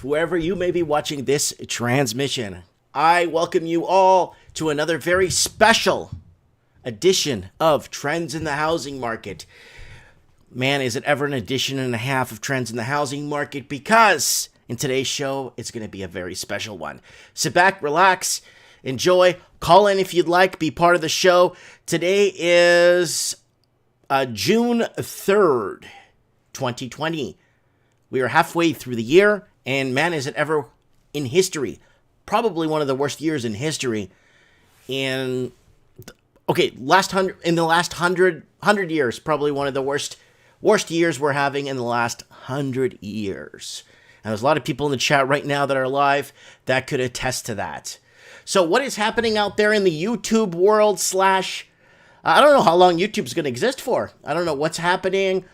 wherever you may be watching this transmission. I welcome you all to another very special edition of Trends in the Housing Market. Man, is it ever an edition and a half of Trends in the Housing Market, because in today's show, it's going to be a very special one. Sit back, relax, enjoy, call in if you'd like, be part of the show. Today is June 3rd, 2020. We are halfway through the year, and man, is it ever in history. Probably one of the worst years in history. In the last 100 years, probably one of the worst years we're having in the last 100 years. And there's a lot of people in the chat right now that are live that could attest to that. So what is happening out there in the YouTube world I don't know how long YouTube's going to exist for. I don't know what's happening.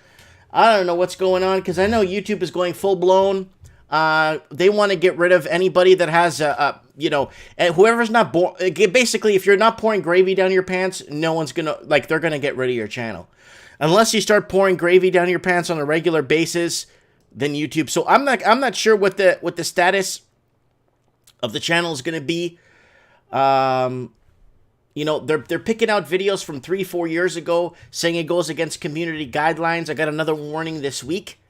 I don't know what's going on, because I know YouTube is going full-blown. They want to get rid of anybody that has, whoever's not born. Basically, if you're not pouring gravy down your pants, no one's going to, they're going to get rid of your channel. Unless you start pouring gravy down your pants on a regular basis, then YouTube. So I'm not sure what the status of the channel is going to be. They're picking out videos from 3-4 years ago, saying it goes against community guidelines. I got another warning this week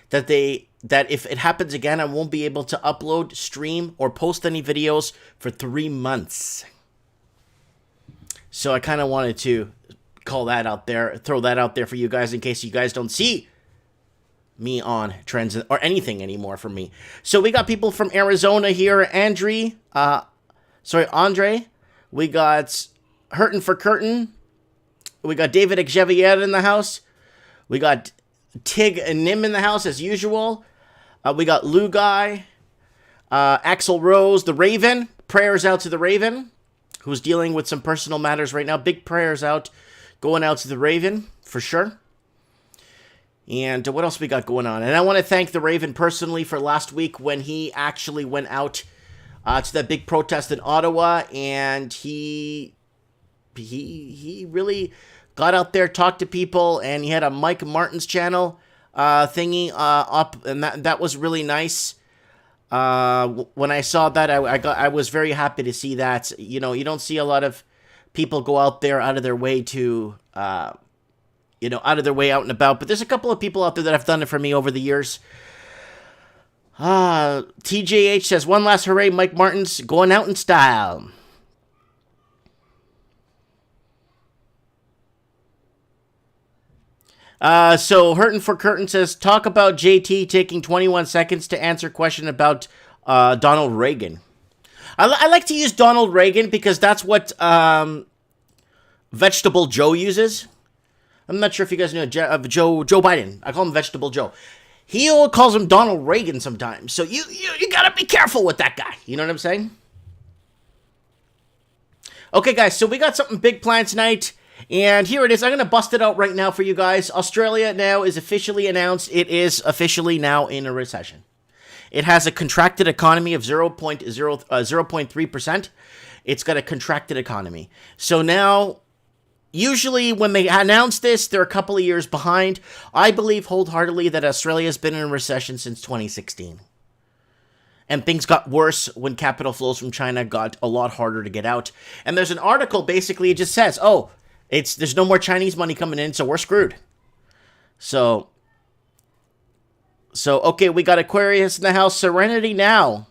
that if it happens again, I won't be able to upload, stream, or post any videos for 3 months. So I kind of wanted to throw that out there for you guys in case you guys don't see me on Trends or anything anymore from me. So we got people from Arizona here, Andre. We got Hurtin' for Curtin. We got David Xavier in the house. We got Tig and Nim in the house as usual. We got Lou Guy, Axel Rose, the Raven. Prayers out to the Raven, who's dealing with some personal matters right now. Big prayers going out to the Raven, for sure. And what else we got going on? And I want to thank the Raven personally for last week when he actually went out to that big protest in Ottawa, and he really got out there, talked to people, and he had a Mike Martin's channel thingy up, and that was really nice. When I saw that, I was very happy to see that. You don't see a lot of people go out there out of their way to out and about, but there's a couple of people out there that have done it for me over the years. TJH says, one last hooray, Mike Martin's going out in style. So Hurtin' for Curtin says, talk about JT taking 21 seconds to answer question about Donald Reagan. I like to use Donald Reagan because that's what Vegetable Joe uses. I'm not sure if you guys know Joe Biden. I call him Vegetable Joe. He calls him Donald Reagan sometimes. So you gotta be careful with that guy. You know what I'm saying? Okay, guys, so we got something big planned tonight. And here it is. I'm going to bust it out right now for you guys. Australia now is officially announced. It is officially now in a recession. It has a contracted economy of 0.3%. It's got a contracted economy. So now, usually when they announce this, they're a couple of years behind. I believe wholeheartedly that Australia has been in a recession since 2016. And things got worse when capital flows from China got a lot harder to get out. And there's an article, basically, it just says, there's no more Chinese money coming in, so we're screwed. So okay, we got Aquarius in the house. Serenity now.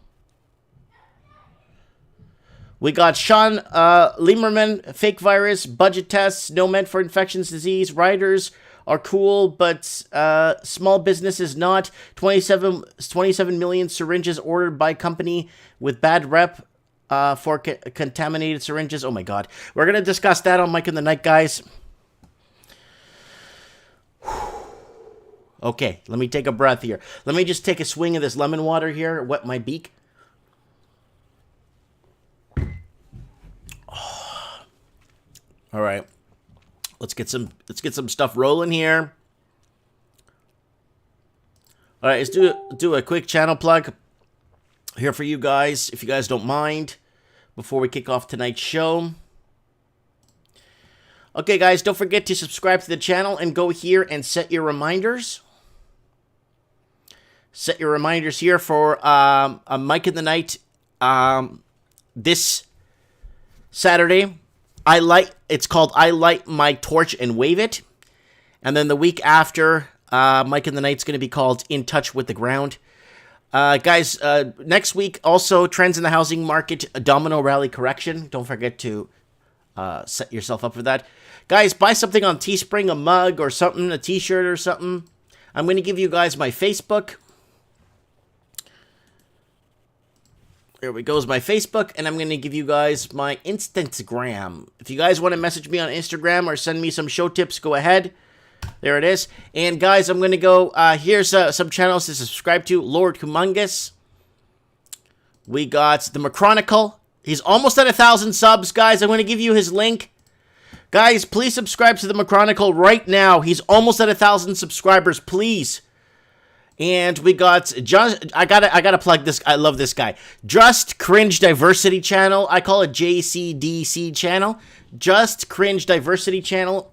We got Sean Lieberman, fake virus, budget tests, no meant for infectious disease. Riders are cool, but small businesses not. 27 million syringes ordered by company with bad rep. For contaminated syringes. Oh my god. We're going to discuss that on Mike in the Night, guys. Okay, let me take a breath here. Let me just take a swing of this lemon water here, wet my beak. Oh. All right. Let's get some stuff rolling here. All right, let's do a quick channel plug here for you guys, if you guys don't mind, before we kick off tonight's show. Okay, guys, don't forget to subscribe to the channel and go here and set your reminders. set your reminders here for a Mike in the Night this Saturday. It's called I Light My Torch and Wave It. And then the week after, Mike in the Night's going to be called In Touch with the Ground. Guys, next week, also, trends in the housing market, a domino rally correction. Don't forget to set yourself up for that. Guys, buy something on Teespring, a mug or something, a t-shirt or something. I'm going to give you guys my Facebook. There we go, is my Facebook, and I'm going to give you guys my Instagram. If you guys want to message me on Instagram or send me some show tips, go ahead. There it is. And guys, I'm going to go, here's some channels to subscribe to. Lord Humongous. We got the McChronicle. He's almost at 1,000 subs, guys. I'm going to give you his link. Guys, please subscribe to the McChronicle right now. He's almost at 1,000 subscribers, please. And we got I gotta plug this. I love this guy. Just Cringe Diversity Channel. I call it JCDC Channel. Just Cringe Diversity Channel.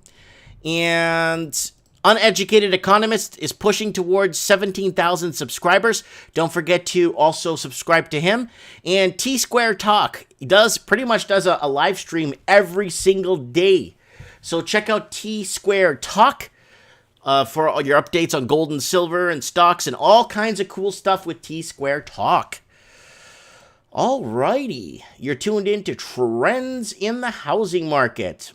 And Uneducated Economist is pushing towards 17,000 subscribers. Don't forget to also subscribe to him. And T-Square Talk. He pretty much does a live stream every single day. So check out T-Square Talk for all your updates on gold and silver and stocks and all kinds of cool stuff with T-Square Talk. Alrighty. You're tuned in to Trends in the Housing Market.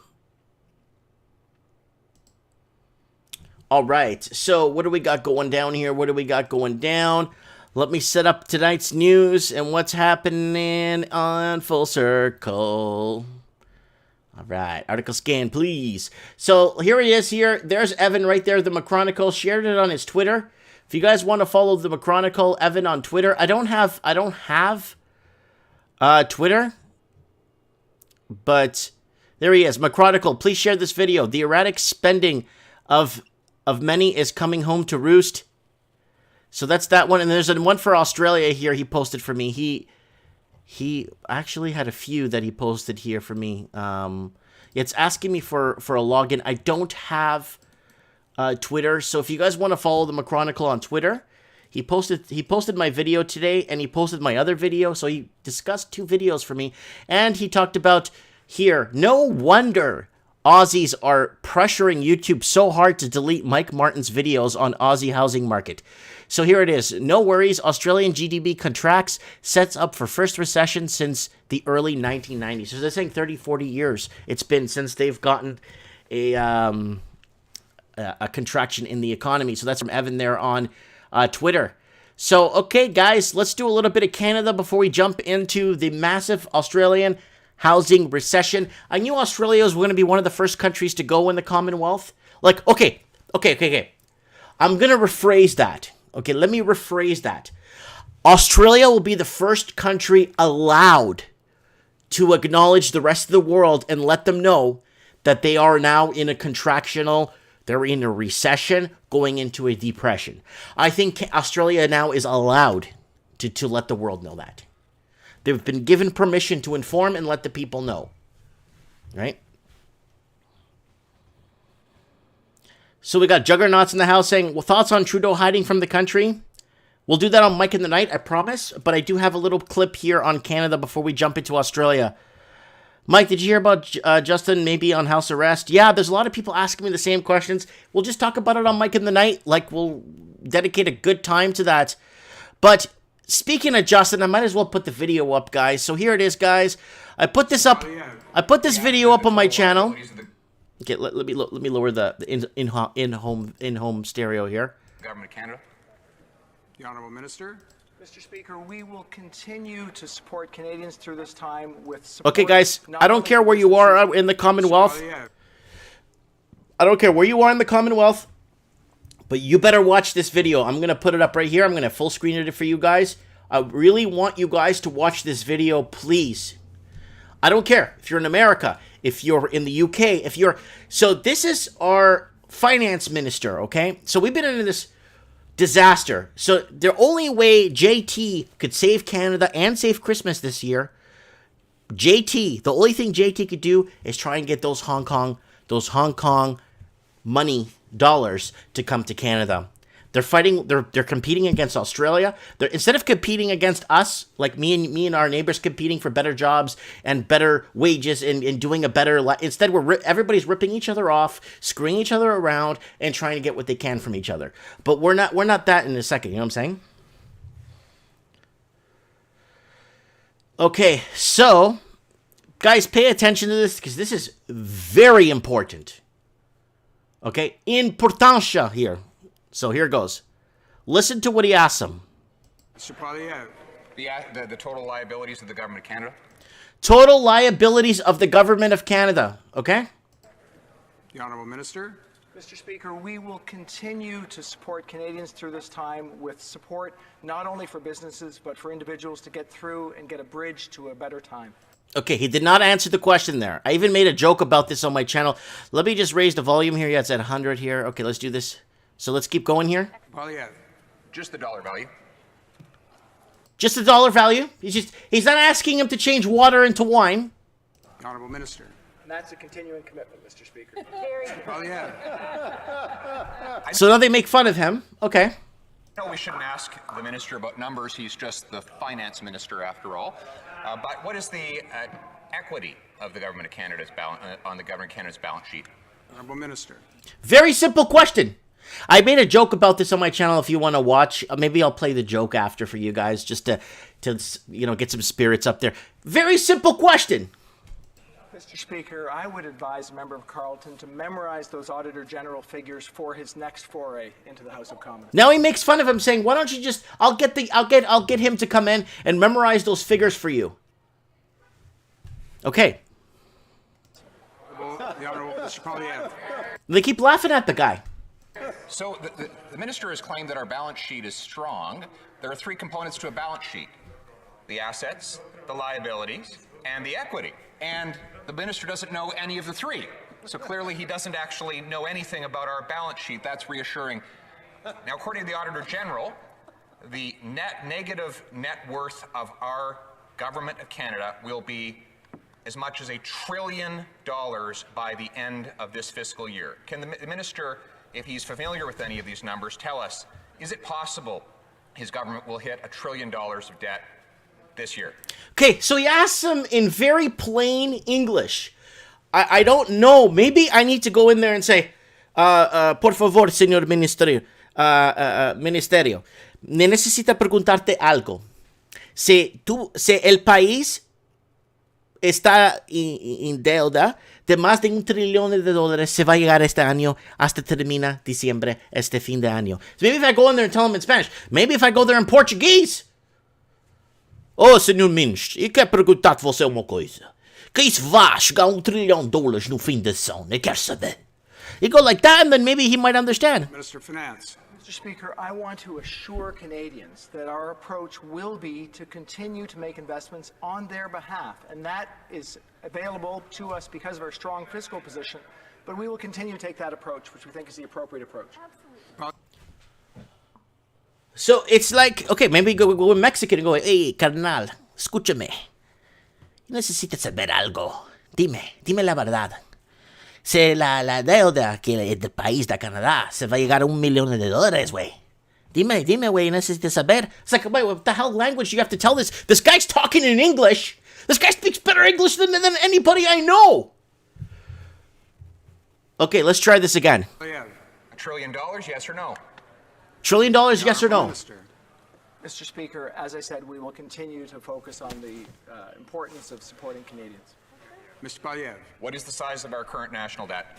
All right, so what do we got going down here? What do we got going down? Let me set up tonight's news and what's happening on Full Circle. All right, article scan, please. So here he is here. There's Evan right there, the McChronicle. Shared it on his Twitter. If you guys want to follow the McChronicle, Evan on Twitter. I don't have Twitter, but there he is. McChronicle, please share this video. The erratic spending of many is coming home to roost. So that's that one. And there's one for Australia here he posted for me. He actually had a few that he posted here for me. It's asking me for a login. I don't have Twitter. So if you guys want to follow the McChronicle on Twitter, he posted my video today and he posted my other video. So he discussed 2 videos for me. And he talked about here, no wonder Aussies are pressuring YouTube so hard to delete Mike Martin's videos on Aussie housing market. So here it is. No worries. Australian GDP contracts, sets up for first recession since the early 1990s. So they're saying 30, 40 years it's been since they've gotten a contraction in the economy. So that's from Evan there on Twitter. So, okay, guys, let's do a little bit of Canada before we jump into the massive Australian housing recession. I knew Australia was going to be one of the first countries to go in the Commonwealth. Like, okay. I'm going to rephrase that. Okay, let me rephrase that. Australia will be the first country allowed to acknowledge the rest of the world and let them know that they are now in a they're in a recession, going into a depression. I think Australia now is allowed to let the world know that. They've been given permission to inform and let the people know. Right? So we got Juggernauts in the house saying, well, thoughts on Trudeau hiding from the country? We'll do that on Mike in the Night, I promise. But I do have a little clip here on Canada before we jump into Australia. Mike, did you hear about Justin maybe on house arrest? Yeah, there's a lot of people asking me the same questions. We'll just talk about it on Mike in the Night. Like, we'll dedicate a good time to that. But speaking of Justin, I might as well put the video up, guys. So here it is, guys. I put this up. I put this video up on my channel. Okay, let me lower the in-home stereo here. Government of Canada. The Honourable Minister. Mr. Speaker, we will continue to support Canadians through this time with support. Okay, guys, I don't care where you are in the Commonwealth. I don't care where you are in the Commonwealth. But you better watch this video. I'm going to put it up right here. I'm going to full screen it for you guys. I really want you guys to watch this video, please. I don't care if you're in America, if you're in the UK, if you're... So this is our finance minister, okay? So we've been in this disaster. So the only way JT could save Canada and save Christmas this year, the only thing JT could do is try and get those Hong Kong money dollars to come to Canada. They're fighting. They're competing against Australia. Instead of competing against us, like me and our neighbors competing for better jobs and better wages and doing a better life. Instead, everybody's ripping each other off, screwing each other around, and trying to get what they can from each other. But we're not that in a second. You know what I'm saying? Okay, so guys, pay attention to this because this is very important. Okay, importancia here. So here goes. Listen to what he asks him. Mr. Poilievre. The total liabilities of the Government of Canada? Total liabilities of the Government of Canada, okay? The Honourable Minister. Mr. Speaker, we will continue to support Canadians through this time with support not only for businesses but for individuals to get through and get a bridge to a better time. Okay, he did not answer the question there. I even made a joke about this on my channel. Let me just raise the volume here. Yeah, it's at 100 here. Okay, let's do this. So let's keep going here. Poilievre. Just the dollar value. Just the dollar value. He's not asking him to change water into wine. The Honourable Minister. And that's a continuing commitment, Mr. Speaker. Poilievre. So now they make fun of him. Okay. No, we shouldn't ask the minister about numbers. He's just the finance minister, after all. But what is the equity of the Government of Canada's on the Government of Canada's balance sheet? Honourable Minister. Very simple question. I made a joke about this on my channel. If you want to watch, maybe I'll play the joke after for you guys, just to get some spirits up there. Very simple question. Mr. Speaker, I would advise a member of Carleton to memorize those Auditor General figures for his next foray into the House of Commons. Now he makes fun of him, saying, "Why don't you just? I'll get him to come in and memorize those figures for you." Okay. The Honourable Mr. Poilievre. They keep laughing at the guy. So the minister has claimed that our balance sheet is strong. There are three components to a balance sheet: the assets, the liabilities, and the equity. And the minister doesn't know any of the three. So clearly he doesn't actually know anything about our balance sheet. That's reassuring. Now, according to the Auditor General, the negative net worth of our Government of Canada will be as much as $1 trillion by the end of this fiscal year. Can the minister, if he's familiar with any of these numbers, tell us, is it possible his government will hit $1 trillion of debt this year? Okay, so he asks him in very plain English. I don't know. Maybe I need to go in there and say, por favor, señor ministerio, necesita preguntarte algo. Si el país está en deuda de más de $1 trillón, se va a llegar este año hasta termina diciembre, este fin de año. So maybe if I go in there and tell him in Spanish, maybe if I go there in Portuguese. Oh, senhor ministro, eu quero perguntar a você uma coisa. Que isso vai chegar $1 trilhão no fim da ação? Eu quero saber. You go like that, and then maybe he might understand. Minister of Finance. Mr. Speaker, I want to assure Canadians that our approach will be to continue to make investments on their behalf, and that is available to us because of our strong fiscal position, but we will continue to take that approach, which we think is the appropriate approach. Absolutely. So it's like, okay, maybe go in Mexican and go, hey, carnal, escúchame. Necesitas saber algo. Dime la verdad. Si la deuda que del país de Canadá se va a llegar a $1 millón, güey. Dime, güey, necesitas saber. It's like, wait, what the hell language do you have to tell this? This guy's talking in English. This guy speaks better English than anybody I know. Okay, let's try this again. Poilievre. $1 trillion, yes or no? $1 trillion, yes or no? Minister. Mr. Speaker, as I said, we will continue to focus on the importance of supporting Canadians. Mr. Poilievre. What is the size of our current national debt?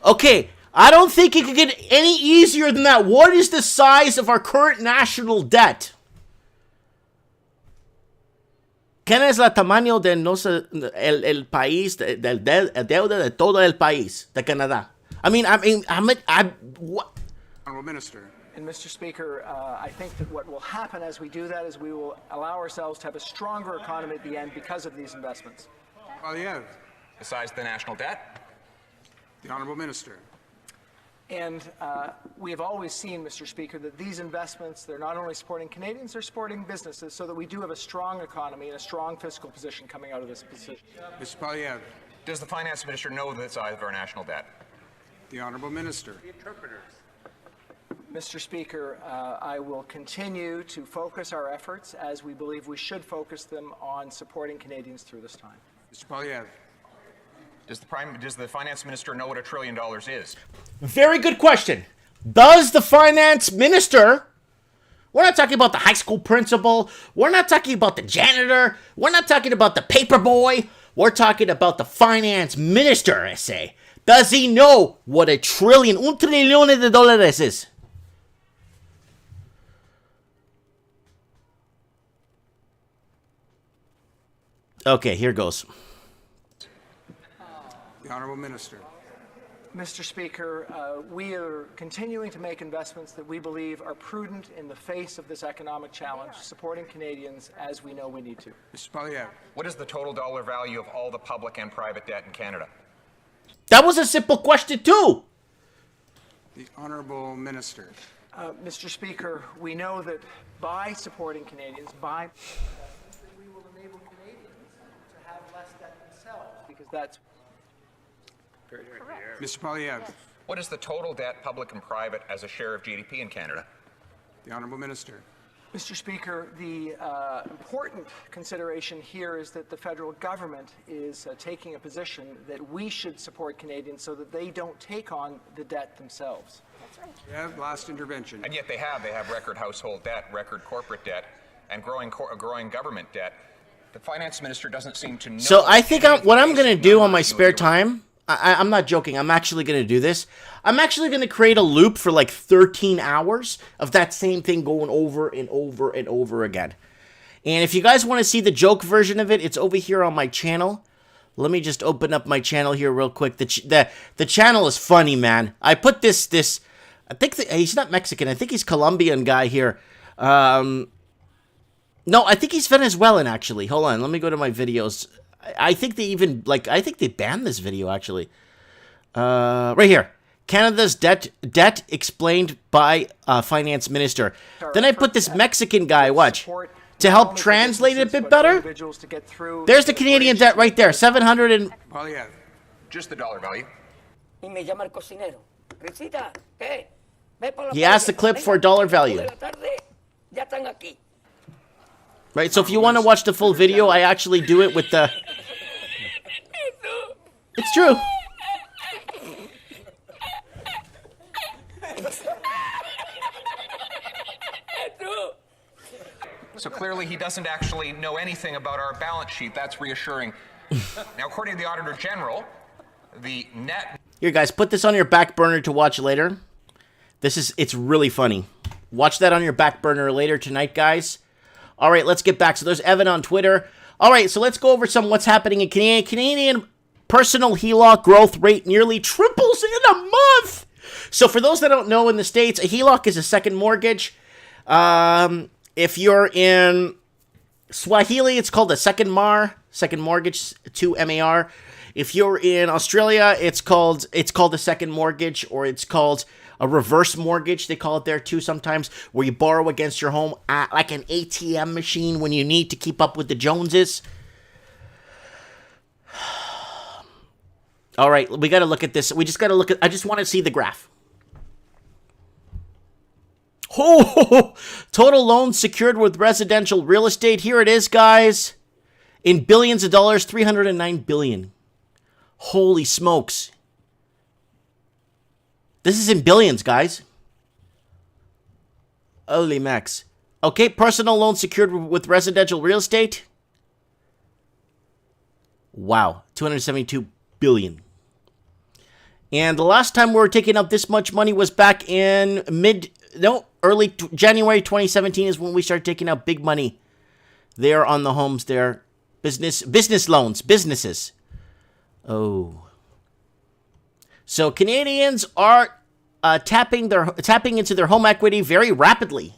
Okay, I don't think it could get any easier than that. What is the size of our current national debt? ¿Qué es el tamaño de el país, del deuda de todo el país, de Canadá? What? Honourable Minister. And Mr. Speaker, I think that what will happen as we do that is we will allow ourselves to have a stronger economy at the end because of these investments. Poilievre. The size of the national debt? The Honourable Minister. And we have always seen, Mr. Speaker, that these investments, they're not only supporting Canadians, they're supporting businesses so that we do have a strong economy and a strong fiscal position coming out of this position. Mr. Poilievre. Does the finance minister know the size of our national debt? The Honourable Minister. Mr. Speaker, I will continue to focus our efforts as we believe we should focus them on supporting Canadians through this time. Mr. Polyev. Does the finance minister know what $1 trillion is? Very good question. Does the finance minister... We're not talking about the high school principal. We're not talking about the janitor. We're not talking about the paper boy. We're talking about the finance minister, I say. Does he know what un trillón de dólares is? Okay, here goes. The Honourable Minister. Mr. Speaker, we are continuing to make investments that we believe are prudent in the face of this economic challenge, supporting Canadians as we know we need to. Mr. Polyev. What is the total dollar value of all the public and private debt in Canada? That was a simple question, too. The Honourable Minister. Mr. Speaker, we know that by supporting Canadians, by we will enable Canadians to have less debt themselves, because that's Mr. Polyev. What is the total debt, public and private, as a share of GDP in Canada? The Honourable Minister. Mr. Speaker, the important consideration here is that the federal government is taking a position that we should support Canadians so that they don't take on the debt themselves. Polyev, last intervention. And yet they have record household debt, record corporate debt, and growing government debt. The finance minister doesn't seem to know. So I think what I'm going to do on my spare time, I'm not joking, I'm actually going to do this. I'm actually going to create a loop for like 13 hours of that same thing going over and over and over again. And if you guys want to see the joke version of it, it's over here on my channel. Let me just open up my channel here real quick. The channel is funny, man. I put this I think he's not Mexican. I think he's Colombian guy here. No, I think he's Venezuelan, actually. Hold on, let me go to my videos. I think they even, I think they banned this video, actually. Right here. Canada's debt explained by finance minister. Then I put this Mexican guy, watch, to help translate it a bit better. There's the Canadian debt right there, 700 and... Polyev. Just the dollar value. He asked the clip for dollar value. Right, so if you want to watch the full video, I actually do it with the... It's true. So clearly he doesn't actually know anything about our balance sheet. That's reassuring. Now, according to the Auditor General, the net... Here, guys, put this on your back burner to watch later. It's really funny. Watch that on your back burner later tonight, guys. All right, let's get back. So there's Evan on Twitter. All right, so let's go over what's happening in Canada. Canadian personal HELOC growth rate nearly triples in a month. So for those that don't know, in the States, a HELOC is a second mortgage. If you're in Swahili, it's called a second mortgage, 2 MAR. If you're in Australia, it's called a second mortgage, or it's called a reverse mortgage, they call it there too sometimes, where you borrow against your home like an ATM machine when you need to keep up with the Joneses. All right, we got to look at this. We just got to look at, I just want to see the graph. Oh, total loans secured with residential real estate. Here it is, guys. In billions of dollars, $309 billion. Holy smokes. This is in billions, guys. Holy max. Okay, personal loans secured with residential real estate. Wow, $272 billion. And the last time we were taking out this much money was back in early January 2017 is when we started taking out big money there on the homes there. Business loans, businesses. Oh. So Canadians are tapping into their home equity very rapidly.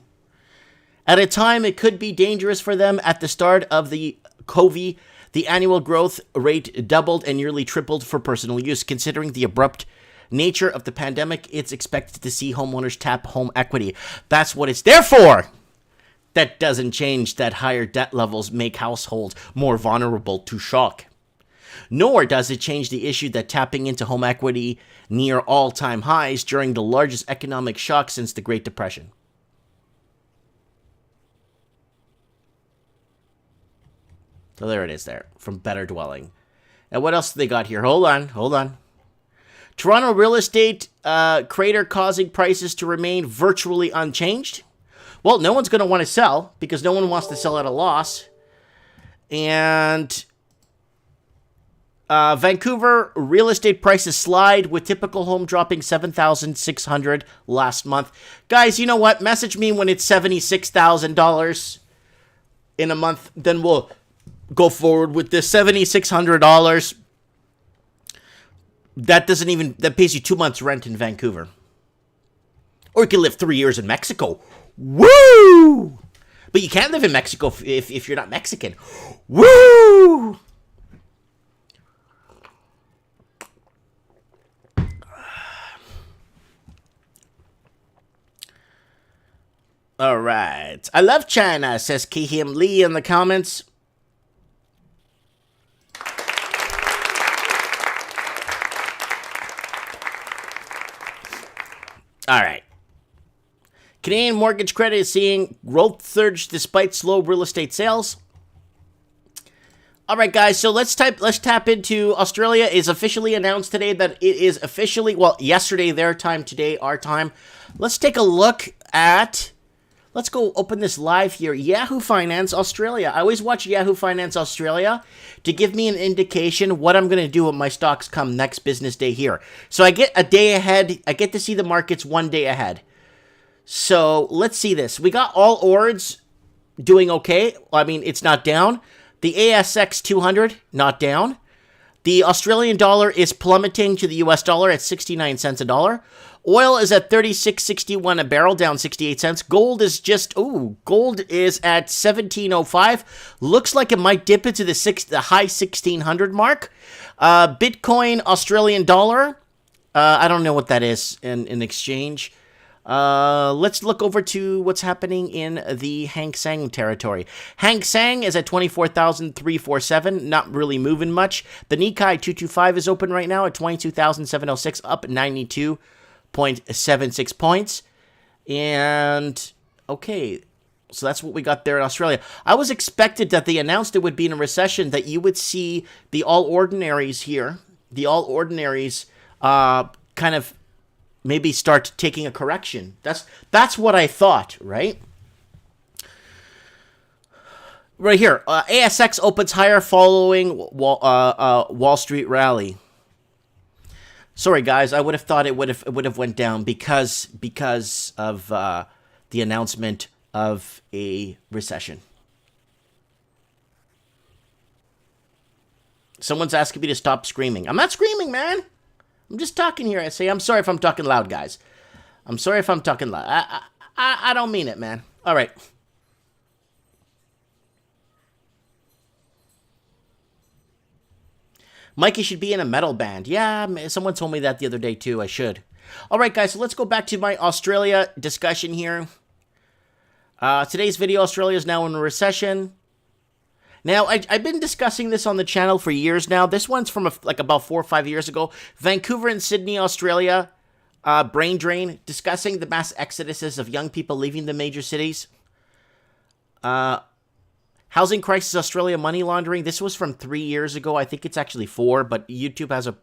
At a time it could be dangerous for them at the start of the COVID, the annual growth rate doubled and nearly tripled for personal use. Considering the abrupt nature of the pandemic, it's expected to see homeowners tap home equity. That's what it's there for. That doesn't change that higher debt levels make households more vulnerable to shock. Nor does it change the issue that tapping into home equity near all-time highs during the largest economic shock since the Great Depression. So there it is there, from Better Dwelling. And what else do they got here? Hold on. Toronto real estate crater causing prices to remain virtually unchanged. Well, no one's going to want to sell because no one wants to sell at a loss. And Vancouver real estate prices slide with typical home dropping $7,600 last month. Guys, you know what? Message me when it's $76,000 in a month. Then we'll go forward with this $7,600. That pays you 2 months rent in Vancouver. Or you can live 3 years in Mexico. Woo! But you can't live in Mexico if you're not Mexican. Woo! All right. I love China, says Kihim Lee in the comments. All right. Canadian mortgage credit is seeing growth surge despite slow real estate sales. All right, guys. So let's tap into Australia. Is officially announced today that it is officially, well, yesterday their time, today our time. Let's take a look at. Let's go open this live here. Yahoo Finance Australia. I always watch Yahoo Finance Australia to give me an indication what I'm going to do when my stocks come next business day here. So I get a day ahead. I get to see the markets 1 day ahead. So let's see this. We got all ORDs doing okay. I mean, it's not down. The ASX 200, not down. The Australian dollar is plummeting to the US dollar at 69 cents a dollar. Oil is at 36.61 a barrel, down 68 cents. Gold is gold is at 1705. Looks like it might dip into the high 1600 mark. Bitcoin, Australian dollar. I don't know what that is in exchange. Let's look over to what's happening in the Hang Seng territory. Hang Seng is at 24,347, not really moving much. The Nikkei 225 is open right now at 22,706, up 92.76 points. And, okay, so that's what we got there in Australia. I was expected that they announced it would be in a recession, that you would see the All Ordinaries here, the All Ordinaries, kind of maybe start taking a correction. That's what I thought, right? Right here, ASX opens higher following Wall Street rally. Sorry, guys, I would have thought it would have went down because of the announcement of a recession. Someone's asking me to stop screaming. I'm not screaming, man. I'm just talking here. I say, I'm sorry if I'm talking loud, guys. I'm sorry if I'm talking loud. I don't mean it, man. All right. Mikey should be in a metal band. Yeah, someone told me that the other day, too. I should. All right, guys, so let's go back to my Australia discussion here. Today's video, Australia is now in a recession. Now, I've been discussing this on the channel for years now. This one's from about 4 or 5 years ago. Vancouver and Sydney, Australia, brain drain, discussing the mass exoduses of young people leaving the major cities. Housing crisis, Australia, money laundering. This was from 3 years ago. I think it's actually 4, but YouTube has a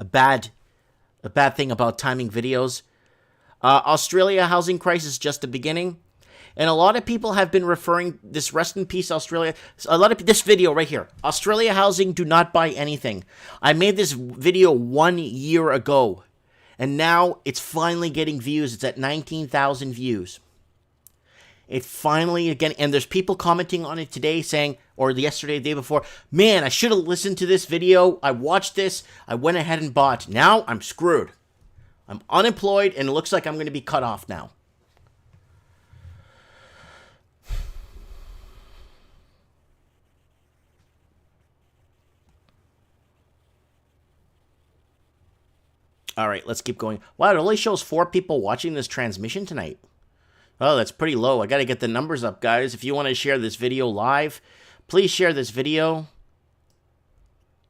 bad thing about timing videos. Australia housing crisis, just the beginning. And a lot of people have been referring this rest in peace Australia. This video right here. Australia housing, do not buy anything. I made this video 1 year ago. And now it's finally getting views. It's at 19,000 views. It finally, again, and there's people commenting on it today saying, or yesterday, the day before, man, I should have listened to this video. I watched this. I went ahead and bought. Now I'm screwed. I'm unemployed and it looks like I'm going to be cut off now. All right, let's keep going. Wow, it only shows 4 people watching this transmission tonight. Oh, that's pretty low. I got to get the numbers up, guys. If you want to share this video live, please share this video.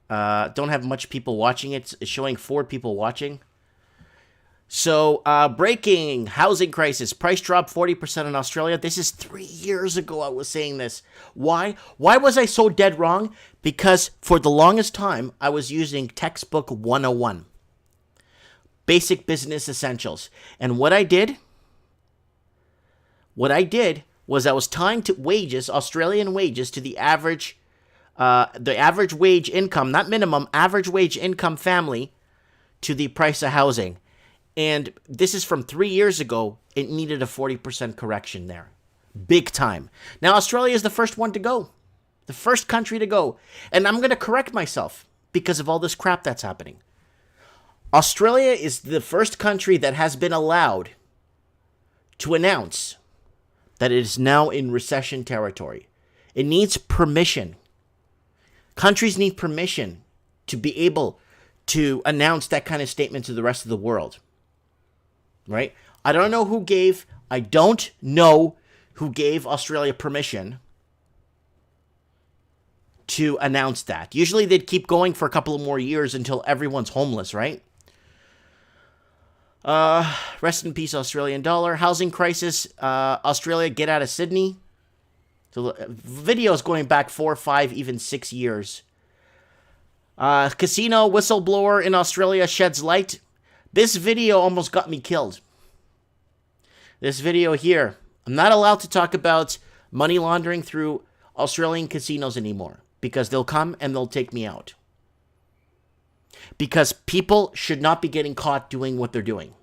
Don't have much people watching it. It's showing 4 people watching. So, breaking housing crisis. Price drop 40% in Australia. This is 3 years ago I was saying this. Why? Why was I so dead wrong? Because for the longest time, I was using textbook 101. Basic business essentials. And what I did was I was tying to wages, Australian wages, to the average wage income, not minimum, average wage income family, to the price of housing. And this is from 3 years ago. It needed a 40% correction there. Big time. Now, Australia is the first one to go. The first country to go. And I'm going to correct myself because of all this crap that's happening. Australia is the first country that has been allowed to announce that it is now in recession territory. It needs permission. Countries need permission to be able to announce that kind of statement to the rest of the world. Right? I don't know who gave Australia permission to announce that. Usually they'd keep going for a couple of more years until everyone's homeless, right? Rest in peace, Australian dollar. Housing crisis. Australia, get out of Sydney. So videos going back 4, 5, even 6 years. Casino whistleblower in Australia sheds light. This video almost got me killed. This video here. I'm not allowed to talk about money laundering through Australian casinos anymore because they'll come and they'll take me out. Because people should not be getting caught doing what they're doing.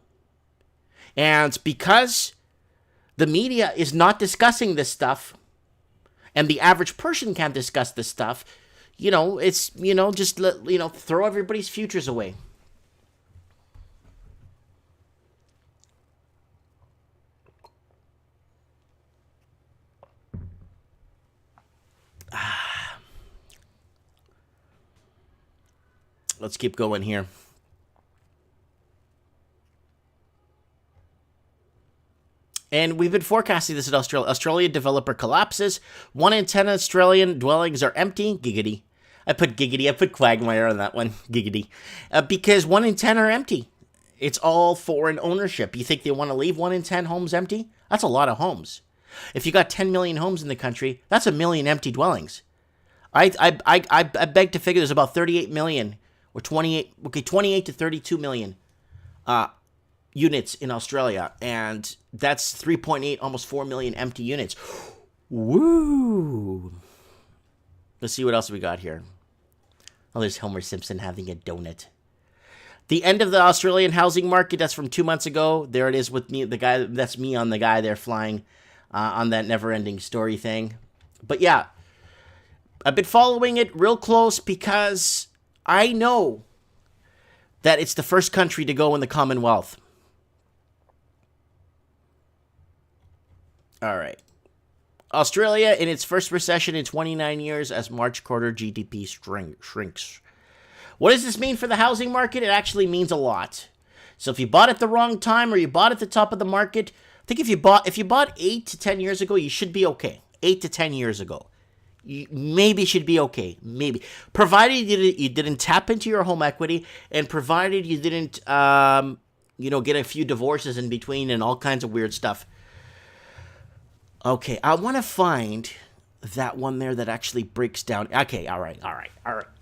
And because the media is not discussing this stuff, and the average person can't discuss this stuff, it's, just, throw everybody's futures away. Let's keep going here. And we've been forecasting this in Australia. Australia developer collapses. 1 in 10 Australian dwellings are empty. Giggity. I put quagmire on that one. Giggity. Because 1 in 10 are empty. It's all foreign ownership. You think they want to leave 1 in 10 homes empty? That's a lot of homes. If you got 10 million homes in the country, that's 1 million empty dwellings. I beg to figure there's about 38 million or 28 to 32 million units in Australia, and that's 3.8, almost 4 million empty units. Woo! Let's see what else we got here. Oh, there's Homer Simpson having a donut. The end of the Australian housing market, that's from 2 months ago. There it is with me, the guy, that's me on the guy there flying on that never-ending story thing. But yeah, I've been following it real close because I know that it's the first country to go in the Commonwealth. All right. Australia in its first recession in 29 years as March quarter GDP shrinks. What does this mean for the housing market? It actually means a lot. So if you bought at the wrong time or you bought at the top of the market, I think if you bought 8 to 10 years ago, you should be okay. 8 to 10 years ago. You maybe should be okay. Maybe. Provided you didn't tap into your home equity, and provided you didn't, get a few divorces in between and all kinds of weird stuff. Okay, I want to find that one there that actually breaks down. Okay, all right.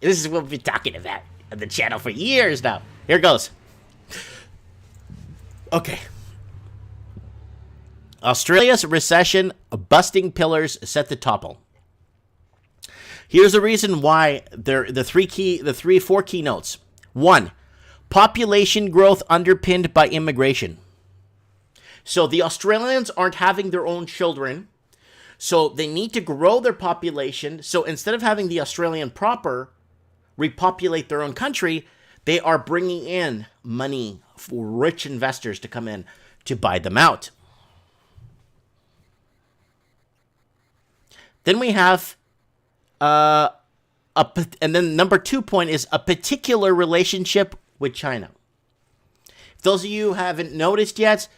This is what we've been talking about on the channel for years now. Here goes. Okay. Australia's recession busting pillars set to topple. Here's the reason why the four keynotes. 1, population growth underpinned by immigration. So the Australians aren't having their own children, so they need to grow their population. So instead of having the Australian proper repopulate their own country, they are bringing in money for rich investors to come in to buy them out. Then we have and then number 2 point is a particular relationship with China. If those of you haven't noticed yet,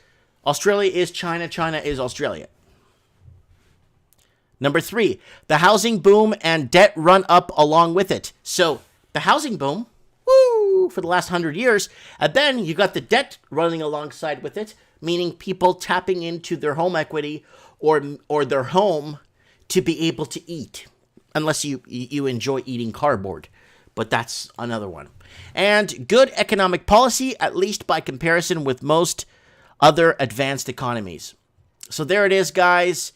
Australia is China, China is Australia. Number 3, the housing boom and debt run up along with it. So the the housing boom, woo, for the last 100 years. And then you got the debt running alongside with it, meaning people tapping into their home equity or their home to be able to eat, unless you enjoy eating cardboard. But that's another one. And good economic policy, at least by comparison with most other advanced economies. So there it is, guys.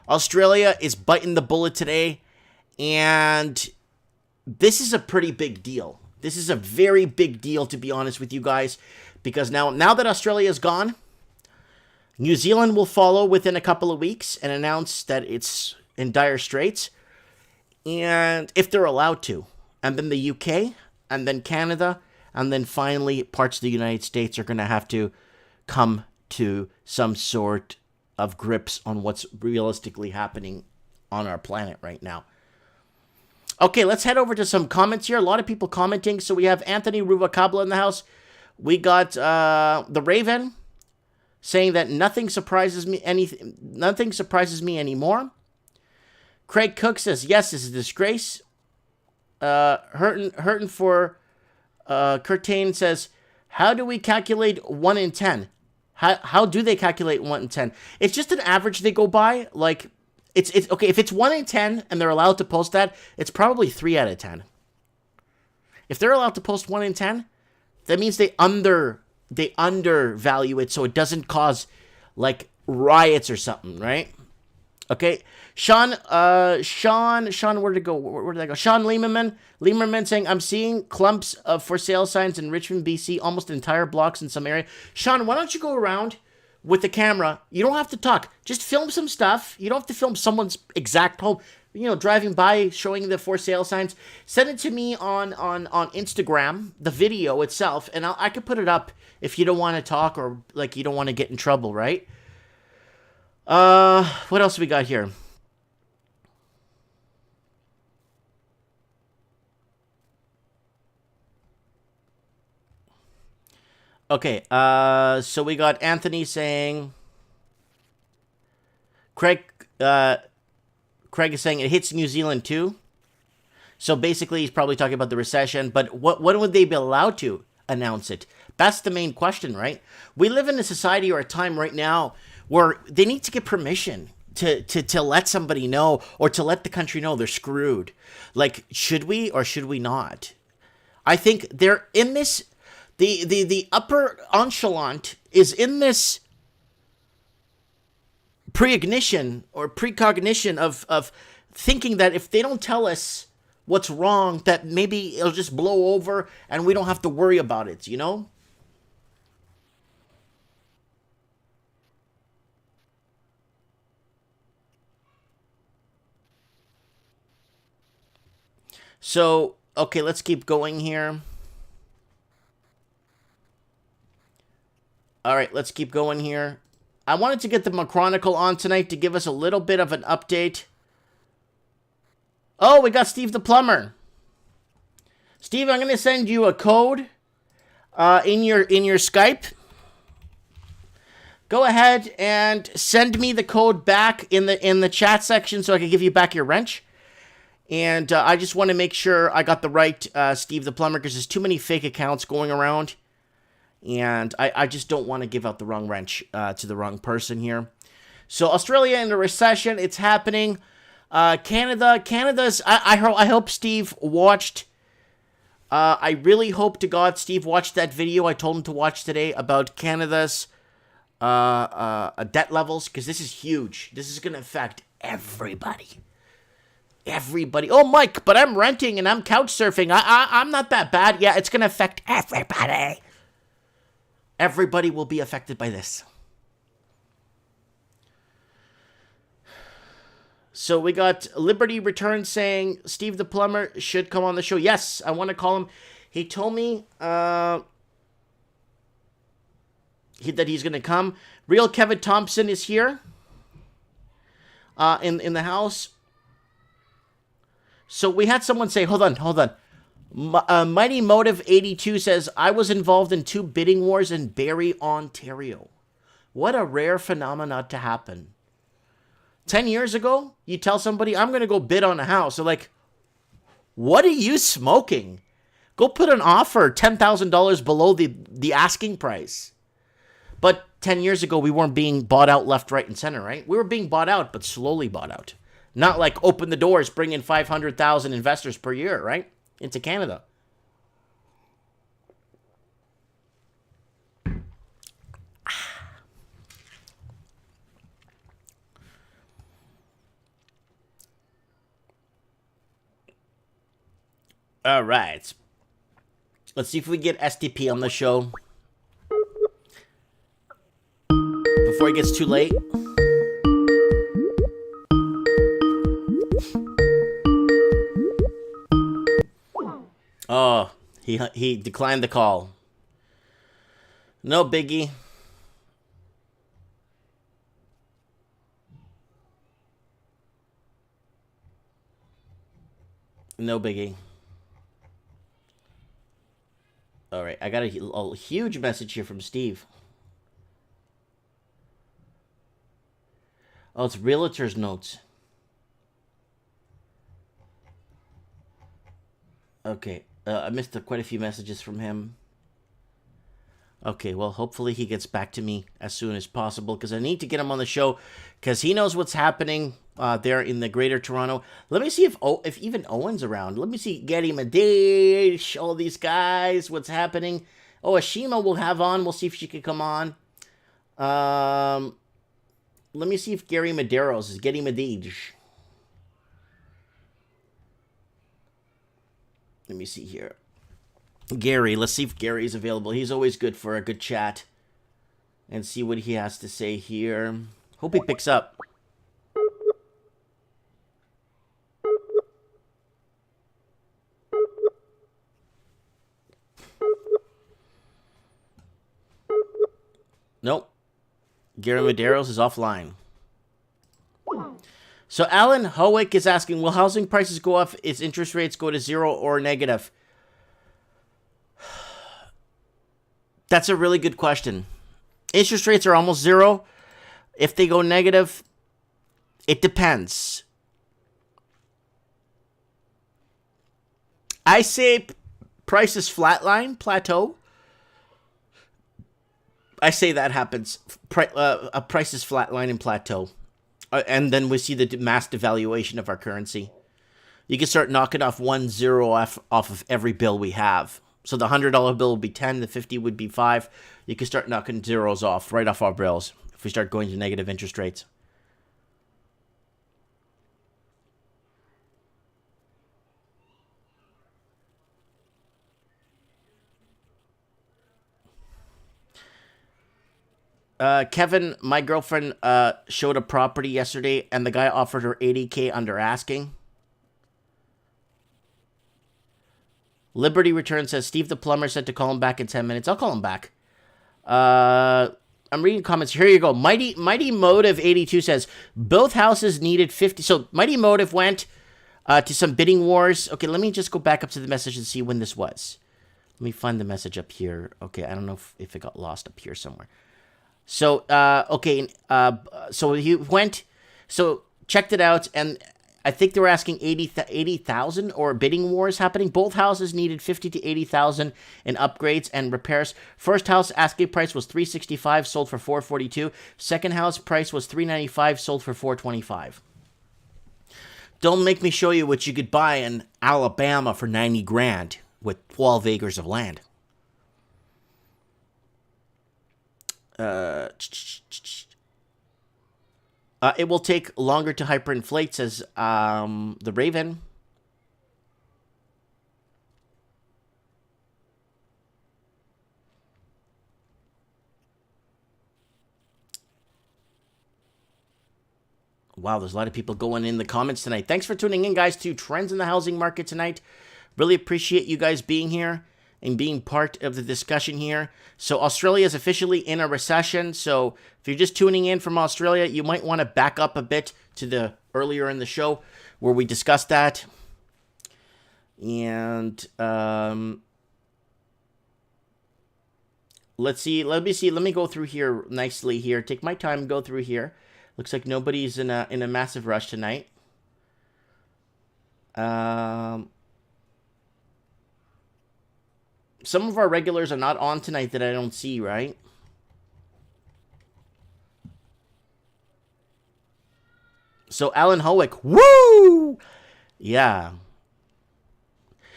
Australia is biting the bullet today, and this is a pretty big deal. This is a very big deal, to be honest with you guys, because now that Australia is gone, New Zealand will follow within a couple of weeks and announce that it's in dire straits, and if they're allowed to. And then the UK, and then Canada, and then finally parts of the United States are going to have to come to some sort of grips on what's realistically happening on our planet right now. Okay, let's head over to some comments here. A lot of people commenting. So we have Anthony Ruvacabla in the house. We got the Raven saying that nothing surprises me anymore. Craig Cook says, yes, this is a disgrace. Hurtin for Curtain says, how do we calculate 1 in 10? How do they calculate 1 in 10? It's just an average they go by. Like, it's okay, if it's 1 in 10 and they're allowed to post that, it's probably 3 out of 10. If they're allowed to post 1 in 10, that means they undervalue it so it doesn't cause, like, riots or something, right? Okay, Sean, where did it go? Where did I go? Sean Lieberman saying, I'm seeing clumps of for sale signs in Richmond, BC, almost entire blocks in some area. Sean, why don't you go around with the camera? You don't have to talk. Just film some stuff. You don't have to film someone's exact home. You know, driving by, showing the for sale signs. Send it to me on Instagram, the video itself, and I could put it up if you don't want to talk or, like, you don't want to get in trouble, right? What else we got here? Okay, so we got Anthony saying, Craig is saying it hits New Zealand too. So basically he's probably talking about the recession, but when would they be allowed to announce it? That's the main question, right? We live in a society or a time right now where they need to get permission to let somebody know, or to let the country know they're screwed. Like, should we or should we not? I think they're in this, the upper echelon is in this precognition of thinking that if they don't tell us what's wrong, that maybe it'll just blow over and we don't have to worry about it, you know? So, okay, let's keep going here. All right, let's keep going here. I wanted to get the McChronicle on tonight to give us a little bit of an update. Oh, we got Steve the Plumber. Steve, I'm going to send you a code in your Skype. Go ahead and send me the code back in the chat section so I can give you back your wrench. And I just want to make sure I got the right Steve the Plumber, because there's too many fake accounts going around. And I just don't want to give out the wrong wrench to the wrong person here. So Australia in a recession, it's happening. Canada's, I hope Steve watched, I really hope to God Steve watched that video I told him to watch today about Canada's debt levels, because this is huge. This is going to affect everybody. Everybody. Oh, Mike, but I'm renting and I'm couch surfing. I'm not that bad. Yeah, it's going to affect everybody. Everybody will be affected by this. So we got Liberty Return saying Steve the Plumber should come on the show. Yes, I want to call him. He told me that he's going to come. Real Kevin Thompson is here in the house. So we had someone say, hold on. Mighty Motive 82 says, I was involved in 2 bidding wars in Barrie, Ontario. What a rare phenomenon to happen. 10 years ago, you tell somebody, I'm going to go bid on a house. They're like, what are you smoking? Go put an offer $10,000 below the asking price. But 10 years ago, we weren't being bought out left, right, and center, right? We were being bought out, but slowly bought out. Not like open the doors, bring in 500,000 investors per year, right? Into Canada. All right. Let's see if we get STP on the show before it gets too late. Oh, he declined the call. No biggie. No biggie. All right, I got a huge message here from Steve. Oh, it's realtor's notes. Okay, I missed quite a few messages from him. Okay, well, hopefully he gets back to me as soon as possible because I need to get him on the show because he knows what's happening there in the Greater Toronto. Let me see if even Owen's around. Let me see Getty Medish, all these guys, what's happening. Oh, Ashima we'll have on. We'll see if she can come on. Let me see if Gary Medeiros is Getty Medish. Let me see here. Gary, let's see if Gary's available. He's always good for a good chat. And see what he has to say here. Hope he picks up. Nope. Gary Medeiros is offline. So Alan Howick is asking, will housing prices go up if interest rates go to 0 or negative? That's a really good question. Interest rates are almost 0. If they go negative, it depends. I say prices flatline, plateau. I say that happens. Prices flatline and plateau. And then we see the mass devaluation of our currency. You can start knocking off 1 0 off of every bill we have. So the $100 bill would be 10, the 50 would be 5. You can start knocking zeros off right off our bills if we start going to negative interest rates. Kevin, my girlfriend showed a property yesterday and the guy offered her $80K under asking. Liberty Return says, Steve the plumber said to call him back in 10 minutes. I'll call him back. I'm reading comments. Here you go. Mighty Motive 82 says, both houses needed 50. So Mighty Motive went to some bidding wars. Okay, let me just go back up to the message and see when this was. Let me find the message up here. Okay, I don't know if it got lost up here somewhere. So, okay, so he went, so checked it out, and I think they were asking 80,000 or bidding wars happening. Both houses needed 50 to 80,000 in upgrades and repairs. First house asking price was 365, sold for 442. Second house price was 395, sold for 425. Don't make me show you what you could buy in Alabama for 90 grand with 12 acres of land. It will take longer to hyperinflate, says the Raven. Wow, there's a lot of people going in the comments tonight. Thanks for tuning in, guys, to Trends in the Housing Market tonight. Really appreciate you guys being here and being part of the discussion here. So Australia is officially in a recession. So if you're just tuning in from Australia, you might want to back up a bit to the earlier in the show where we discussed that. And let me go through here nicely here. Take my time and go through here. Looks like nobody's in a massive rush tonight. Some of our regulars are not on tonight that I don't see, right? So Alan Howick, woo! Yeah.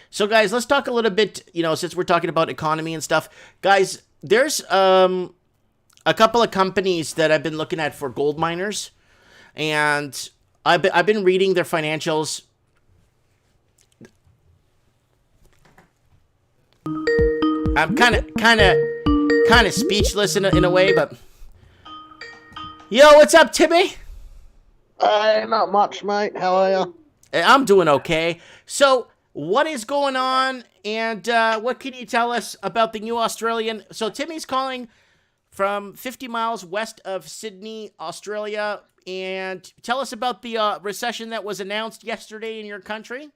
So guys, let's talk a little bit, since we're talking about economy and stuff. Guys, there's a couple of companies that I've been looking at for gold miners, and I've been reading their financials. I'm kind of speechless in a way, but yo, what's up, Timmy? Hey, not much, mate. How are you? I'm doing okay. So, what is going on, and what can you tell us about the new Australian? So, Timmy's calling from 50 miles west of Sydney, Australia, and tell us about the recession that was announced yesterday in your country.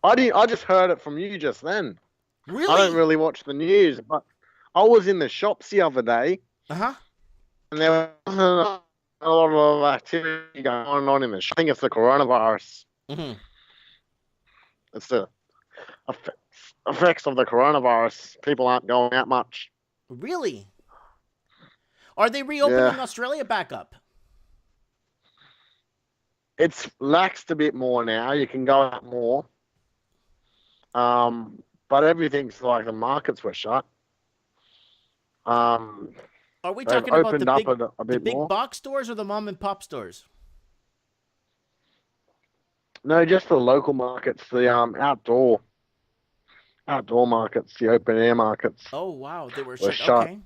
I just heard it from you just then. Really? I don't really watch the news, but I was in the shops the other day, Uh-huh. and there was a lot of activity going on in the shop. I think it's the coronavirus. Mm-hmm. It's the effects of the coronavirus. People aren't going out much. Really? Are they reopening Australia back up? It's laxed a bit more now. You can go out more. But everything's like the markets were shut. Are we They've talking about opened the up big, a bit big more. box stores or the mom and pop stores? No, just the local markets, the outdoor markets, the open air markets. Oh, wow. They were Were shut. shut. Okay.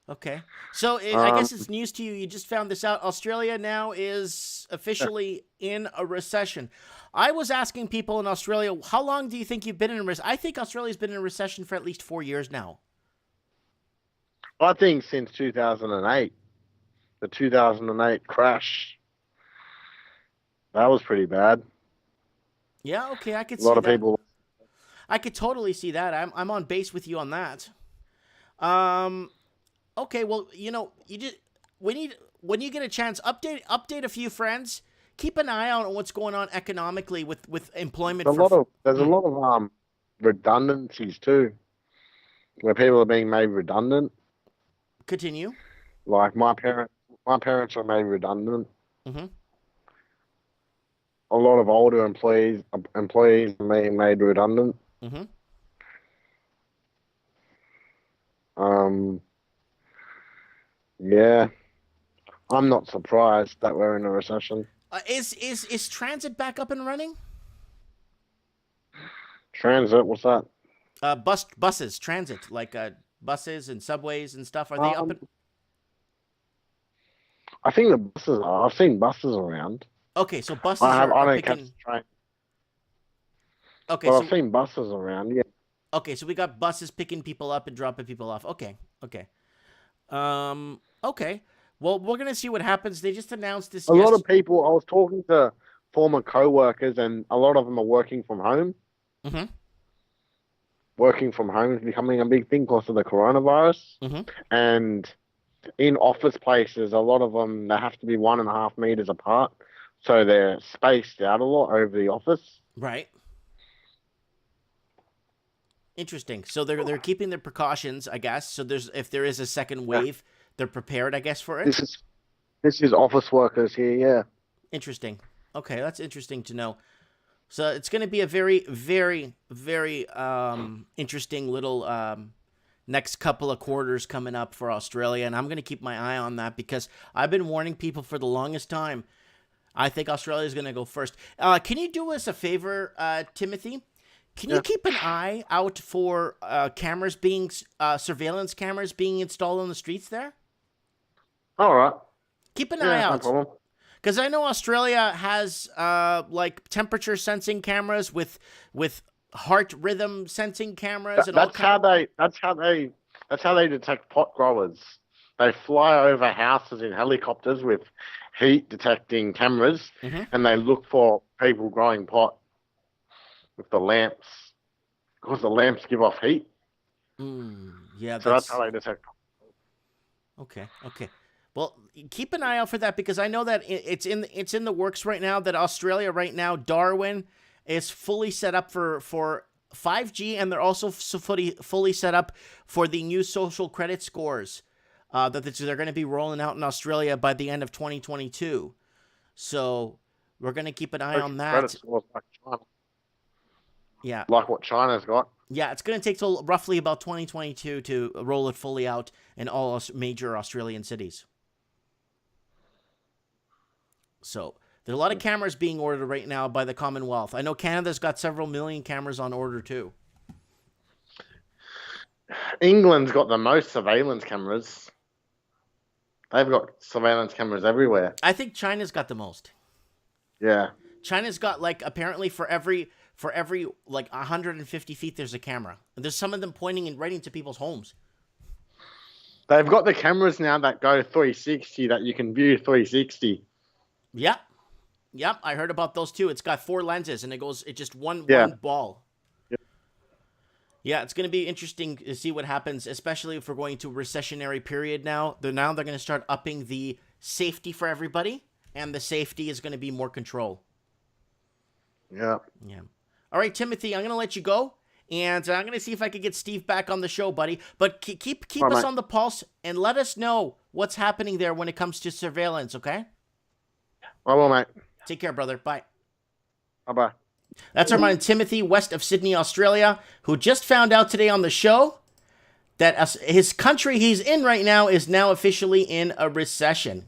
Okay. So I guess it's news to you. You just found this out. Australia now is officially in a recession. I was asking people in Australia, how long do you think you've been in a recession? I think Australia's been in a recession for at least 4 years now. I think since 2008, the 2008 crash, that was pretty bad. Yeah, okay, I could A see lot of that. people. I could totally see that. I'm on base with you on that. Okay, well, you just when you get a chance, update a few friends. Keep an eye out on what's going on economically with employment. There's a lot of redundancies too, where people are being made redundant. Continue. Like my parents were made redundant. Mm-hmm. A lot of older employees are being made redundant. Mm-hmm. Yeah, I'm not surprised that we're in a recession. Is transit back up and running? Transit, what's that? Buses, transit, like buses and subways and stuff. Are they up? I think the buses are. I've seen buses around. Okay, so buses I are don't catch picking. the train, Okay, but so I've seen buses around. Yeah. okay, so we got buses picking people up and dropping people off. Okay. Okay. Well, we're gonna see what happens. They just announced this. A lot of people. I was talking to former co-workers, and a lot of them are working from home. Mm-hmm. Working from home is becoming a big thing because of the coronavirus. Mm-hmm. And in office places, a lot of them, they have to be 1.5 meters apart, so they're spaced out a lot over the office. Right. Interesting. So they're keeping their precautions, I guess. So if there is a second wave, they're prepared, I guess, for it. This is office workers here. Yeah. Interesting. Okay, that's interesting to know. So it's going to be a very, very, very interesting little next couple of quarters coming up for Australia, and I'm going to keep my eye on that because I've been warning people for the longest time. I think Australia is going to go first. Can you do us a favor, Timothy? Can you keep an eye out for cameras being surveillance cameras being installed on the streets there? All right. Keep an eye No out. problem. Because I know Australia has like temperature sensing cameras with heart rhythm sensing cameras and That's how they detect pot growers. They fly over houses in helicopters with heat detecting cameras, and they look for people growing pot with the lamps, because the lamps give off heat. Yeah, So that's how they detect. Okay. Well, keep an eye out for that because I know that it's in the works right now. That Australia right now, Darwin, is fully set up for 5G, and they're also fully set up for the new social credit scores that they're going to be rolling out in Australia by the end of 2022. So we're going to keep an eye on that. Credit scores like China. Yeah. Like what China's got. Yeah, it's going to take till roughly about 2022 to roll it fully out in all major Australian cities. So there's a lot of cameras being ordered right now by the Commonwealth. I know Canada's got several million cameras on order too. England's got the most surveillance cameras. They've got surveillance cameras everywhere. I think China's got the most. Yeah. China's got, like, apparently for every like 150 feet there's a camera. And there's some of them pointing and right into people's homes. They've got the cameras now that go 360, that you can view 360. Yep. Yep, I heard about those too. It's got 4 lenses and it's just one ball. Yep. Yeah, it's going to be interesting to see what happens, especially if we're going to a recessionary period now. They're going to start upping the safety for everybody, and the safety is going to be more control. Yeah. Yeah. All right, Timothy, I'm going to let you go, and I'm going to see if I can get Steve back on the show, buddy. But keep us on the pulse and let us know what's happening there when it comes to surveillance, okay? I will, mate. Take care, brother. Bye. Bye-bye. That's our man Timothy, west of Sydney, Australia, who just found out today on the show that his country he's in right now is now officially in a recession.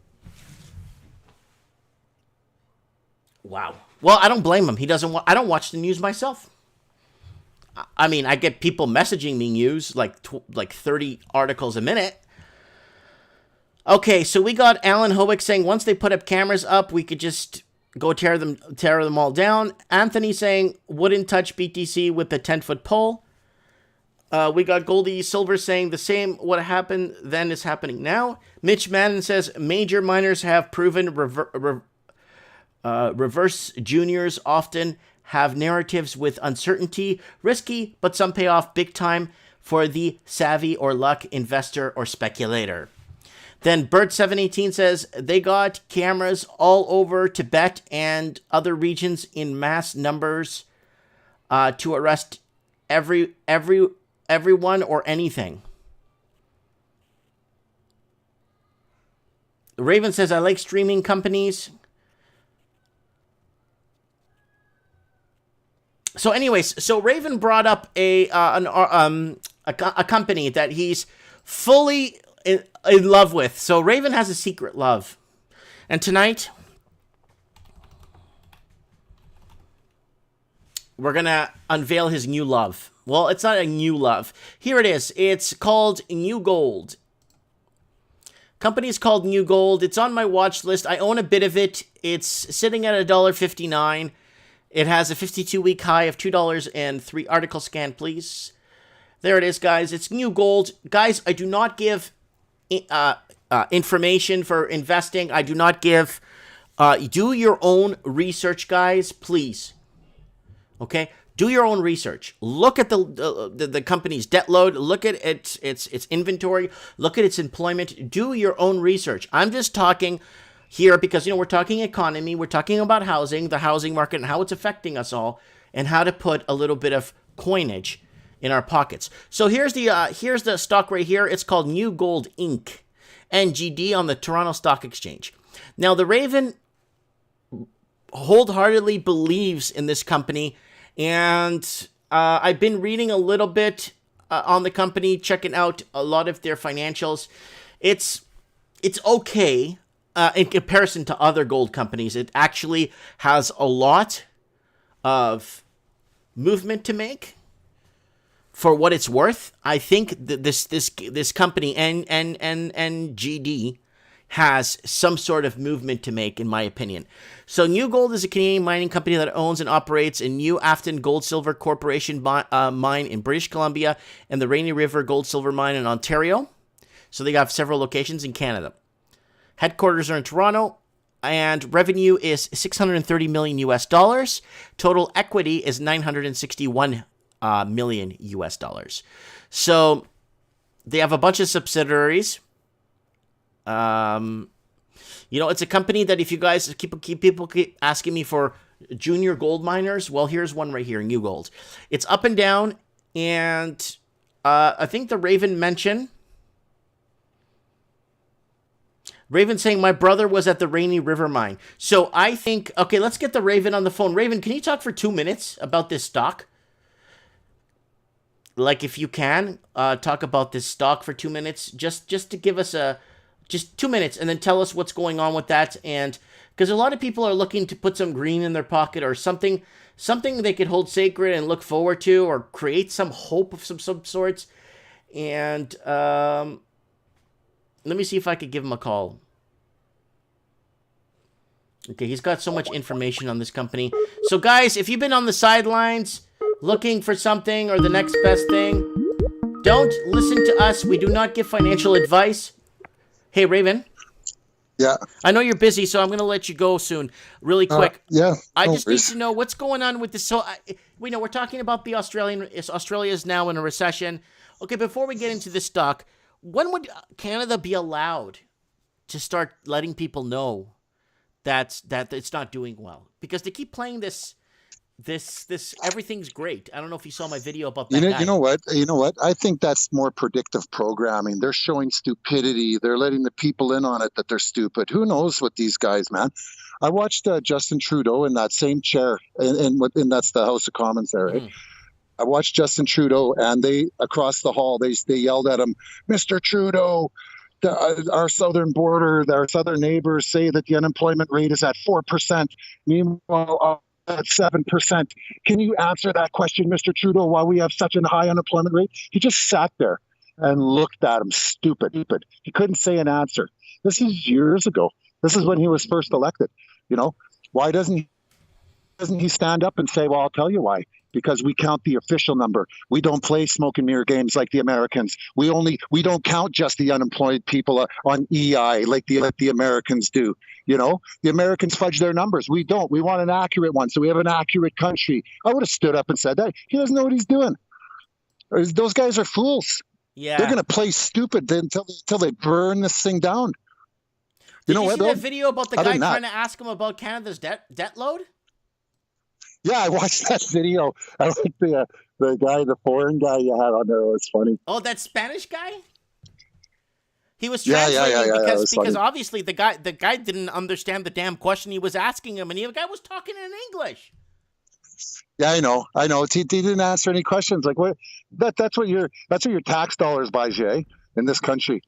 Wow. Well, I don't blame him. He doesn't. I don't watch the news myself. I mean, I get people messaging me news like 30 articles a minute. Okay, so we got Alan Howick saying once they put up cameras up, we could just go tear them all down. Anthony saying wouldn't touch BTC with the 10-foot pole. We got Goldie Silver saying the same. What happened then is happening now. Mitch Madden says major miners have proven reverse juniors often have narratives with uncertainty, risky, but some pay off big time for the savvy or luck investor or speculator. Then Bert718 says they got cameras all over Tibet and other regions in mass numbers to arrest everyone or anything. Raven says I like streaming companies. So anyways, so Raven brought up a company that he's fully in love with. So Raven has a secret love. And tonight, we're going to unveil his new love. Well, it's not a new love. Here it is. It's called New Gold. Company's called New Gold. It's on my watch list. I own a bit of it. It's sitting at $1.59. It has a 52-week high of $2.03. Article scan, please. There it is, guys. It's New Gold. Guys, I do not give information for investing. I do not give... do your own research, guys, please. Okay? Do your own research. Look at the company's debt load. Look at its inventory. Look at its employment. Do your own research. I'm just talking here because, we're talking economy. We're talking about housing, the housing market, and how it's affecting us all, and how to put a little bit of coinage in our pockets. So here's the stock right here. It's called New Gold Inc. NGD on the Toronto Stock Exchange. Now, the Raven wholeheartedly believes in this company, and I've been reading a little bit on the company, checking out a lot of their financials. It's okay in comparison to other gold companies. It actually has a lot of movement to make for what it's worth. I think that this company NGD has some sort of movement to make, in my opinion. So New Gold is a Canadian mining company that owns and operates a New Afton Gold Silver Corporation mine in British Columbia and the Rainy River Gold Silver Mine in Ontario. So they have several locations in Canada. Headquarters are in Toronto, and revenue is $630 million US dollars. Total equity is $961 million US dollars. So they have a bunch of subsidiaries. It's a company that if you guys keep asking me for junior gold miners. Well, here's one right here, New Gold. It's up and down, and I think the Raven mentioned. Raven saying, my brother was at the Rainy River mine. So I think, okay, let's get the Raven on the phone. Raven, can you talk for 2 minutes about this stock? Like, if you can, talk about this stock for 2 minutes, just to give us just 2 minutes, and then tell us what's going on with that. And because a lot of people are looking to put some green in their pocket or something they could hold sacred and look forward to, or create some hope of some sorts. And let me see if I could give him a call. Okay, he's got so much information on this company. So guys, if you've been on the sidelines looking for something or the next best thing, don't listen to us. We do not give financial advice. Hey, Raven. Yeah. I know you're busy, so I'm going to let you go soon. Really quick. Yeah. I just need to know what's going on with this. So we know we're talking about the Australia is now in a recession. Okay, before we get into this stock, when would Canada be allowed to start letting people know that it's not doing well? Because they keep playing this everything's great. I don't know if you saw my video about that guy. You know what? I think that's more predictive programming. They're showing stupidity. They're letting the people in on it that they're stupid. Who knows what these guys, man? I watched Justin Trudeau in that same chair, and that's the House of Commons there, right? I watched Justin Trudeau, and they across the hall they yelled at him, "Mr. Trudeau, our southern border, our southern neighbors say that the unemployment rate is at 4%. Meanwhile, at 7%. Can you answer that question, Mr. Trudeau, why we have such a high unemployment rate?" He just sat there and looked at him, stupid. He couldn't say an answer. This is years ago. This is when he was first elected. Why doesn't he stand up and say, well, I'll tell you why. Because we count the official number. We don't play smoke and mirror games like the Americans. We don't count just the unemployed people on EI like the Americans do. The Americans fudge their numbers. We don't. We want an accurate one. So we have an accurate country. I would have stood up and said that. He doesn't know what he's doing. Those guys are fools. Yeah. They're going to play stupid until they burn this thing down. Did you see that video about the guy trying to ask him about Canada's debt load? Yeah, I watched that video. I like the foreign guy you had on there. It was funny. Oh, that Spanish guy? He was translating because obviously the guy didn't understand the damn question he was asking him, and the guy was talking in English. Yeah, I know. He didn't answer any questions. Like what? That's what your tax dollars buy, Jay, in this country.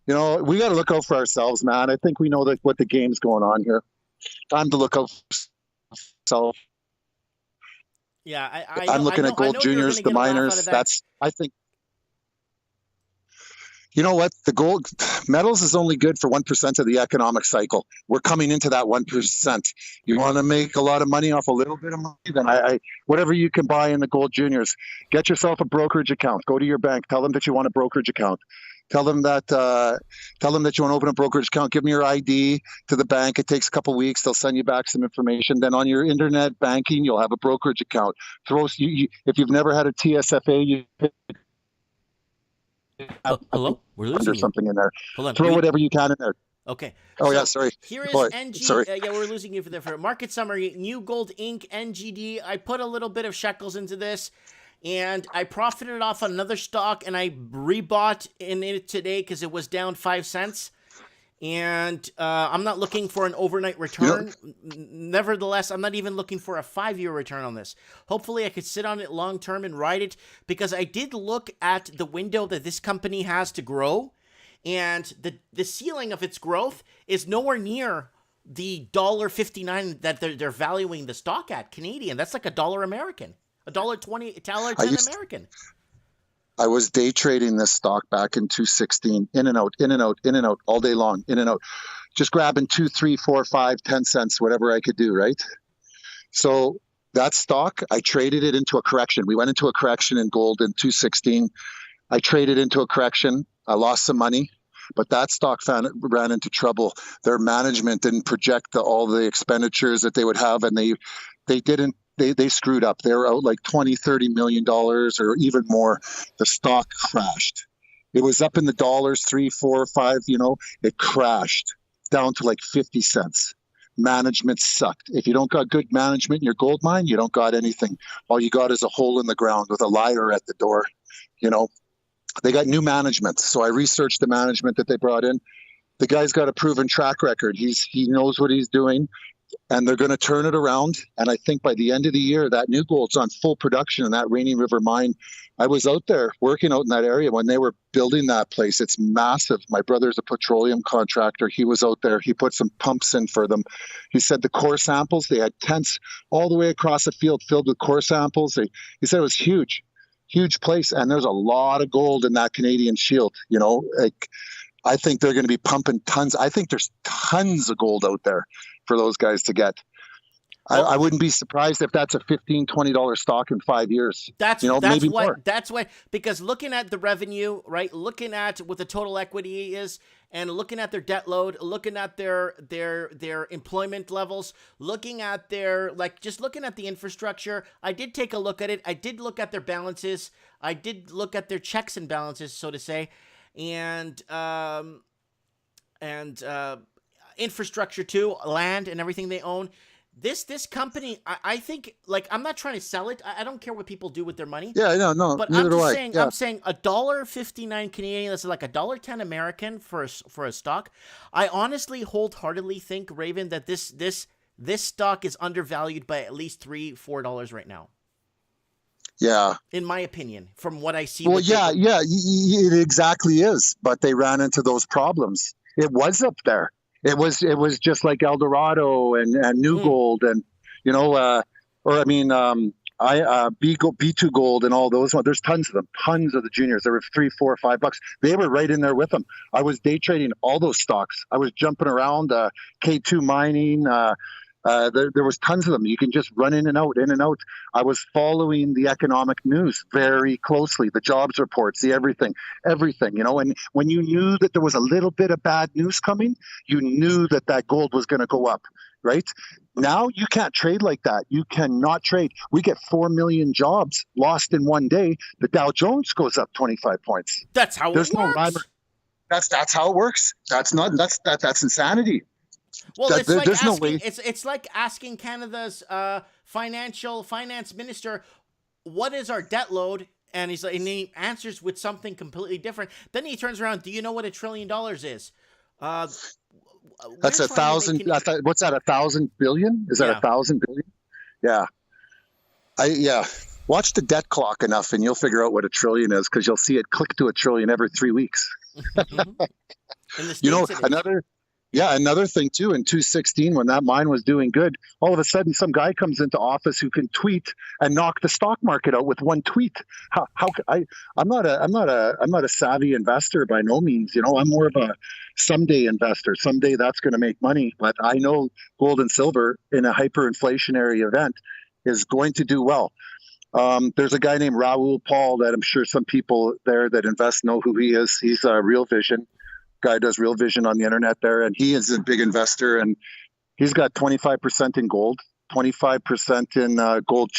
We got to look out for ourselves, man. I think we know what the game's going on here. Time to look out for ourselves. Yeah, I'm looking at gold juniors, the miners. I think. You know what? The gold metals is only good for 1% of the economic cycle. We're coming into that 1%. You want to make a lot of money off a little bit of money, then whatever you can buy in the gold juniors, get yourself a brokerage account. Go to your bank. Tell them that you want a brokerage account. Tell them that you want to open a brokerage account. Give them your ID to the bank. It takes a couple of weeks. They'll send you back some information. Then on your internet banking, you'll have a brokerage account. If you've never had a TSFA, hello, we're losing something in there. Hold on. Throw whatever you can in there. Okay. Oh, yeah, sorry. Here is NG. Sorry. Yeah, we're losing you for market summary. New Gold Inc. NGD. I put a little bit of shekels into this, and I profited off another stock, and I rebought in it today because it was down 5 cents. And I'm not looking for an overnight return. Nevertheless, I'm not even looking for a 5-year return on this. Hopefully, I could sit on it long term and ride it, because I did look at the window that this company has to grow, and the ceiling of its growth is nowhere near the $1.59 that they're valuing the stock at Canadian. That's like $1 American, $1.20, $1.10 American. I was day trading this stock back in 2016, in and out, all day long, in and out, just grabbing 2, 3, 4, 5, 10 cents, whatever I could do, right? So that stock, I traded it into a correction. We went into a correction in gold in 2016. I traded into a correction. I lost some money, but that stock ran into trouble. Their management didn't project all the expenditures that they would have, and they didn't. They screwed up. They were out like $20-30 million or even more. The stock crashed. It was up in the dollars, 3, 4, 5. It crashed down to like 50 cents. management sucked. If you don't got good management in your gold mine, you don't got anything. All you got is a hole in the ground with a liar at the door. You know, they got new management. So I researched the management that they brought in. The guy's got a proven track record. He knows what he's doing, and they're going to turn it around. And I think by the end of the year, that new gold's on full production in that Rainy River mine. I was out there working out in that area when they were building that place. It's massive. My brother's a petroleum contractor. He was out there. He put some pumps in for them. He said the core samples, they had tents all the way across the field filled with core samples. He said it was huge place. And there's a lot of gold in that Canadian Shield. You know, like, I think they're going to be pumping tons. I think there's tons of gold out there for those guys to get. I wouldn't be surprised if that's a $15, $20 stock in 5 years. Maybe more. That's why, because looking at the revenue, right? Looking at what the total equity is, and looking at their debt load, looking at their employment levels, looking at just looking at the infrastructure. I did take a look at it. I did look at their balances. I did look at their checks and balances, so to say, and infrastructure too, land and everything they own. This company, I think, like, I'm not trying to sell it. I don't care what people do with their money. Yeah, no. But neither do I. I'm saying $1.59 Canadian. That's like $1.10 American for a stock. I honestly, wholeheartedly think, Raven, that this stock is undervalued by at least $3-4 right now. Yeah. In my opinion, from what I see. Well, it exactly is. But they ran into those problems. It was up there. It was just like Eldorado and New Gold and, B2 Gold and all those ones. There's tons of them, tons of the juniors. There were $3, $4, $5. They were right in there with them. I was day trading all those stocks. I was jumping around K2 Mining. There was tons of them. You can just run in and out. I was following the economic news very closely, the jobs reports, the everything, and when you knew that there was a little bit of bad news coming, you knew that gold was going to go up, right? Now you can't trade like that. You cannot trade. We get 4 million jobs lost in one day. The Dow Jones goes up 25 points. That's how There's it works. No rhyme. That's how it works. That's insanity. Well, It's like asking Canada's finance minister, what is our debt load? And he answers with something completely different. Then he turns around, do you know what $1 trillion is? That's 1,000. What's that? 1,000 billion? Is that 1,000 billion? Yeah. Watch the debt clock enough, and you'll figure out what $1 trillion is, because you'll see it click to $1 trillion every 3 weeks. Another thing too, in 2016, when that mine was doing good, all of a sudden some guy comes into office who can tweet and knock the stock market out with one tweet. I'm not a savvy investor by no means. I'm more of a someday investor. Someday that's going to make money. But I know gold and silver in a hyperinflationary event is going to do well. There's a guy named Raoul Paul that I'm sure some people there that invest know who he is. He's Real Vision. Guy does Real Vision on the internet there, and he is a big investor, and he's got 25% in gold, 25% in gold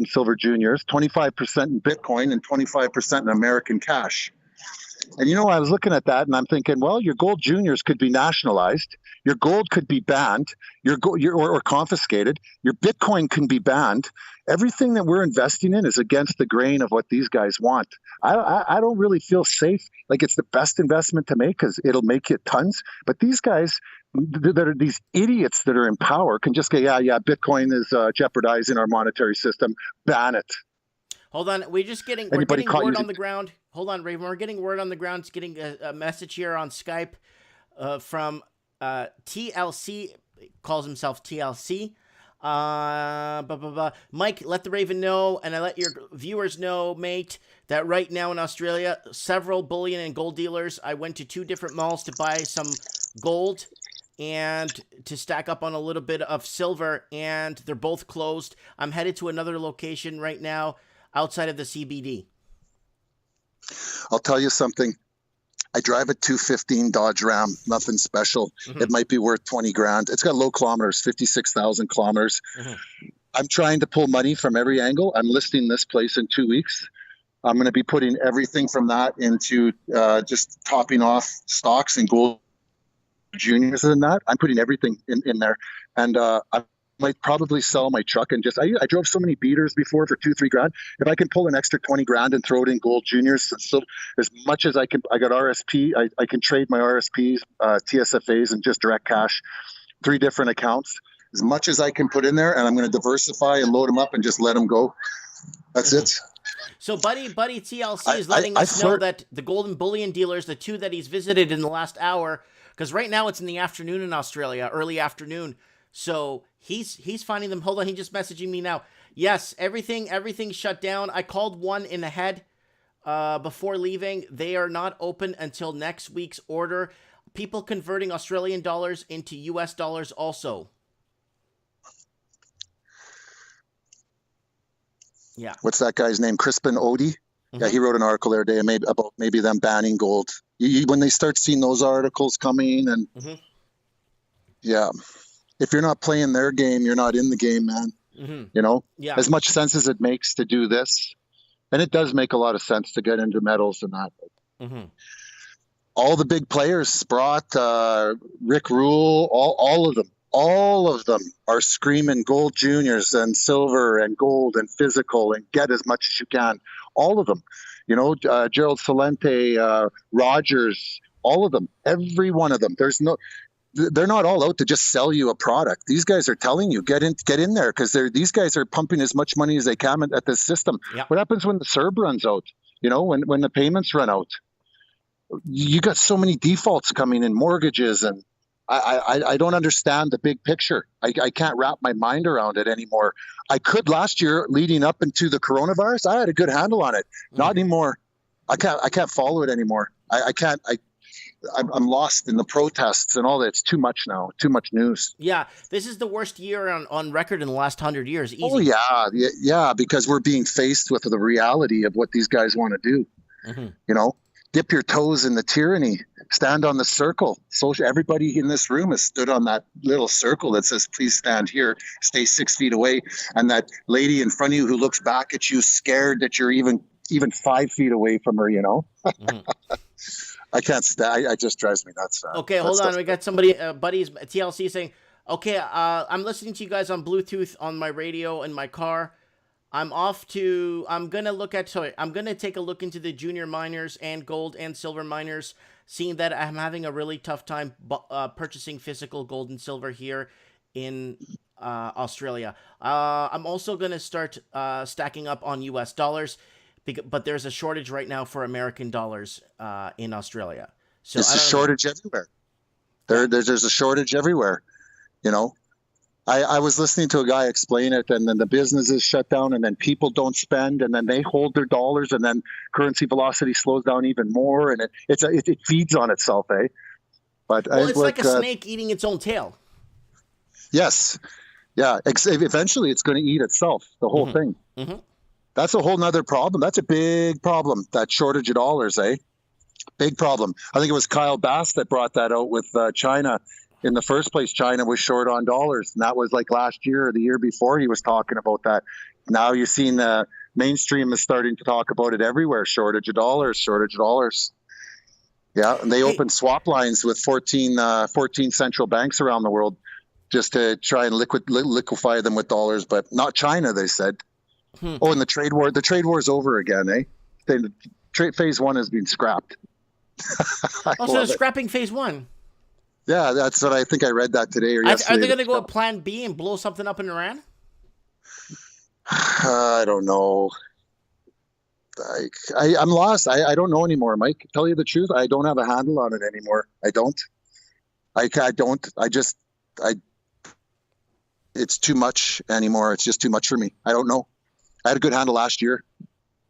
and silver juniors, 25% in Bitcoin, and 25% in American cash. And I was looking at that and I'm thinking, well, your gold juniors could be nationalized, your gold could be banned, or confiscated, your Bitcoin can be banned. Everything that we're investing in is against the grain of what these guys want. I don't really feel safe, like it's the best investment to make because it'll make you tons. But these guys that are these idiots that are in power can just go, yeah, Bitcoin is jeopardizing our monetary system. Ban it. Hold on, we're getting word on the ground. Hold on, Raven, we're getting word on the ground. It's getting a message here on Skype from TLC, calls himself TLC. Mike, let the Raven know, and I let your viewers know, mate, that right now in Australia, several bullion and gold dealers, I went to 2 different malls to buy some gold and to stack up on a little bit of silver, and they're both closed. I'm headed to another location right now outside of the CBD. I'll tell you something. I drive a 215 Dodge Ram, nothing special. Mm-hmm. It might be worth 20 grand. It's got low kilometers, 56,000 kilometers. Mm-hmm. I'm trying to pull money from every angle. I'm listing this place in 2 weeks. I'm going to be putting everything from that into just topping off stocks and gold juniors and that. I'm putting everything in there. And I might probably sell my truck and just, I drove so many beaters before for 2-3 grand. If I can pull an extra 20 grand and throw it in gold juniors, so as much as I can, I got RSP, I can trade my RSPs, TSFAs, and just direct cash, 3 different accounts, as much as I can put in there. And I'm going to diversify and load them up and just let them go. That's it. So Buddy TLC is letting us know that the golden bullion dealers, the 2 that he's visited in the last hour, because right now it's in the afternoon in Australia, early afternoon. So he's finding them. Hold on, he just messaging me now. Yes, everything's shut down. I called one in ahead before leaving. They are not open until next week's order. People converting Australian dollars into US dollars also. Yeah. What's that guy's name? Crispin Odie? Yeah, he wrote an article there today about maybe them banning gold. When they start seeing those articles coming and yeah. If you're not playing their game, you're not in the game, man. You know, as much sense as it makes to do this, and it does make a lot of sense to get into metals and that. All the big players, Sprott, Rick Rule, all of them are screaming gold juniors and silver and gold and physical and get as much as you can. All of them, you know, Gerald Salente, Rogers, all of them, every one of them. They're not all out to just sell you a product. These guys are telling you, get in there, because these guys are pumping as much money as they can at this system. What happens when the CERB runs out? You know, when the payments run out? You got so many defaults coming in, mortgages, and I don't understand the big picture. I can't wrap my mind around it anymore. I could last year leading up into the coronavirus. I had a good handle on it. Not anymore. I can't follow it anymore. I'm lost in the protests and all that. It's too much now. Too much news. Yeah, this is the worst year on record in the last 100 years. Easy. Oh yeah, because we're being faced with the reality of what these guys want to do. You know, dip your toes in the tyranny. Stand on the circle. So everybody in this room has stood on that little circle that says, "Please stand here. Stay 6 feet away." And that lady in front of you who looks back at you, scared that you're even 5 feet away from her. You know. I can't stand. It just drives me nuts. Okay, hold on. We got somebody, buddies, TLC saying, okay, I'm listening to you guys on Bluetooth on my radio in my car. I'm going to take a look into the junior miners and gold and silver miners, seeing that I'm having a really tough time purchasing physical gold and silver here in Australia. I'm also going to start stacking up on US dollars. But there's a shortage right now for American dollars in Australia. So it's a shortage everywhere. There's a shortage everywhere. You know, I was listening to a guy explain it, and then the businesses shut down, and then people don't spend, and then they hold their dollars, and then currency velocity slows down even more, and it feeds on itself, eh? But well, it's like a snake eating its own tail. Yes, yeah. Eventually, it's going to eat itself. The whole thing. That's a whole nother problem. That's a big problem, that shortage of dollars, eh? Big problem. I think it was Kyle Bass that brought that out with China. In the first place, China was short on dollars. And that was like last year or the year before he was talking about that. Now you're seeing the mainstream is starting to talk about it everywhere. Shortage of dollars. Yeah, and they opened swap lines with 14 central banks around the world just to try and liquefy them with dollars, but not China, they said. Oh, and the trade war is over again, eh? Phase 1 has been scrapped. So they're scrapping phase 1. Yeah, that's what I think. I read that today or yesterday. Are they going to go with plan B and blow something up in Iran? I don't know. I'm lost. I don't know anymore, Mike. Tell you the truth, I don't have a handle on it anymore. I don't. It's too much anymore. It's just too much for me. I don't know. I had a good handle last year.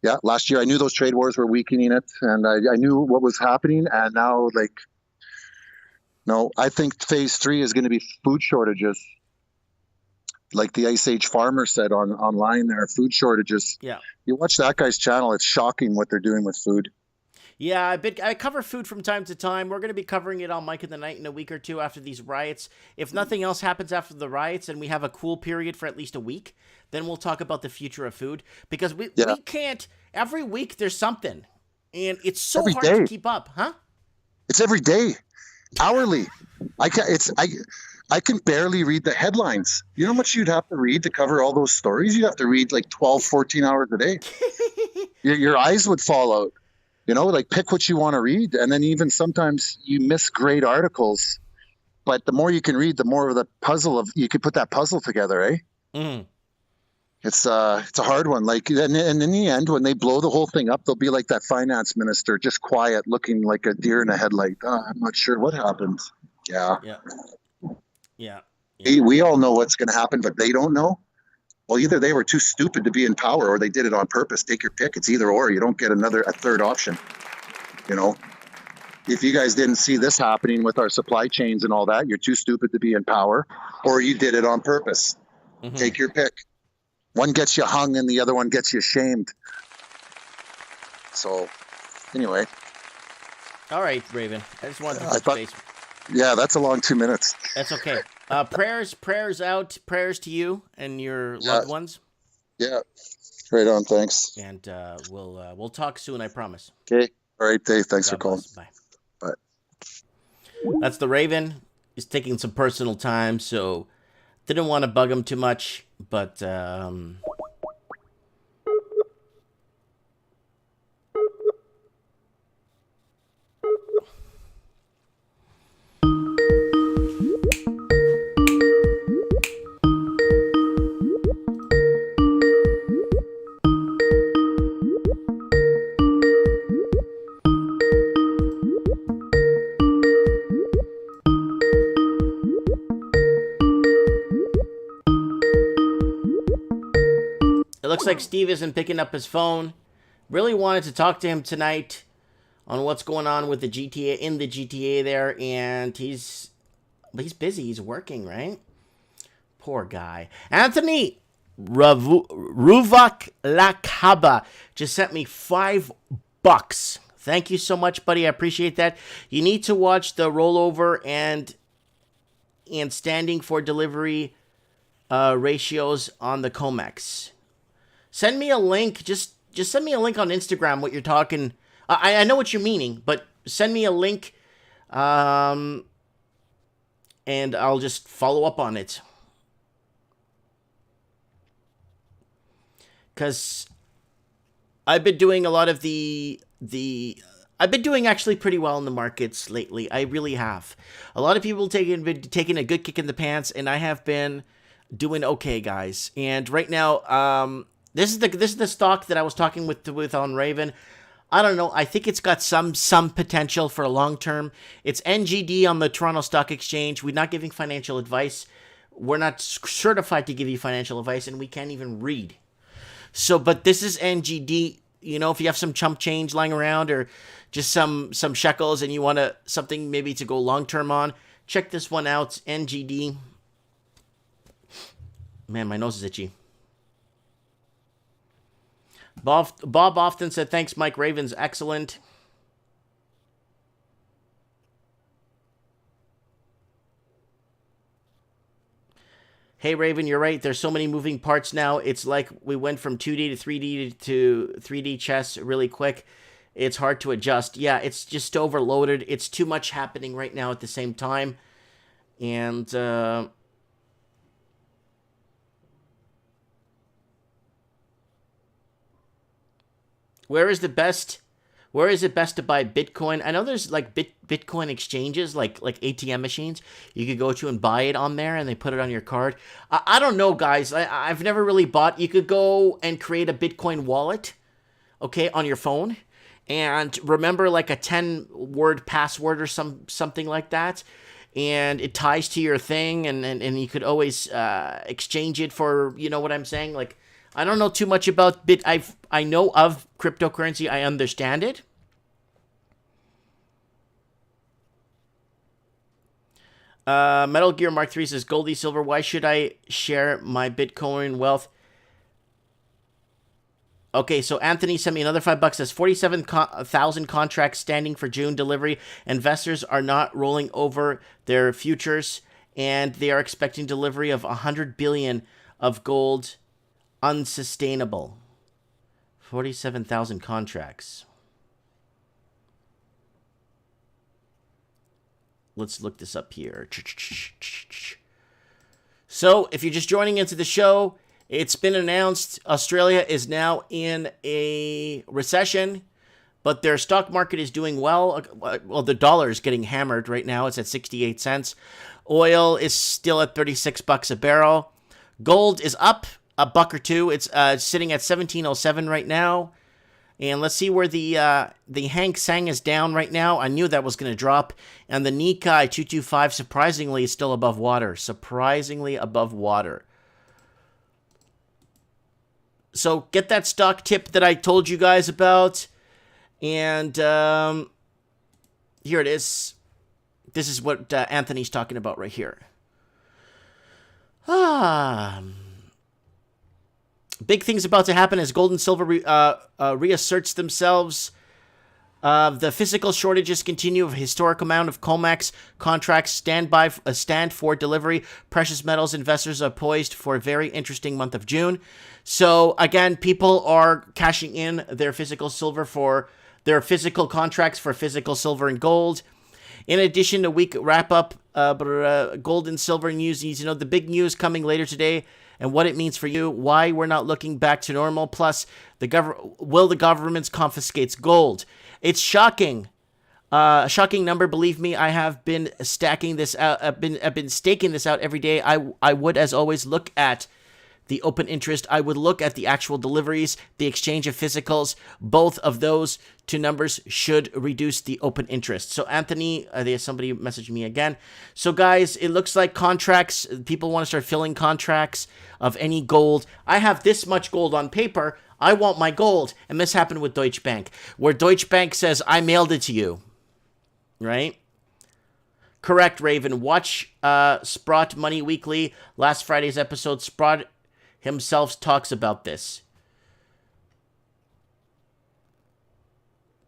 Yeah, last year I knew those trade wars were weakening it, and I knew what was happening. And now, no, I think phase 3 is going to be food shortages. Like the Ice Age farmer said online there, food shortages. Yeah. You watch that guy's channel, it's shocking what they're doing with food. Yeah, I cover food from time to time. We're going to be covering it on Mike in the Night in a week or two after these riots. If nothing else happens after the riots and we have a cool period for at least a week, then we'll talk about the future of food. Because we can't, every week there's something. And it's so hard to keep up, huh? It's every day, hourly. I can I can barely read the headlines. You know how much you'd have to read to cover all those stories? You'd have to read like 12, 14 hours a day. Your eyes would fall out. You know, like pick what you want to read. And then even sometimes you miss great articles. But the more you can read, the more of the puzzle of you could put that puzzle together, eh? Mm. It's a hard one. Like, and in the end, when they blow the whole thing up, they'll be like that finance minister, just quiet, looking like a deer in a headlight. I'm not sure what happened. Yeah. Yeah. Yeah. We all know what's going to happen, but they don't know. Well, either they were too stupid to be in power, or they did it on purpose. Take your pick. It's either or. You don't get a third option. You know, if you guys didn't see this happening with our supply chains and all that, you're too stupid to be in power, or you did it on purpose. Mm-hmm. Take your pick. One gets you hung and the other one gets you shamed. So, anyway. All right, Raven. I just wanted to touch base. Yeah, that's a long 2 minutes. That's okay. Prayers out. Prayers to you and your loved ones. Yeah. Right on. Thanks. And we'll talk soon. I promise. Okay. All right, Dave. Thanks for calling. Bye. Bye. That's the Raven. He's taking some personal time, so didn't want to bug him too much, but looks like Steve isn't picking up his phone. Really wanted to talk to him tonight on what's going on with the GTA there, and he's busy. He's working, right? Poor guy. Anthony Ruvak Lakaba just sent me $5. Thank you so much, buddy. I appreciate that. You need to watch the rollover and standing for delivery ratios on the COMEX. Send me a link. Just send me a link on Instagram. What you're talking. I know what you're meaning, but send me a link, and I'll just follow up on it. Because I've been doing a lot of I've been doing actually pretty well in the markets lately. I really have. A lot of people taking a good kick in the pants, and I have been doing okay, guys. And right now, This is the stock that I was talking with on Raven. I don't know. I think it's got some potential for a long term. It's NGD on the Toronto Stock Exchange. We're not giving financial advice. We're not certified to give you financial advice, and we can't even read. So, but this is NGD. You know, if you have some chump change lying around or just some shekels and you want something maybe to go long term on, check this one out. NGD. Man, my nose is itchy. Bob often said, thanks, Mike. Raven's excellent. Hey, Raven, you're right. There's so many moving parts now. It's like we went from 2D to 3D to 3D chess really quick. It's hard to adjust. Yeah, it's just overloaded. It's too much happening right now at the same time. And where is it best to buy Bitcoin? I know there's like Bitcoin exchanges, like ATM machines. You could go to and buy it on there, and they put it on your card. I don't know, guys. I've never really bought. You could go and create a Bitcoin wallet, okay, on your phone, and remember like a 10-word password or something like that, and it ties to your thing, and you could always exchange it for, you know what I'm saying, like. I don't know too much about I know of cryptocurrency. I understand it. Metal Gear Mark 3 says, Goldie Silver, why should I share my Bitcoin wealth? Okay, so Anthony sent me another $5. Says 47,000 contracts standing for June delivery. Investors are not rolling over their futures, and they are expecting delivery of 100 billion of gold. Unsustainable. 47,000 contracts. let's look this up here. So, if you're just joining into the show, it's been announced Australia is now in a recession, but their stock market is doing well. Well, the dollar is getting hammered right now. It's at 68 cents. Oil is still at $36 a barrel. Gold is up a buck or two. It's sitting at 1707 right now. And let's see where the Hang Seng is down right now. I knew that was going to drop. And the Nikkei 225, surprisingly, is still above water. Surprisingly above water. So get that stock tip that I told you guys about. And here it is. This is what Anthony's talking about right here. Big things about to happen as gold and silver reasserts themselves. The physical shortages continue of a historic amount of COMEX contracts stand for delivery. Precious metals investors are poised for a very interesting month of June. So again, people are cashing in their physical silver for their physical contracts for physical silver and gold. In addition, a week wrap up, gold and silver news. You know the big news coming later today, and what it means for you, why we're not looking back to normal, plus will the governments confiscate gold? It's shocking. A shocking number, believe me. I have been stacking this out. I've been staking this out every day. I would, as always, look at the open interest. I would look at the actual deliveries, the exchange of physicals. Both of those two numbers should reduce the open interest. So Anthony, there's somebody messaged me again. So guys, it looks like contracts, people want to start filling contracts of any gold. I have this much gold on paper. I want my gold. And this happened with Deutsche Bank, where Deutsche Bank says, I mailed it to you. Right? Correct, Raven. Watch Sprott Money Weekly. Last Friday's episode, Sprott himself talks about this.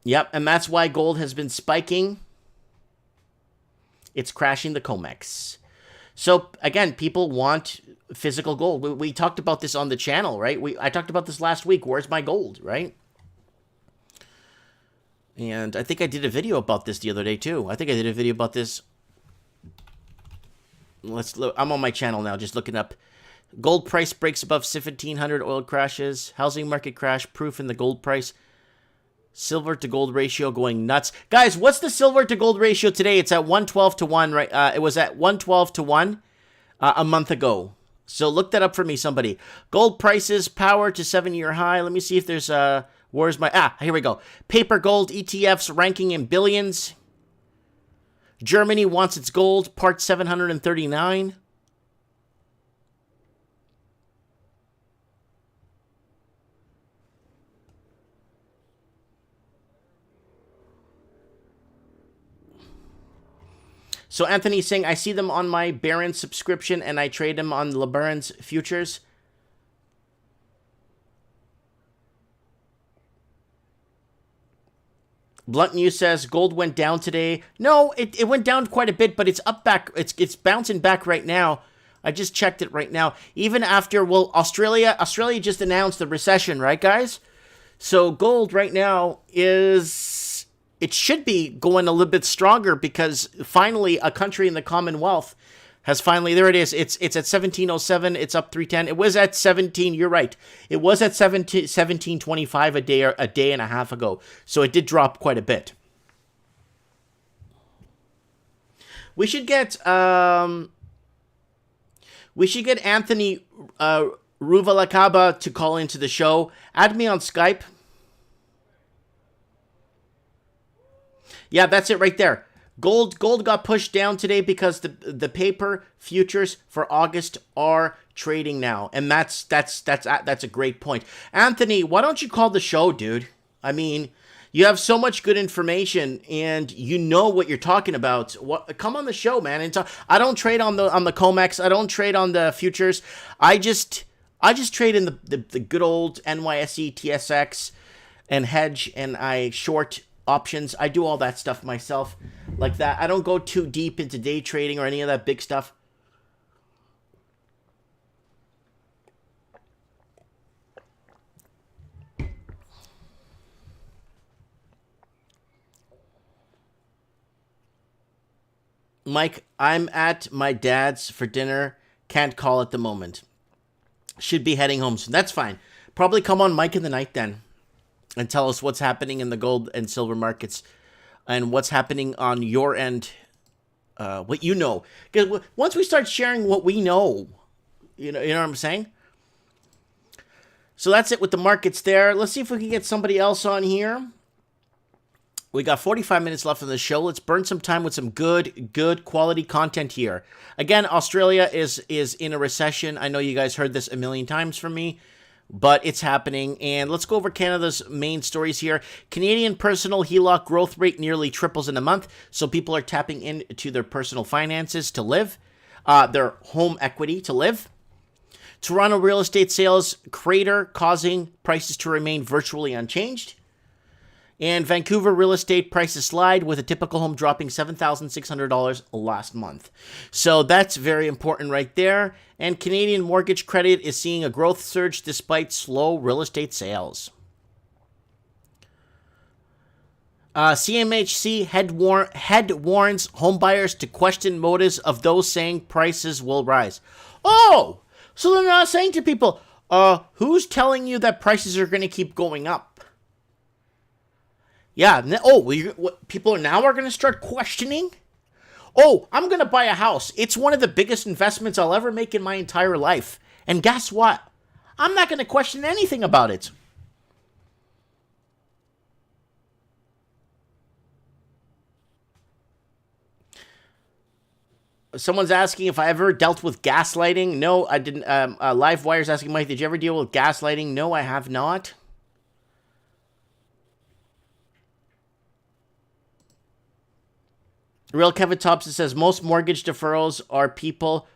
Yep, and that's why gold has been spiking. It's crashing the COMEX. So, again, people want physical gold. We talked about this on the channel, right? I talked about this last week. Where's my gold, right? And I think I did a video about this the other day, too. I think I did a video about this. Let's look. I'm on my channel now, just looking up. Gold price breaks above 1,700, oil crashes. Housing market crash, proof in the gold price. Silver to gold ratio going nuts. Guys, what's the silver to gold ratio today? It's at 112 to 1, right? It was at 112 to 1 a month ago. So look that up for me, somebody. Gold prices, power to 7-year high. Let me see if there's where's my... here we go. Paper gold ETFs ranking in billions. Germany wants its gold, part 739. So Anthony's saying, I see them on my Barron's subscription and I trade them on LeBaron's futures. Blunt News says gold went down today. No, it went down quite a bit, but it's up back. It's bouncing back right now. I just checked it right now. Even after, well, Australia just announced the recession, right, guys? So gold right now is, it should be going a little bit stronger because finally a country in the Commonwealth has finally, there it is. It's at 1707. It's up 310. It was at 17. You're right. It was at 1725 a day and a half ago. So it did drop quite a bit. We should get Anthony Ruvalacaba to call into the show. Add me on Skype. Yeah, that's it right there. Gold got pushed down today because the paper futures for August are trading now, and that's a great point. Anthony, why don't you call the show, dude? I mean, you have so much good information, and you know what you're talking about. Come on the show, man, and talk. I don't trade on the COMEX. I don't trade on the futures. I just trade in the good old NYSE TSX and hedge, and I short options. I do all that stuff myself like that. I don't go too deep into day trading or any of that big stuff. Mike, I'm at my dad's for dinner. Can't call at the moment. Should be heading home soon. That's fine. Probably come on Mike in the night then and tell us what's happening in the gold and silver markets and what's happening on your end, what you know. Because once we start sharing what we know, you know what I'm saying? So that's it with the markets there. Let's see if we can get somebody else on here. We got 45 minutes left on the show. Let's burn some time with some good quality content here. Again, Australia is in a recession. I know you guys heard this a million times from me, but it's happening. And let's go over Canada's main stories here. Canadian personal HELOC growth rate nearly triples in a month, so people are tapping into their personal finances to live, their home equity to live. Toronto real estate sales crater, causing prices to remain virtually unchanged. And Vancouver real estate prices slide, with a typical home dropping $7,600 last month. So that's very important right there. And Canadian mortgage credit is seeing a growth surge despite slow real estate sales. CMHC head warns homebuyers to question motives of those saying prices will rise. Oh, so they're not saying to people, who's telling you that prices are going to keep going up? Yeah. People are going to start questioning? Oh, I'm going to buy a house. It's one of the biggest investments I'll ever make in my entire life. And guess what? I'm not going to question anything about it. Someone's asking if I ever dealt with gaslighting. No, I didn't. Livewire's asking, Mike, did you ever deal with gaslighting? No, I have not. Real Kevin Thompson says most mortgage deferrals are people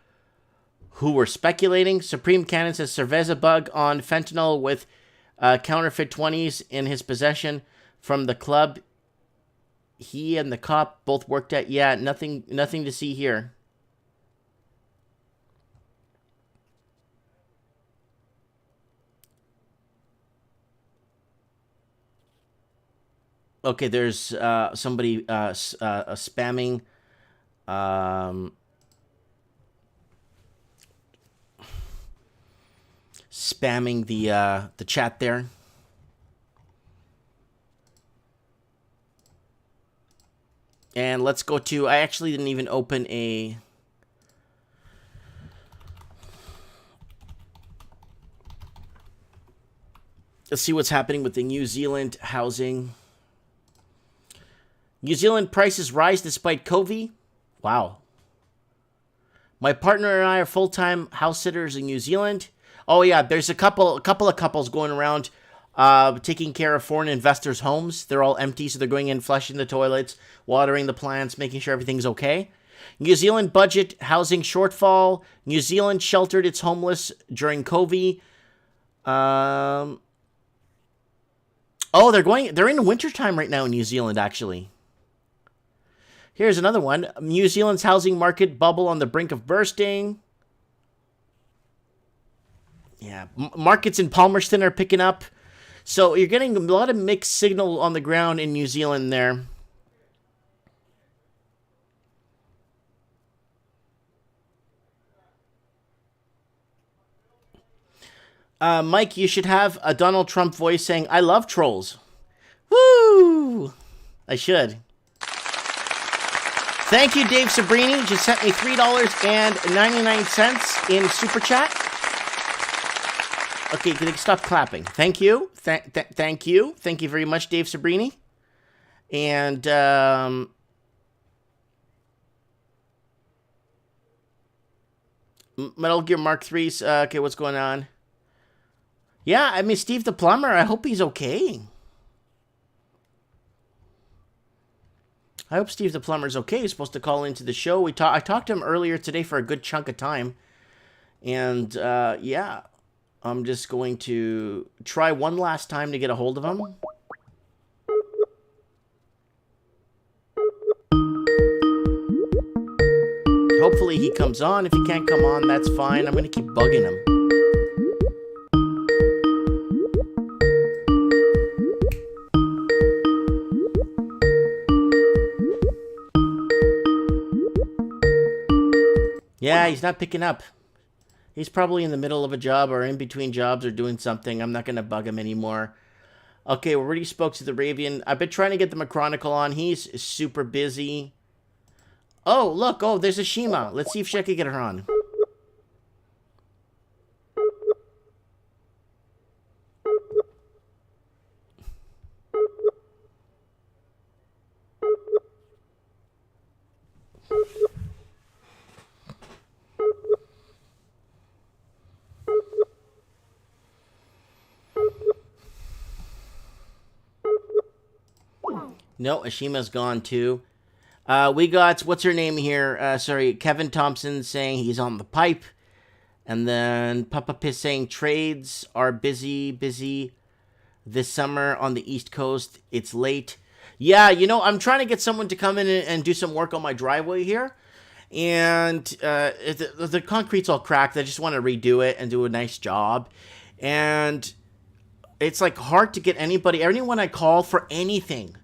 who were speculating. Supreme Cannon says Cerveza bug on fentanyl with counterfeit 20s in his possession from the club he and the cop both worked at. Yeah, nothing to see here. Okay, there's somebody spamming the chat there. And let's go to, I actually didn't even open a let's see what's happening with the New Zealand housing. New Zealand prices rise despite COVID. Wow. My partner and I are full-time house sitters in New Zealand. Oh yeah, there's a couple of couples going around taking care of foreign investors' homes. They're all empty, so they're going in, flushing the toilets, watering the plants, making sure everything's okay. New Zealand budget housing shortfall. New Zealand sheltered its homeless during COVID. Oh, they're in wintertime right now in New Zealand, actually. Here's another one. New Zealand's housing market bubble on the brink of bursting. Yeah, markets in Palmerston are picking up. So you're getting a lot of mixed signal on the ground in New Zealand there. Mike, you should have a Donald Trump voice saying, I love trolls. Woo! I should. Thank you, Dave Sabrini. Just sent me $3.99 in Super Chat. Okay, can you stop clapping? Thank you. Thank you. Thank you very much, Dave Sabrini. And, Metal Gear Mark 3's, okay, what's going on? Yeah, I mean, Steve the Plumber, I hope he's okay. I hope Steve the Plumber's okay. He's supposed to call into the show. I talked to him earlier today for a good chunk of time. And, yeah, I'm just going to try one last time to get a hold of him. Hopefully he comes on. If he can't come on, that's fine. I'm going to keep bugging him. Yeah, he's not picking up. He's probably in the middle of a job or in between jobs or doing something. I'm not going to bug him anymore. Okay, we already spoke to the Ravian. I've been trying to get the McChronicle on. He's super busy. Oh, look. Oh, there's a Shima. Let's see if I can get her on. No, Ashima's gone too. We got, what's her name here? Sorry, Kevin Thompson saying he's on the pipe. And then Papa Piss saying trades are busy this summer on the East Coast. It's late. Yeah, you know, I'm trying to get someone to come in and do some work on my driveway here. And the concrete's all cracked. I just want to redo it and do a nice job. And it's like hard to get anyone I call for anything.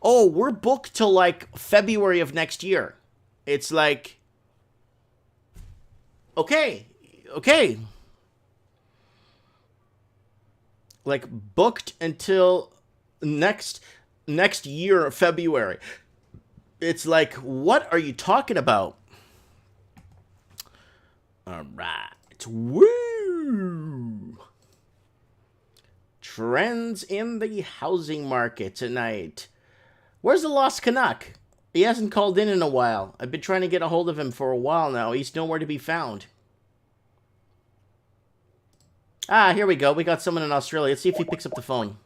Oh, we're booked till like February of next year. It's like, okay. Like booked until next year, February. It's like, what are you talking about? All right. Woo! Trends in the housing market tonight. Where's the Lost Canuck? He hasn't called in a while. I've been trying to get a hold of him for a while now. He's nowhere to be found. Ah, here we go. We got someone in Australia. Let's see if he picks up the phone.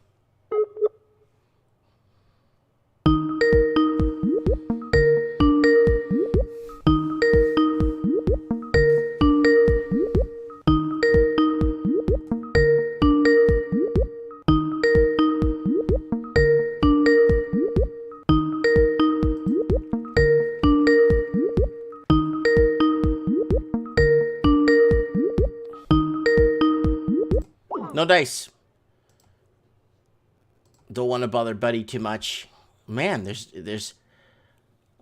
No dice. Don't want to bother Buddy too much. Man, there's.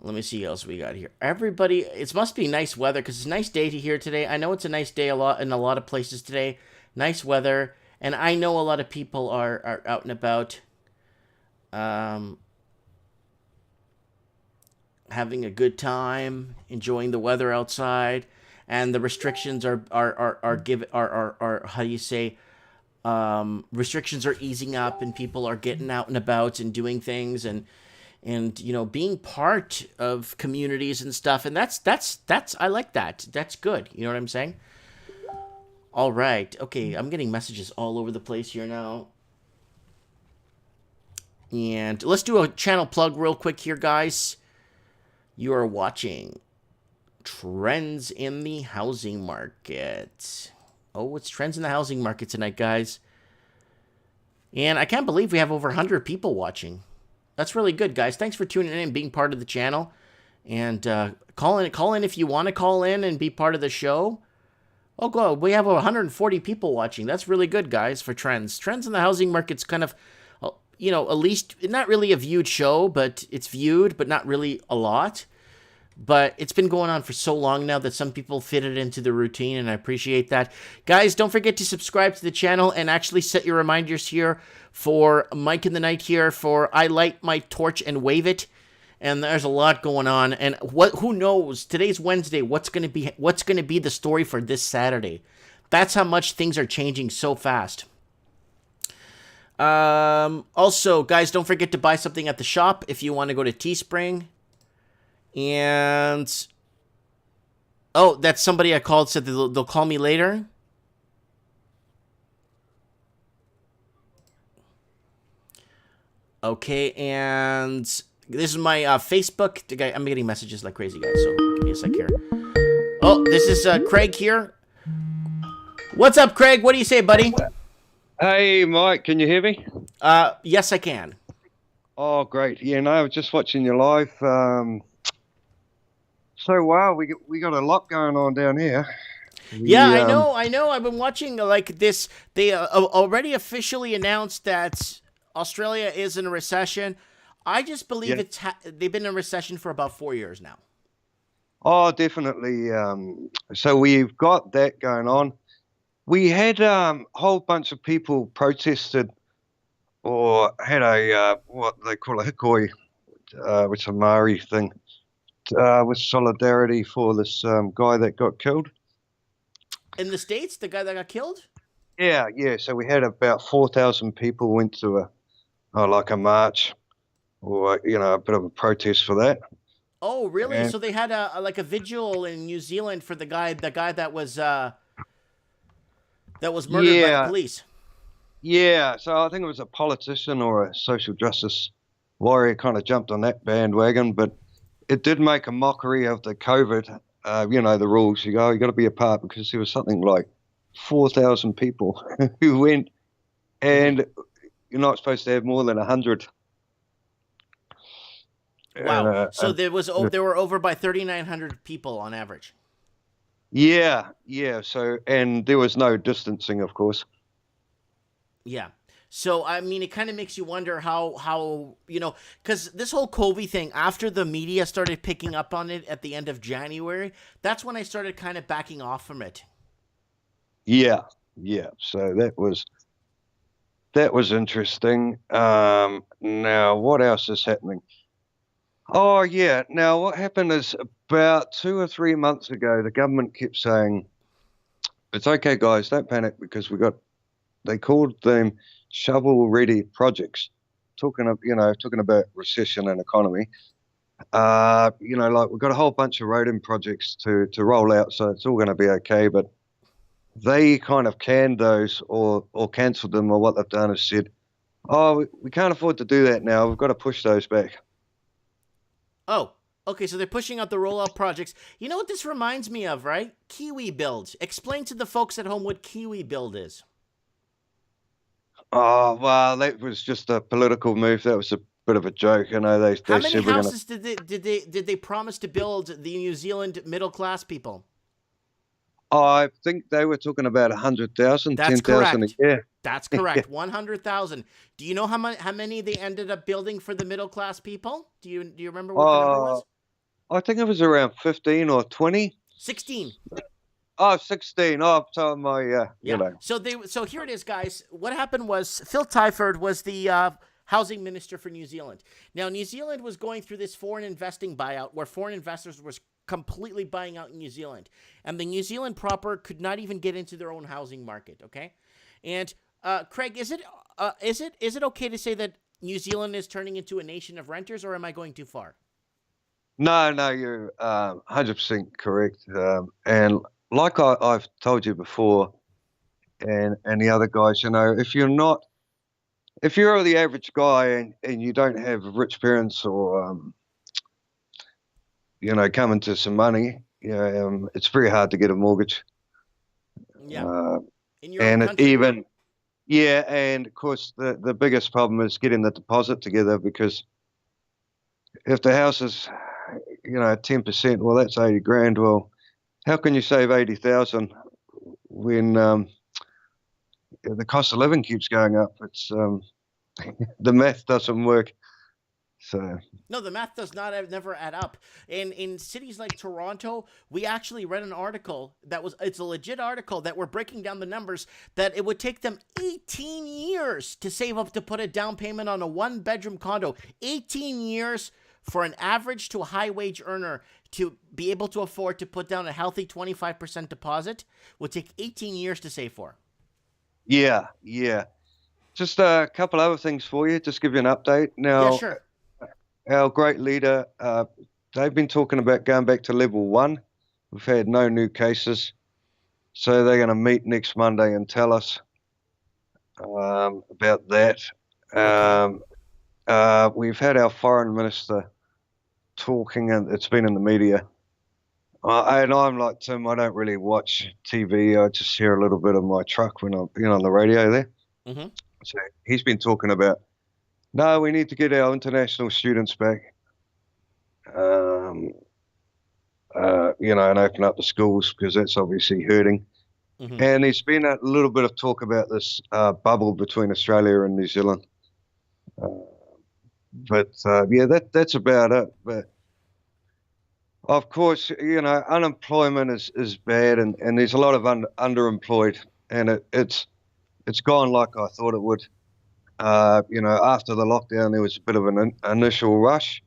Let me see what else we got here. Everybody, it must be nice weather because it's a nice day here today. I know it's a nice day in a lot of places today. Nice weather, and I know a lot of people are out and about, having a good time, enjoying the weather outside, and the restrictions are how do you say? Restrictions are easing up and people are getting out and about and doing things and you know, being part of communities and stuff. And that's I like that. That's good. You know what I'm saying? All right. Okay. I'm getting messages all over the place here now. And let's do a channel plug real quick here, guys. You are watching Trends in the Housing Market. Oh, it's Trends in the Housing Market tonight, guys. And I can't believe we have over 100 people watching. That's really good, guys. Thanks for tuning in and being part of the channel. And call in if you want to call in and be part of the show. Oh, go. We have 140 people watching. That's really good, guys, for Trends. Trends in the Housing Market's kind of, you know, at least not really a viewed show, but it's viewed, but not really a lot. But it's been going on for so long now that some people fit it into the routine, and I appreciate that. Guys, don't forget to subscribe to the channel and actually set your reminders here for Mike in the Night here for I Light My Torch and Wave It. And there's a lot going on. And who knows? Today's Wednesday. What's going to be the story for this Saturday? That's how much things are changing so fast. Also, guys, don't forget to buy something at the shop if you want to go to Teespring. And oh, that's somebody I called, said they'll call me later. Okay, and this is my Facebook. I'm getting messages like crazy, guys, so give me a sec here. Oh, this is Craig here. What's up, Craig? What do you say, buddy? Hey, Mike, can you hear me? Yes, I can. Oh, great. Yeah, no, I was just watching your live. So, wow, we got a lot going on down here. Yeah, I know. I've been watching like this. They already officially announced that Australia is in a recession. I just believe they've been in a recession for about 4 years now. Oh, definitely. So we've got that going on. We had a whole bunch of people protested or had a what they call a hikoi, which is a Maori thing, with solidarity for this guy that got killed. In the States, the guy that got killed? Yeah, yeah. So we had about 4,000 people went to like a march or a bit of a protest for that. Oh, really? And So they had a vigil in New Zealand for the guy that was murdered by the yeah, police. yeah. So I think it was a politician or a social justice warrior kind of jumped on that bandwagon, but it did make a mockery of the COVID. The rules. You got to be apart because there was something like 4,000 people who went, and you're not supposed to have more than 100. Wow. And, So there were over by 3,900 people on average. yeah, yeah. So, and there was no distancing, of course. Yeah. So I mean, it kind of makes you wonder how because this whole COVID thing, after the media started picking up on it at the end of January, that's when I started kind of backing off from it. Yeah, yeah. So that was interesting. Now what else is happening? Oh yeah. Now what happened is about 2 or 3 months ago, the government kept saying, "It's okay, guys, don't panic because they called them shovel-ready projects, talking about recession and economy. Like we've got a whole bunch of roading projects to roll out, so it's all going to be okay. But they kind of canned those or cancelled them, or what they've done is said, "Oh, we can't afford to do that now. We've got to push those back." Oh, okay. So they're pushing out the rollout projects. You know what this reminds me of, right? Kiwi Build. Explain to the folks at home what Kiwi Build is. Oh, well, that was just a political move. That was a bit of a joke. They How they many said we're going to. houses did they promise to build the New Zealand middle class people? I think they were talking about 100,000, That's 10,000 a correct. year. That's correct. 100,000. Do you know how many they ended up building for the middle class people? Do you remember what the number Uh, was? I think it was around 15 or 20. 16. Oh, 16. Oh, so my, Yeah. So here it is, guys. What happened was Phil Tyford was the housing minister for New Zealand. Now, New Zealand was going through this foreign investing buyout where foreign investors was completely buying out New Zealand, and the New Zealand proper could not even get into their own housing market. Okay, and Craig, is it okay to say that New Zealand is turning into a nation of renters, or am I going too far? No, you're 100% correct. And like I've told you before, and the other guys, if you're the average guy and you don't have rich parents or, coming to some money, it's very hard to get a mortgage. Yeah, Uh, in your own and country. yeah, and of course the biggest problem is getting the deposit together because if the house is, 10%, well, that's 80 grand. Well, how can you save 80,000 when the cost of living keeps going up? It's the math doesn't work. So No, the math does not never add up. In cities like Toronto, we actually read an article it's a legit article that we're breaking down the numbers that it would take them 18 years to save up to put a down payment on a 1-bedroom condo. 18 years for an average to a high wage earner to be able to afford to put down a healthy 25% deposit would take 18 years to save for. yeah. Just a couple other things for you. Just give you an update. Yeah, Now, sure. our great leader, they've been talking about going back to level 1. We've had no new cases. So they're going to meet next Monday and tell us about that. Okay. We've had our foreign minister talking, and it's been in the media. And I'm like Tim, I don't really watch TV. I just hear a little bit of my truck when I'm on the radio there. Mm-hmm. So he's been talking about, no, we need to get our international students back, and open up the schools because that's obviously hurting. Mm-hmm. And there's been a little bit of talk about this bubble between Australia and New Zealand. But that's about it. But Of course, unemployment is bad, and there's a lot of underemployed, and it's gone like I thought it would. After the lockdown, there was a bit of an initial rush,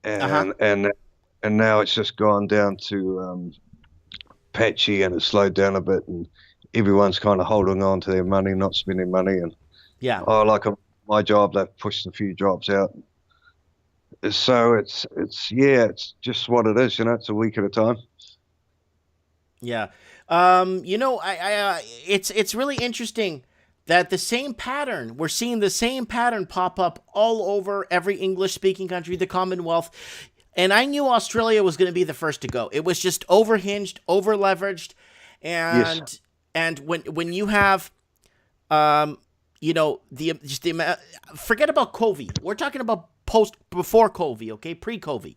Uh-huh. and now it's just gone down to patchy, and it's slowed down a bit, and everyone's kind of holding on to their money, not spending money, and Yeah. like my job, they've pushed a few jobs out. So it's just what it is, it's a week at a time. Yeah. It's really interesting that the same pattern, we're seeing the same pattern pop up all over every English speaking country, the Commonwealth. And I knew Australia was going to be the first to go. It was just overhinged, over leveraged. And, Yes. and when you have, the amount, forget about COVID. We're talking about before COVID, okay? Pre-COVID.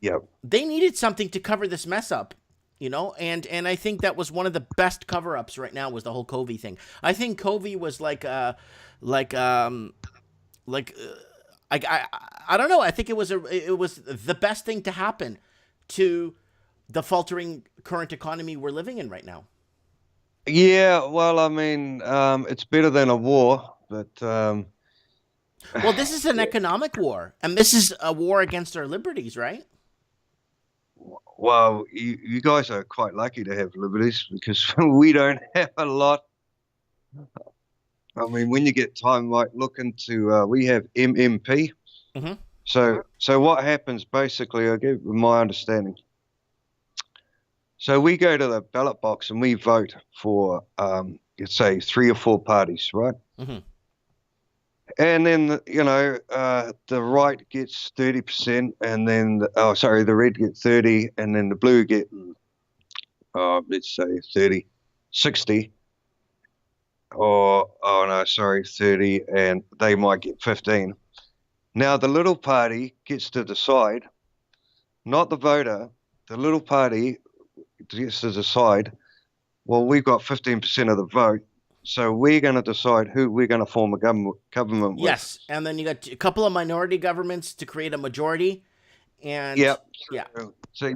Yeah. They needed something to cover this mess up, and I think that was one of the best cover-ups right now was the whole COVID thing. I think COVID was I don't know. I think it was the best thing to happen to the faltering current economy we're living in right now. Yeah, well, I mean, it's better than a war, but Well, this is an economic war, and this is a war against our liberties, right? well, you guys are quite lucky to have liberties because we don't have a lot. I mean, when you get time, like look into, we have MMP. Mm-hmm. So what happens basically? I'll give you my understanding. So we go to the ballot box and we vote for, let's say, 3 or 4 parties, right? Mm-hmm. And then, the right gets 30%, and then, the red get 30, and then the blue get, let's say 30, 60, or, 30, and they might get 15. Now, the little party gets to decide, not the voter, the little party gets to decide, well, we've got 15% of the vote, so we're going to decide who we're going to form a government with. Yes, and then you got a couple of minority governments to create a majority, and Yep. yeah. See,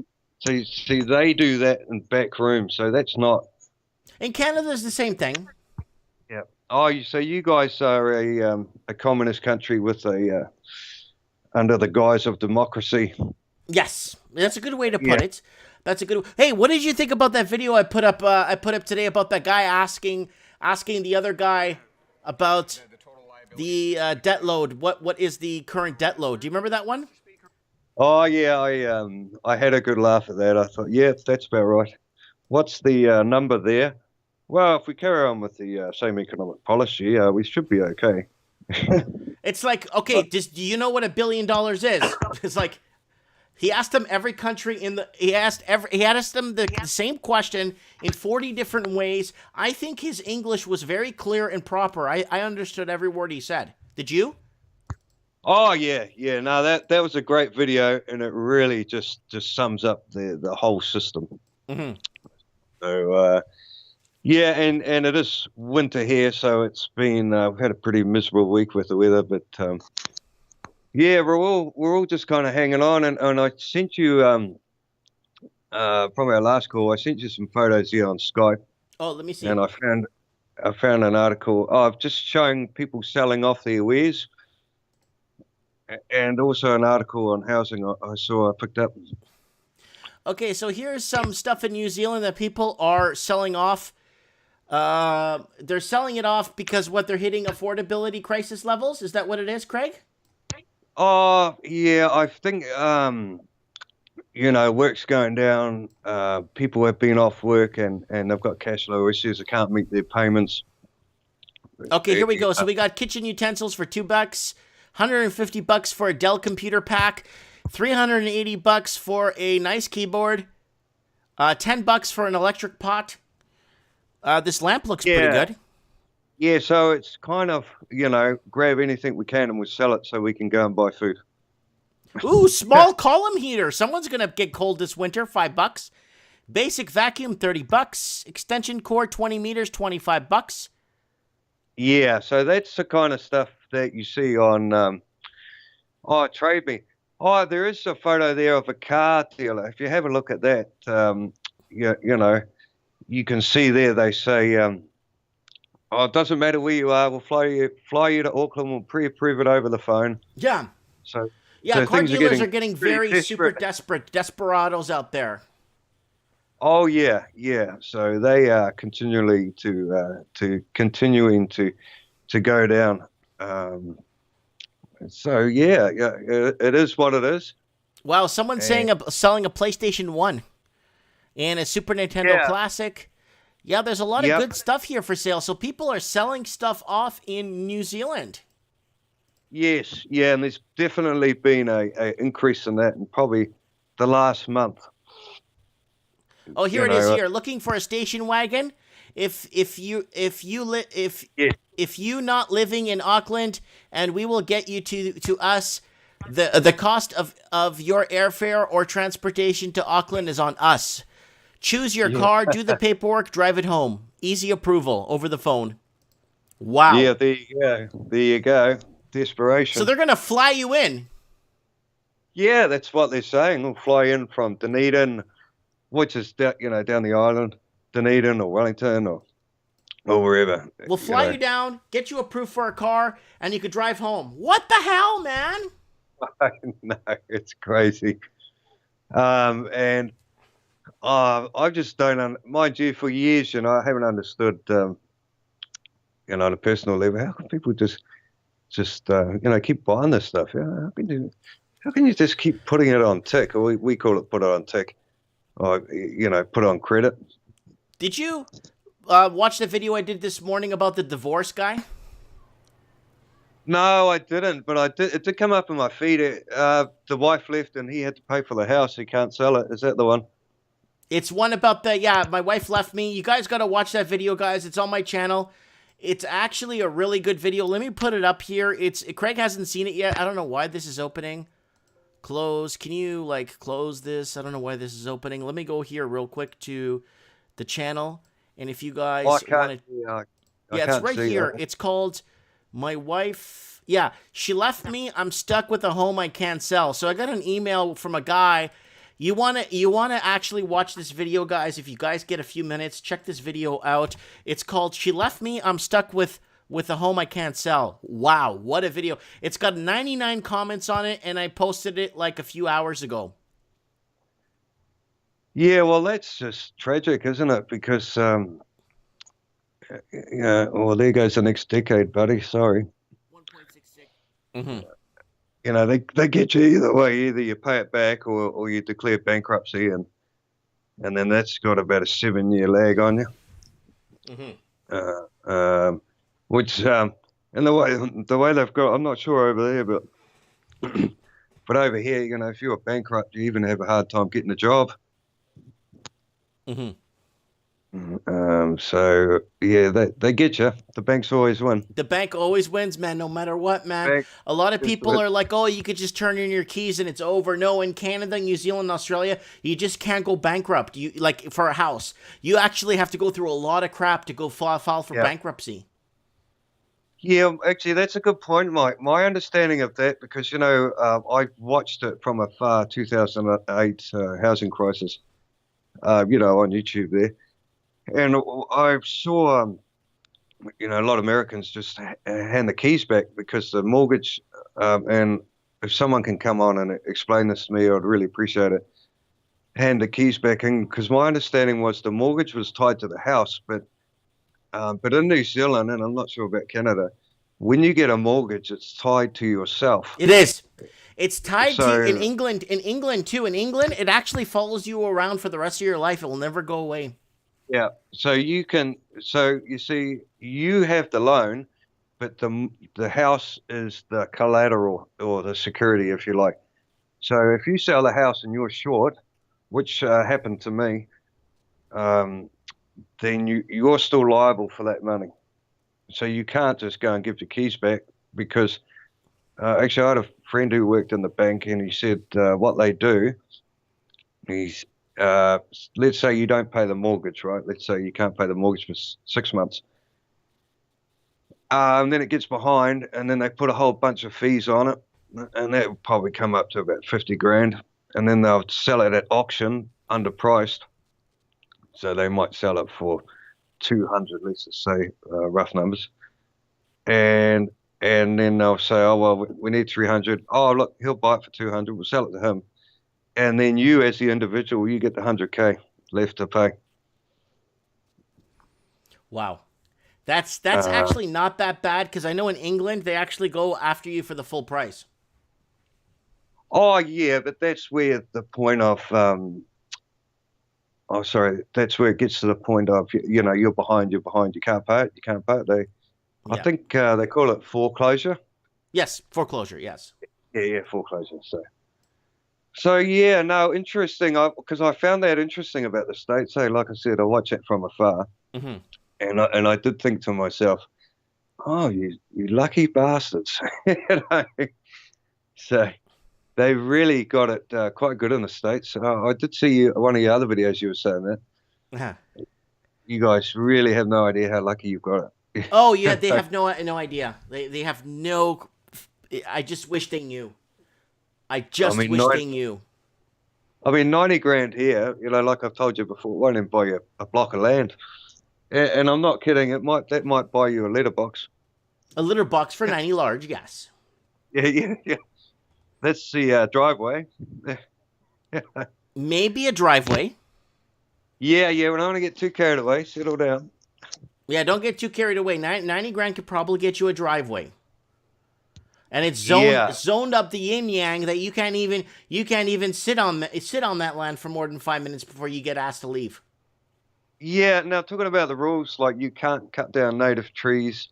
they do that in back room, so that's not. In Canada, is the same thing. Yeah. Oh, so you guys are a communist country with a under the guise of democracy. Yes, that's a good way to put it. That's a good. Hey, what did you think about that video I put up? I put up today about that guy asking the other guy about the debt load. What is the current debt load? Do you remember that one? Oh yeah, I had a good laugh at that. I thought, yeah, that's about right. What's the number there? Well, if we carry on with the same economic policy, we should be okay. It's like, okay, do you know what $1 billion is? It's like he asked them every country he asked them the same question in 40 different ways. I think his English was very clear and proper. I understood every word he said. Did you? Oh yeah. No, that was a great video, and it really just sums up the whole system. Mm-hmm. So yeah, and it is winter here, so it's been we've had a pretty miserable week with the weather, but yeah, we're all just kind of hanging on, and I sent you from our last call, I sent you some photos here on Skype. Oh, let me see. And I found an article. I've just showing people selling off their wares, and also an article on housing I picked up. Okay, so here's some stuff in New Zealand that people are selling off. They're selling it off because they're hitting affordability crisis levels. Is that what it is, Craig? Oh yeah, I think work's going down. People have been off work and they've got cash flow issues. They can't meet their payments. Okay, here we go. So we got kitchen utensils for $2, $150 for a Dell computer pack, $380 for a nice keyboard, $10 for an electric pot. This lamp looks pretty good. Yeah, so it's kind of, grab anything we can and we'll sell it so we can go and buy food. Ooh, small column heater. Someone's going to get cold this winter, $5. Basic vacuum, $30. Extension cord, 20 meters, $25. Yeah, so that's the kind of stuff that you see on Trade Me. Oh, there is a photo there of a car dealer. If you have a look at that, you know, you can see there they say, "Oh, it doesn't matter where you are. We'll fly you to Auckland. We'll pre-approve it over the phone." Yeah. So, Yeah, so car things are dealers are getting getting pretty very super desperate. desperados out there. Oh yeah, yeah. So they are continuing to go down. Um, so yeah, yeah, it is what it is. Wow, someone's saying And selling a PlayStation 1 and a Super Nintendo yeah, Classic. Yeah, there's a lot of yep, good stuff here for sale. So people are selling stuff off in New Zealand. yes, yeah, and there's definitely been a increase in that in probably the last month. Oh, here You it is know, here. Looking for a station wagon? yeah, If you not living in Auckland, and we will get you to us. The cost of your airfare or transportation to Auckland is on us. Choose your yeah, car, do the paperwork, drive it home. Easy approval over the phone. Wow. yeah. There you go. There you go. So Desperation. they're gonna fly you in. Yeah, that's what they're saying. We'll fly in from Dunedin, which is down the island, Dunedin or Wellington or wherever. We'll You fly know, you down, get you approved for a car, and you could drive home. What the hell, man? no, it's crazy. And I just don't, mind you, for years, I haven't understood, on a personal level, how can people just keep buying this stuff? Yeah, how can you just keep putting it on tick? Or we call it put it on tick, or put it on credit. Did you watch the video I did this morning about the divorce guy? No, I didn't, but I did. It did come up in my feed. The wife left, and he had to pay for the house. He can't sell it. Is that the one? It's one about my wife left me. You guys got to watch that video, guys. It's on my channel. It's actually a really good video. Let me put it up here. Craig hasn't seen it yet. I don't know why this is opening. Close. Can you close this? I don't know why this is opening. Let me go here real quick to the channel. And if you guys I can't. want to, Yeah, I yeah, it's can't right see here. that. It's called My Wife. Yeah, she left me. I'm stuck with a home I can't sell. So I got an email from a guy. You wanna actually watch this video, guys. If you guys get a few minutes, check this video out. It's called "She Left Me. I'm Stuck with a Home I Can't Sell." Wow, what a video! It's got 99 comments on it, and I posted it like a few hours ago. Yeah, well, that's just tragic, isn't it? Because yeah, well, there goes the next decade, buddy. Sorry. 1.66. Mm-hmm. They get you either way. Either you pay it back or you declare bankruptcy, and then that's got about a 7-year lag on you. Mm-hmm. Which and the way they've got, I'm not sure over there, but but over here, if you're bankrupt, you even have a hard time getting a job. Mm-hmm. So yeah, they get you. The banks always win. The bank always wins, man, no matter what, man. Bank A lot of is people what- are like, oh, you could just turn in your keys and it's over. No, in Canada, New Zealand, Australia, you just can't go bankrupt. You for a house, you actually have to go through a lot of crap to go file for Yeah. bankruptcy. Yeah, actually, that's a good point, Mike. My understanding of that, because I watched it from afar, 2008 housing crisis, on YouTube there, and I saw, a lot of Americans just hand the keys back because the mortgage, and if someone can come on and explain this to me, I'd really appreciate it. Hand the keys back in, because my understanding was the mortgage was tied to the house, but in New Zealand, and I'm not sure about Canada, when you get a mortgage, it's tied to yourself. It is. It's tied So- to in England. In England too. In England, it actually follows you around for the rest of your life. It will never go away. Yeah. So you see, you have the loan, but the house is the collateral or the security, if you like. So if you sell the house and you're short, which happened to me, then you're still liable for that money. So you can't just go and give the keys back because actually I had a friend who worked in the bank and he said what they do is let's say you don't pay the mortgage, right? Let's say you can't pay the mortgage for 6 months. And then it gets behind and then they put a whole bunch of fees on it. and that will probably come up to about 50 grand. And then they'll sell it at auction underpriced. So they might sell it for 200, let's just say, rough numbers. And then they'll say, oh, well, we need 300. Oh, look, he'll buy it for 200. We'll sell it to him. And then you, as the individual, you get the 100K left to pay. Wow. That's actually not that bad, because I know in England they actually go after you for the full price. Oh, yeah, but that's where the point of, that's where it gets to the point of, you're behind, you can't pay it, I think they call it foreclosure. Yes, foreclosure, yes. Yeah, foreclosure, So yeah, no, interesting, because I found that interesting about the States. So like I said, I watch it from afar, and I did think to myself, oh, you lucky bastards. So they really got it quite good in the States. I did see one of your other videos, you were saying that. You guys really have no idea how lucky you've got it. Oh, yeah, they have no idea. They have no... I just wish they knew. I wish they knew. I mean, 90 grand here, like I've told you before, won't even buy you a block of land. And I'm not kidding. That might buy you a litter box. A litter box for 90 large, yes. Yeah. That's the driveway. Maybe a driveway. Yeah, we don't want to get too carried away. Settle down. Yeah, don't get too carried away. 90 grand could probably get you a driveway. And it's zoned up the yin yang that you can't even sit on that land for more than 5 minutes before you get asked to leave. Yeah. Now talking about the rules, like you can't cut down native trees.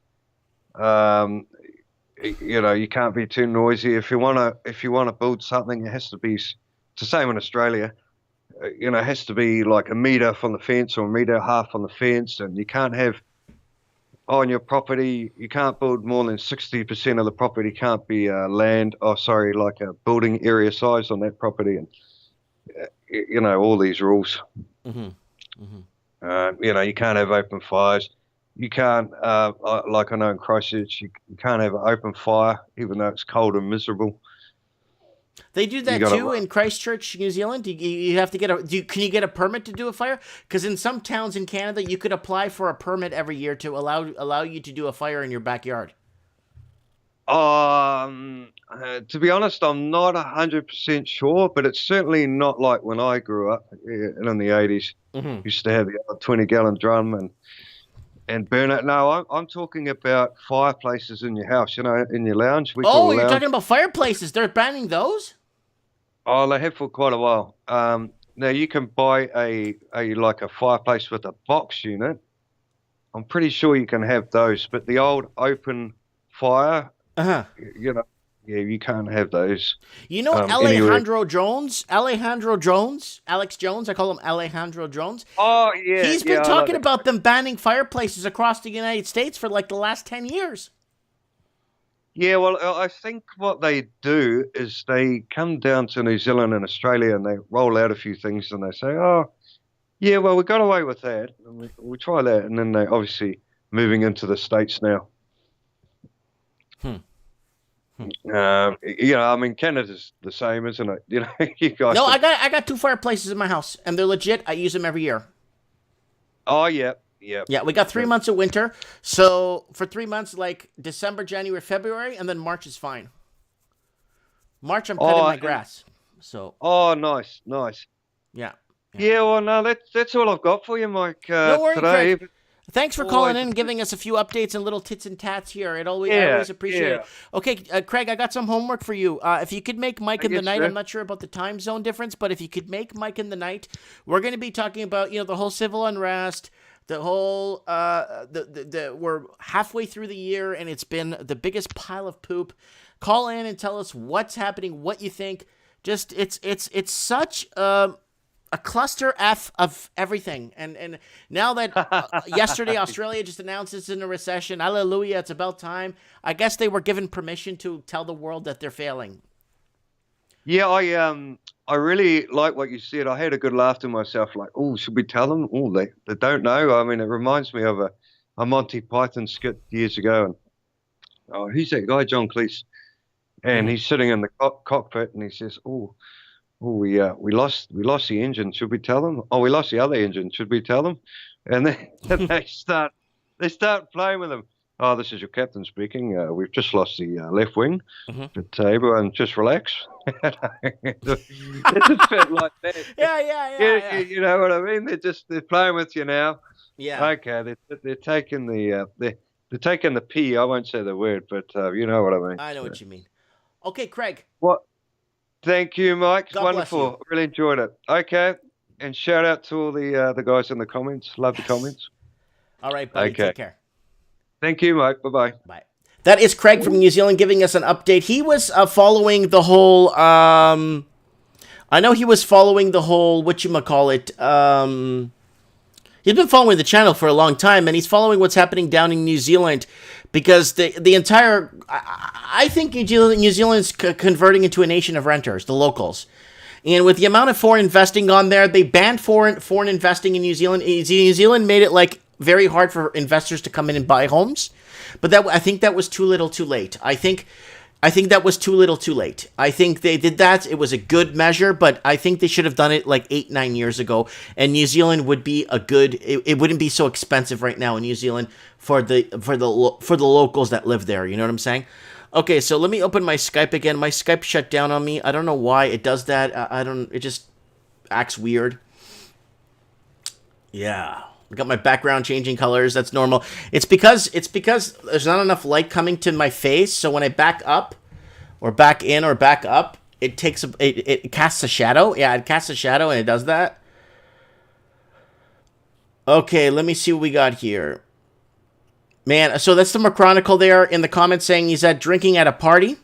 You can't be too noisy. If you wanna build something, it has to be. It's the same in Australia. It has to be like a meter from the fence or a meter and a half from the fence, and you can't have. On your property, you can't build more than 60% of the property can't be like a building area size on that property, and all these rules. You can't have open fires. You can't, like I know in Christchurch, you can't have an open fire even though it's cold and miserable. They do that too in Christchurch, New Zealand. You have to can you get a permit to do a fire? Because in some towns in Canada, you could apply for a permit every year to allow you to do a fire in your backyard. To be honest, I'm not 100% sure, but it's certainly not like when I grew up in the 80s. Used to have the 20-gallon drum and burn it. No, I'm talking about fireplaces in your house, in your lounge. You're talking about fireplaces. They're banning those? Oh, they have for quite a while. Now you can buy a fireplace with a box unit. I'm pretty sure you can have those, but the old open fire, you can't have those. Alejandro Jones, Alex Jones, I call him Alejandro Jones. Oh, yeah. He's been talking about them banning fireplaces across the United States for like the last 10 years. Yeah, well, I think what they do is they come down to New Zealand and Australia and they roll out a few things and they say, oh, yeah, well, we got away with that. And we try that. And then they obviously moving into the States now. I mean, Canada's the same, isn't it? You guys. No, I got 2 fireplaces in my house, and they're legit. I use them every year. Oh, yeah. Yeah, we got 3 months of winter. So for 3 months, like December, January, February, and then March is fine. March, I'm cutting my grass. So. Oh, nice. Yeah. Yeah, well, no, that's all I've got for you, Mike. Don't worry, today. Craig. Thanks for calling in and giving us a few updates and little tits and tats here. I always appreciate it. Okay, Craig, I got some homework for you. If you could make Mike in the Night, I'm not sure about the time zone difference, but if you could make Mike in the Night, we're going to be talking about the whole civil unrest, the whole we're halfway through the year and it's been the biggest pile of poop. Call in and tell us what's happening, what you think. Just it's such a cluster F of everything. And now that yesterday Australia just announced it's in a recession, hallelujah, it's about time. I guess they were given permission to tell the world that they're failing. Yeah, I really like what you said. I had a good laugh to myself, like, oh, should we tell them? Oh, they don't know. I mean, it reminds me of a Monty Python skit years ago. And who's that guy? John Cleese. and he's sitting in the cockpit, and he says, "Oh, we lost the engine. Should we tell them? Oh, we lost the other engine. Should we tell them?" And then they start playing with him. "Oh, this is your captain speaking. We've just lost the left wing, but everyone just relax." It's a bit like that. Yeah. You know what I mean? They're playing with you now. Yeah. Okay, they're taking the they're taking the P. I won't say the word, but you know what I mean. I know what you mean. Okay, Craig. What? Thank you, Mike. It's God bless wonderful. you. Really enjoyed it. Okay, and shout out to all the guys in the comments. Love the comments. All right, buddy. Okay. Take care. Thank you, Mike. Bye-bye. Bye. That is Craig from New Zealand giving us an update. He was following the whole, I know he was following the whole, whatchamacallit, he's been following the channel for a long time, and he's following what's happening down in New Zealand, because the entire, I think New Zealand's converting into a nation of renters, the locals. And with the amount of foreign investing on there, they banned foreign investing in New Zealand. New Zealand made it like very hard for investors to come in and buy homes. But I think that was too little too late. I think that was too little too late. I think they did that. It was a good measure, but I think they should have done it like 8-9 years ago. And New Zealand would be it wouldn't be so expensive right now in New Zealand for the locals that live there. You know what I'm saying? Okay, so let me open my Skype again. My Skype shut down on me. I don't know why it does that. It just acts weird. Yeah. I got my background changing colors. That's normal. It's because there's not enough light coming to my face. So when I back up, or back in, or back up, it casts a shadow. Yeah, it casts a shadow, and it does that. Okay, let me see what we got here. Man, so that's the McChronicle there in the comments saying he's drinking at a party.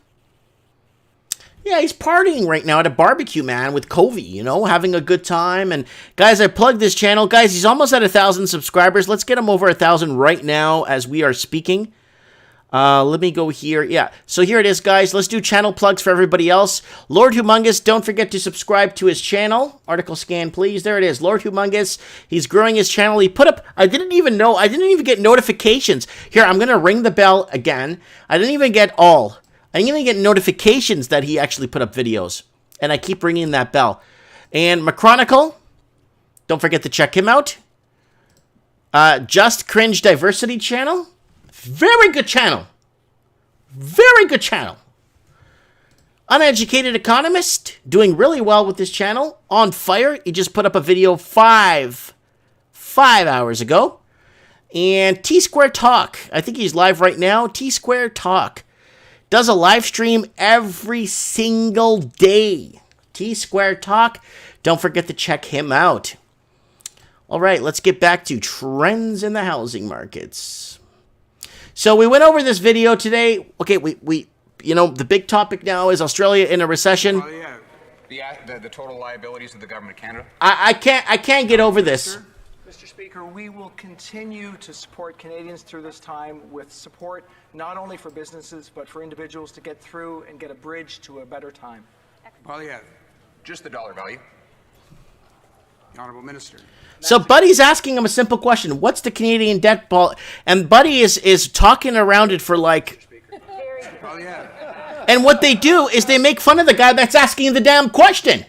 Yeah, he's partying right now at a barbecue, man, with Covey, you know, having a good time. And guys, I plugged this channel. Guys, he's almost at 1,000 subscribers. Let's get him over 1,000 right now as we are speaking. Let me go here. Yeah, so here it is, guys. Let's do channel plugs for everybody else. Lord Humongous, don't forget to subscribe to his channel. Article scan, please. There it is. Lord Humongous. He's growing his channel. He put up, I didn't even get notifications. Here, I'm going to ring the bell again. I didn't even get notifications that he actually put up videos. And I keep ringing that bell. And McChronicle, don't forget to check him out. Just Cringe Diversity channel. Very good channel. Very good channel. Uneducated Economist, doing really well with this channel. On fire. He just put up a video 5 hours ago. And T-Square Talk. I think he's live right now. T-Square Talk. Does a live stream every single day. T-Square Talk. Don't forget to check him out. All right, let's get back to trends in the housing markets. So we went over this video today. Okay, we the big topic now is Australia in a recession. Oh, yeah. The total liabilities of the government of Canada. I can't get over this. Mr. Speaker, we will continue to support Canadians through this time with support not only for businesses but for individuals to get through and get a bridge to a better time. Well, yeah. Just the dollar value. The Honourable Minister. So Buddy's asking him a simple question. What's the Canadian debt ball? And Buddy is talking around it for like... Well, yeah. And what they do is they make fun of the guy that's asking the damn question.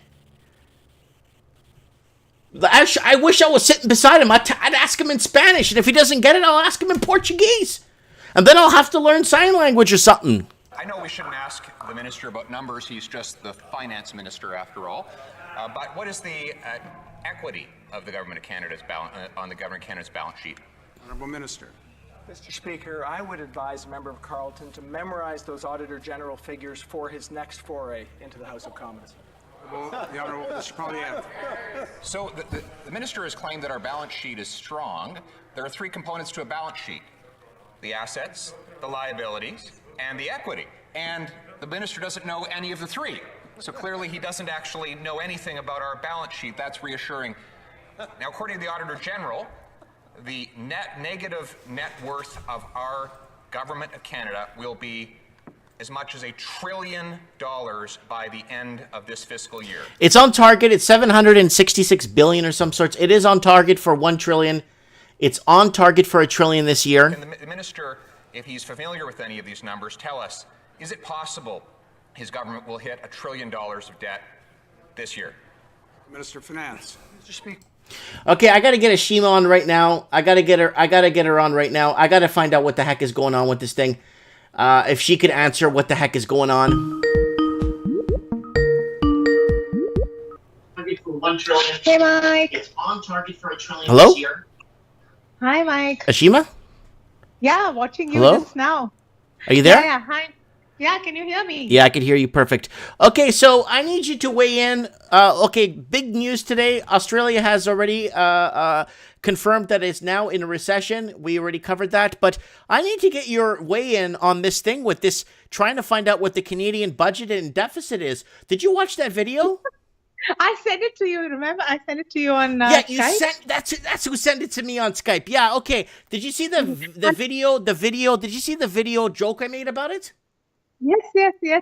I wish I was sitting beside him. I'd ask him in Spanish. And if he doesn't get it, I'll ask him in Portuguese. And then I'll have to learn sign language or something. I know we shouldn't ask the minister about numbers. He's just the finance minister after all. But what is the equity of the government of Canada's on the government of Canada's balance sheet? Honourable Minister. Mr. Speaker, I would advise a member of Carleton to memorize those Auditor General figures for his next foray into the House of Commons. The Honourable Mr. Polyev. So the minister has claimed that our balance sheet is strong. There are 3 components to a balance sheet: the assets, the liabilities, and the equity. And the minister doesn't know any of the 3. So clearly he doesn't actually know anything about our balance sheet. That's reassuring. Now, according to the Auditor General, the negative net worth of our government of Canada will be as much as $1 trillion by the end of this fiscal year. It's on target. It's 766 billion or some sorts. It is on target for 1 trillion. It's on target for $1 trillion this year. Can the minister, if he's familiar with any of these numbers, tell us, is it possible his government will hit $1 trillion of debt this year. Minister of Finance. Mr. Speaker. Okay, I gotta get Ashima on right now. I gotta get her on right now. I gotta find out what the heck is going on with this thing. If she could answer what the heck is going on. Hey, Mike. It's on target for $1 trillion Hello? this year. Hi, Mike. Ashima? Yeah, watching you Hello? just now. Are you there? Yeah, hi. Yeah, can you hear me? Yeah, I can hear you perfect. Okay, so I need you to weigh in. Okay, big news today. Australia has already confirmed that it's now in a recession. We already covered that. But I need to get your weigh in on this thing with this, trying to find out what the Canadian budget and deficit is. Did you watch that video? I sent it to you. Remember, I sent it to you on Yeah, you Skype? sent that's who sent it to me on Skype. Yeah, okay. Did you see the video? Did you see the video joke I made about it? Yes.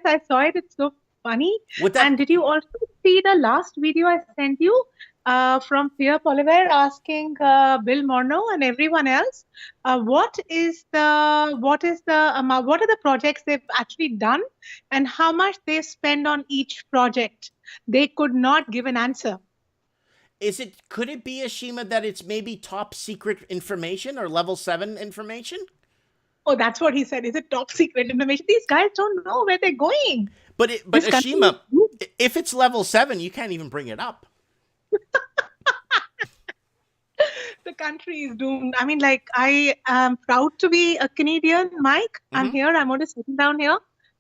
I saw it. It's so funny. With that- And did you also see the last video I sent you from Pierre Poliver asking Bill Morneau and everyone else what are the projects they've actually done and how much they spend on each project? They could not give an answer. Could it be, Ashima, that it's maybe top secret information or level 7 information? Oh, that's what he said. Is it top secret information? These guys don't know where they're going. But This country Ashima, is- if it's level 7, you can't even bring it up. The country is doomed. I mean, like, I am proud to be a Canadian, Mike. I'm here. I'm going to settle down here.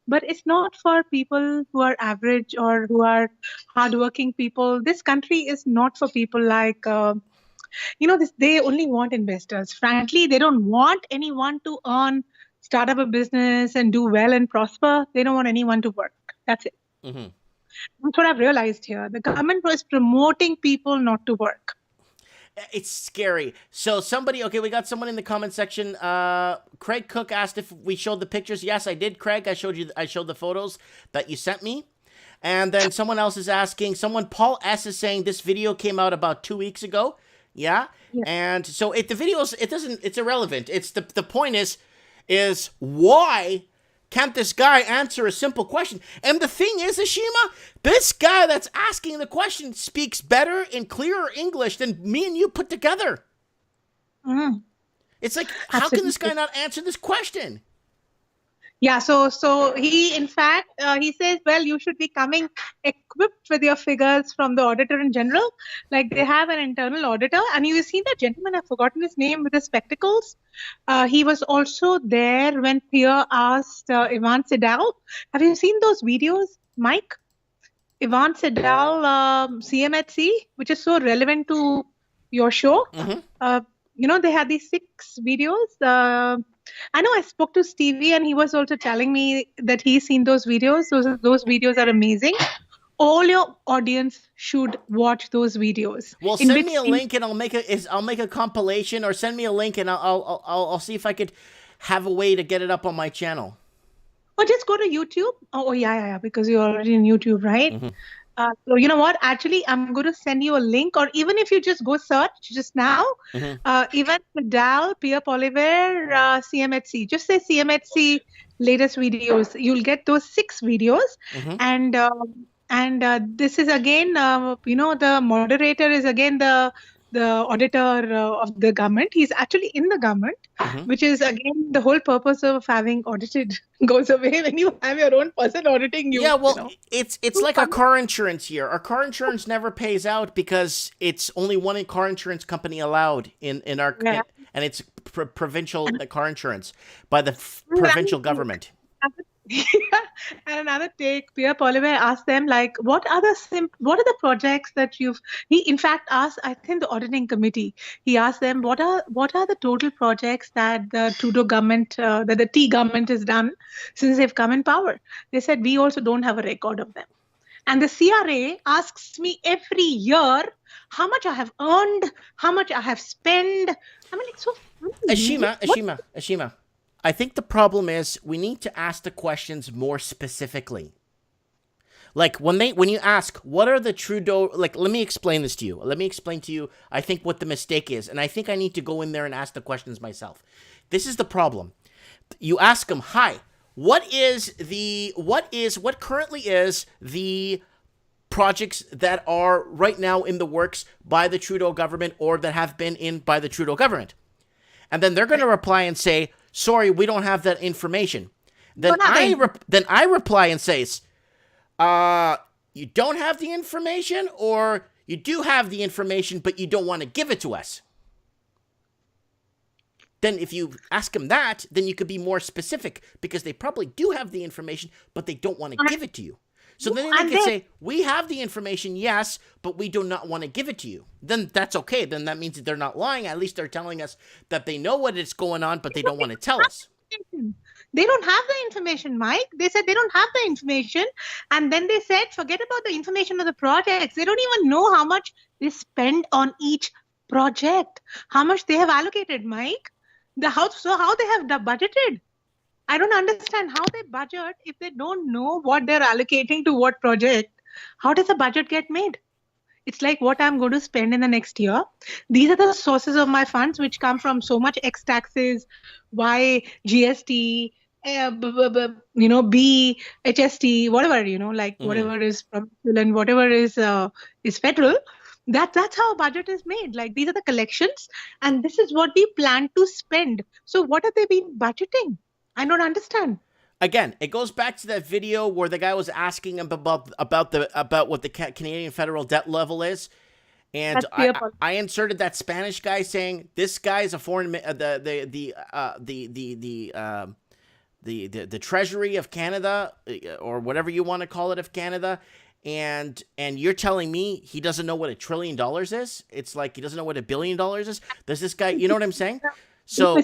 But it's not for people who are average or who are hardworking people. This country is not for people like, they only want investors. Frankly, they don't want anyone to start up a business and do well and prosper. They don't want anyone to work. That's it. Mm-hmm. That's what I've realized here. The government was promoting people not to work. It's scary. So we got someone in the comment section. Craig Cook asked if we showed the pictures. Yes, I did, Craig. I showed the photos that you sent me. And then someone else is asking, Paul S is saying this video came out about 2 weeks ago. Yeah. And so it's irrelevant. It's the point is why can't this guy answer a simple question? And the thing is, Ashima, this guy that's asking the question speaks better and clearer English than me and you put together. Mm. It's like, how can this guy not answer this question? Yeah, so he, in fact, he says, well, you should be coming equipped with your figures from the auditor in general. Like, they have an internal auditor. And you see that gentleman, I've forgotten his name, with the spectacles. He was also there when Pierre asked Ivan Sedal. Have you seen those videos, Mike? Ivan Sedal, CMHC, which is so relevant to your show. Mm-hmm. They had these 6 videos. I know I spoke to Stevie and he was also telling me that he's seen those videos. Those videos are amazing. All your audience should watch those videos. Well, send me a link and I'll make a compilation, or send me a link and I'll see if I could have a way to get it up on my channel. Or just go to YouTube. Oh yeah, because you're already in YouTube, right? Mm-hmm. So you know what? Actually, I'm going to send you a link, or even if you just go search just now, even Vidal, Pierre Poliver, CMHC. Just say CMHC latest videos. You'll get those 6 videos, and this is again, the moderator is again the auditor of the government. He's actually in the government, which is again the whole purpose of having audited goes away when you have your own person auditing you. Yeah, well, it's like our car insurance here. Our car insurance never pays out because it's only one car insurance company allowed in our and it's provincial car insurance by the provincial government. And another take, Pierre Poliver asked them, like, what are the projects that he in fact asked, I think, the auditing committee. He asked them, what are the total projects that the Trudeau government, that the T government has done since they've come in power? They said, we also don't have a record of them. And the CRA asks me every year how much I have earned, how much I have spent. I mean, it's so funny. Ashima. I think the problem is we need to ask the questions more specifically. Like when you ask, what are the Trudeau, like, let me explain this to you. Let me explain to you, I think, what the mistake is. And I think I need to go in there and ask the questions myself. This is the problem. You ask them, hi, what currently is the projects that are right now in the works by the Trudeau government or that have been in by the Trudeau government? And then they're going to reply and say, sorry, we don't have that information. Then I reply and say, you don't have the information, or you do have the information, but you don't want to give it to us. Then if you ask them that, then you could be more specific, because they probably do have the information, but they don't want to give it to you. So then they can say, we have the information, yes, but we do not want to give it to you. Then that's okay. Then that means that they're not lying. At least they're telling us that they know what is going on, but they don't want to tell us. They don't have the information, Mike. They said they don't have the information. And then they said, forget about the information of the projects. They don't even know how much they spend on each project, how much they have allocated, Mike. How they have budgeted. I don't understand how they budget if they don't know what they're allocating to what project. How does a budget get made? It's like what I'm going to spend in the next year. These are the sources of my funds, which come from so much X taxes, Y, GST, B, HST, whatever, whatever is provincial and whatever is federal. That's how a budget is made. Like, these are the collections, and this is what we plan to spend. So what have they been budgeting? I don't understand. Again, it goes back to that video where the guy was asking him about what the Canadian federal debt level is, and I inserted that Spanish guy saying this guy is a foreign the Treasury of Canada, or whatever you want to call it, of Canada. And you're telling me he doesn't know what $1 trillion is? It's like he doesn't know what $1 billion is. Does this guy, you know what I'm saying? So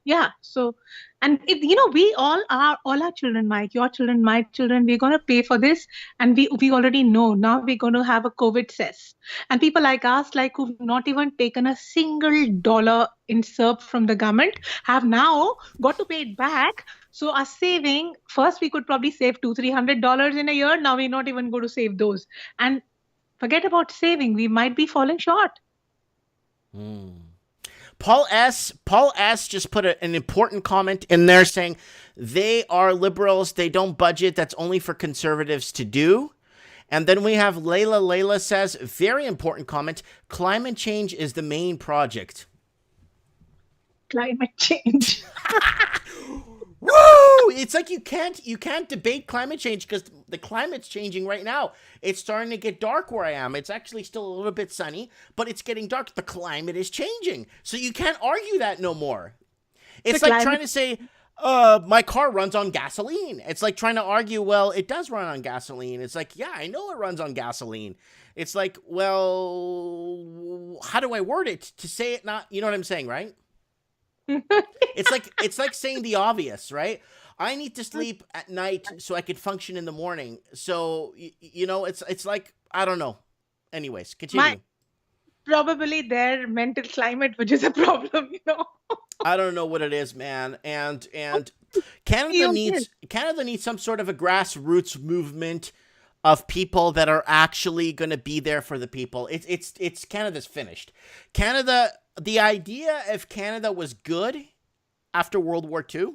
yeah. So, and we all our children, Mike, your children, my children, we're going to pay for this, and we already know now we're going to have a COVID cess, and people like us, like who've not even taken a single dollar in SERP from the government, have now got to pay it back. So our saving, first we could probably save $200-300 in a year. Now we're not even going to save those, and forget about saving. We might be falling short. Paul S. just put an important comment in there saying they are liberals. They don't budget. That's only for conservatives to do. And then we have Layla. Layla says, very important comment, climate change is the main project. Climate change. Woo! It's like you can't debate climate change because the climate's changing right now. It's starting to get dark where I am. It's actually still a little bit sunny, but it's getting dark. The climate is changing. So you can't argue that no more. It's like trying to say, my car runs on gasoline. It's like trying to argue, well, it does run on gasoline. It's like, yeah, I know it runs on gasoline. It's like, well, how do I word it to say it not, you know what I'm saying, right? It's like saying the obvious, right? I need to sleep at night so I can function in the morning. So, it's like, I don't know. Anyways, continue. Probably their mental climate, which is a problem, I don't know what it is, man. And Canada needs some sort of a grassroots movement of people that are actually going to be there for the people. It's Canada's finished. Canada, the idea of Canada was good after World War II.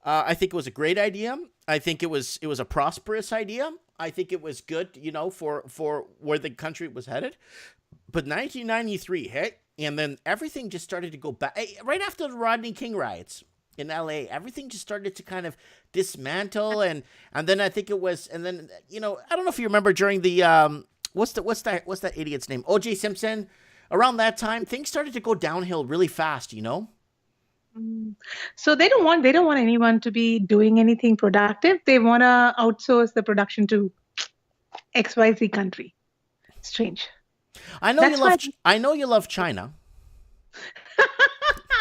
I think it was a great idea. I think it was a prosperous idea. I think it was good, for where the country was headed. But 1993 hit, and then everything just started to go back. Right after the Rodney King riots in LA, everything just started to kind of dismantle, and then I think it was, and then I don't know if you remember during the what's that idiot's name, O.J. Simpson. Around that time, things started to go downhill really fast. So they don't want anyone to be doing anything productive. They want to outsource the production to XYZ country. Strange. I know you love China.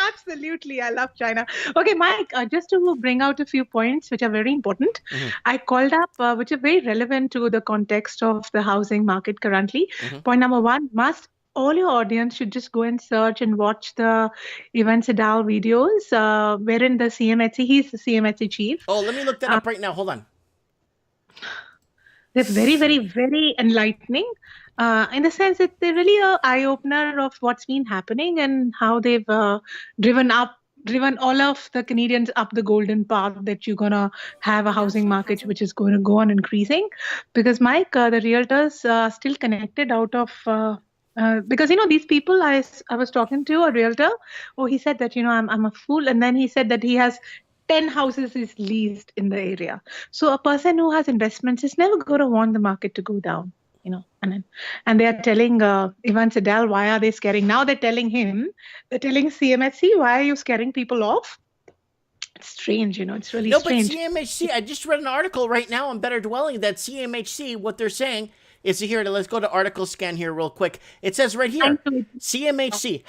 Absolutely, I love China. Okay, Mike, just to bring out a few points which are very important. Mm-hmm. I called up, which are very relevant to the context of the housing market currently. Mm-hmm. Point number one, all your audience should just go and search and watch the Evan Sedal videos, wherein the CMHC, he's the CMHC chief. Oh, let me look that up right now. Hold on. They're very, very, very enlightening. In the sense that they're really an eye-opener of what's been happening and how they've driven up driven all of the Canadians up the golden path that you're gonna have a housing market which is going to go on increasing. Because Mike, the realtors still connected out of because these people I was talking to a realtor. Oh, he said that I'm a fool, and then he said that he has 10 houses is leased in the area. So a person who has investments is never going to want the market to go down. And they are telling Ivan Sedal, why are they scaring? Now they're telling CMHC, why are you scaring people off? It's strange, it's really strange. No, but CMHC, I just read an article right now on Better Dwelling that CMHC, what they're saying is here, let's go to article scan here real quick. It says right here, CMHC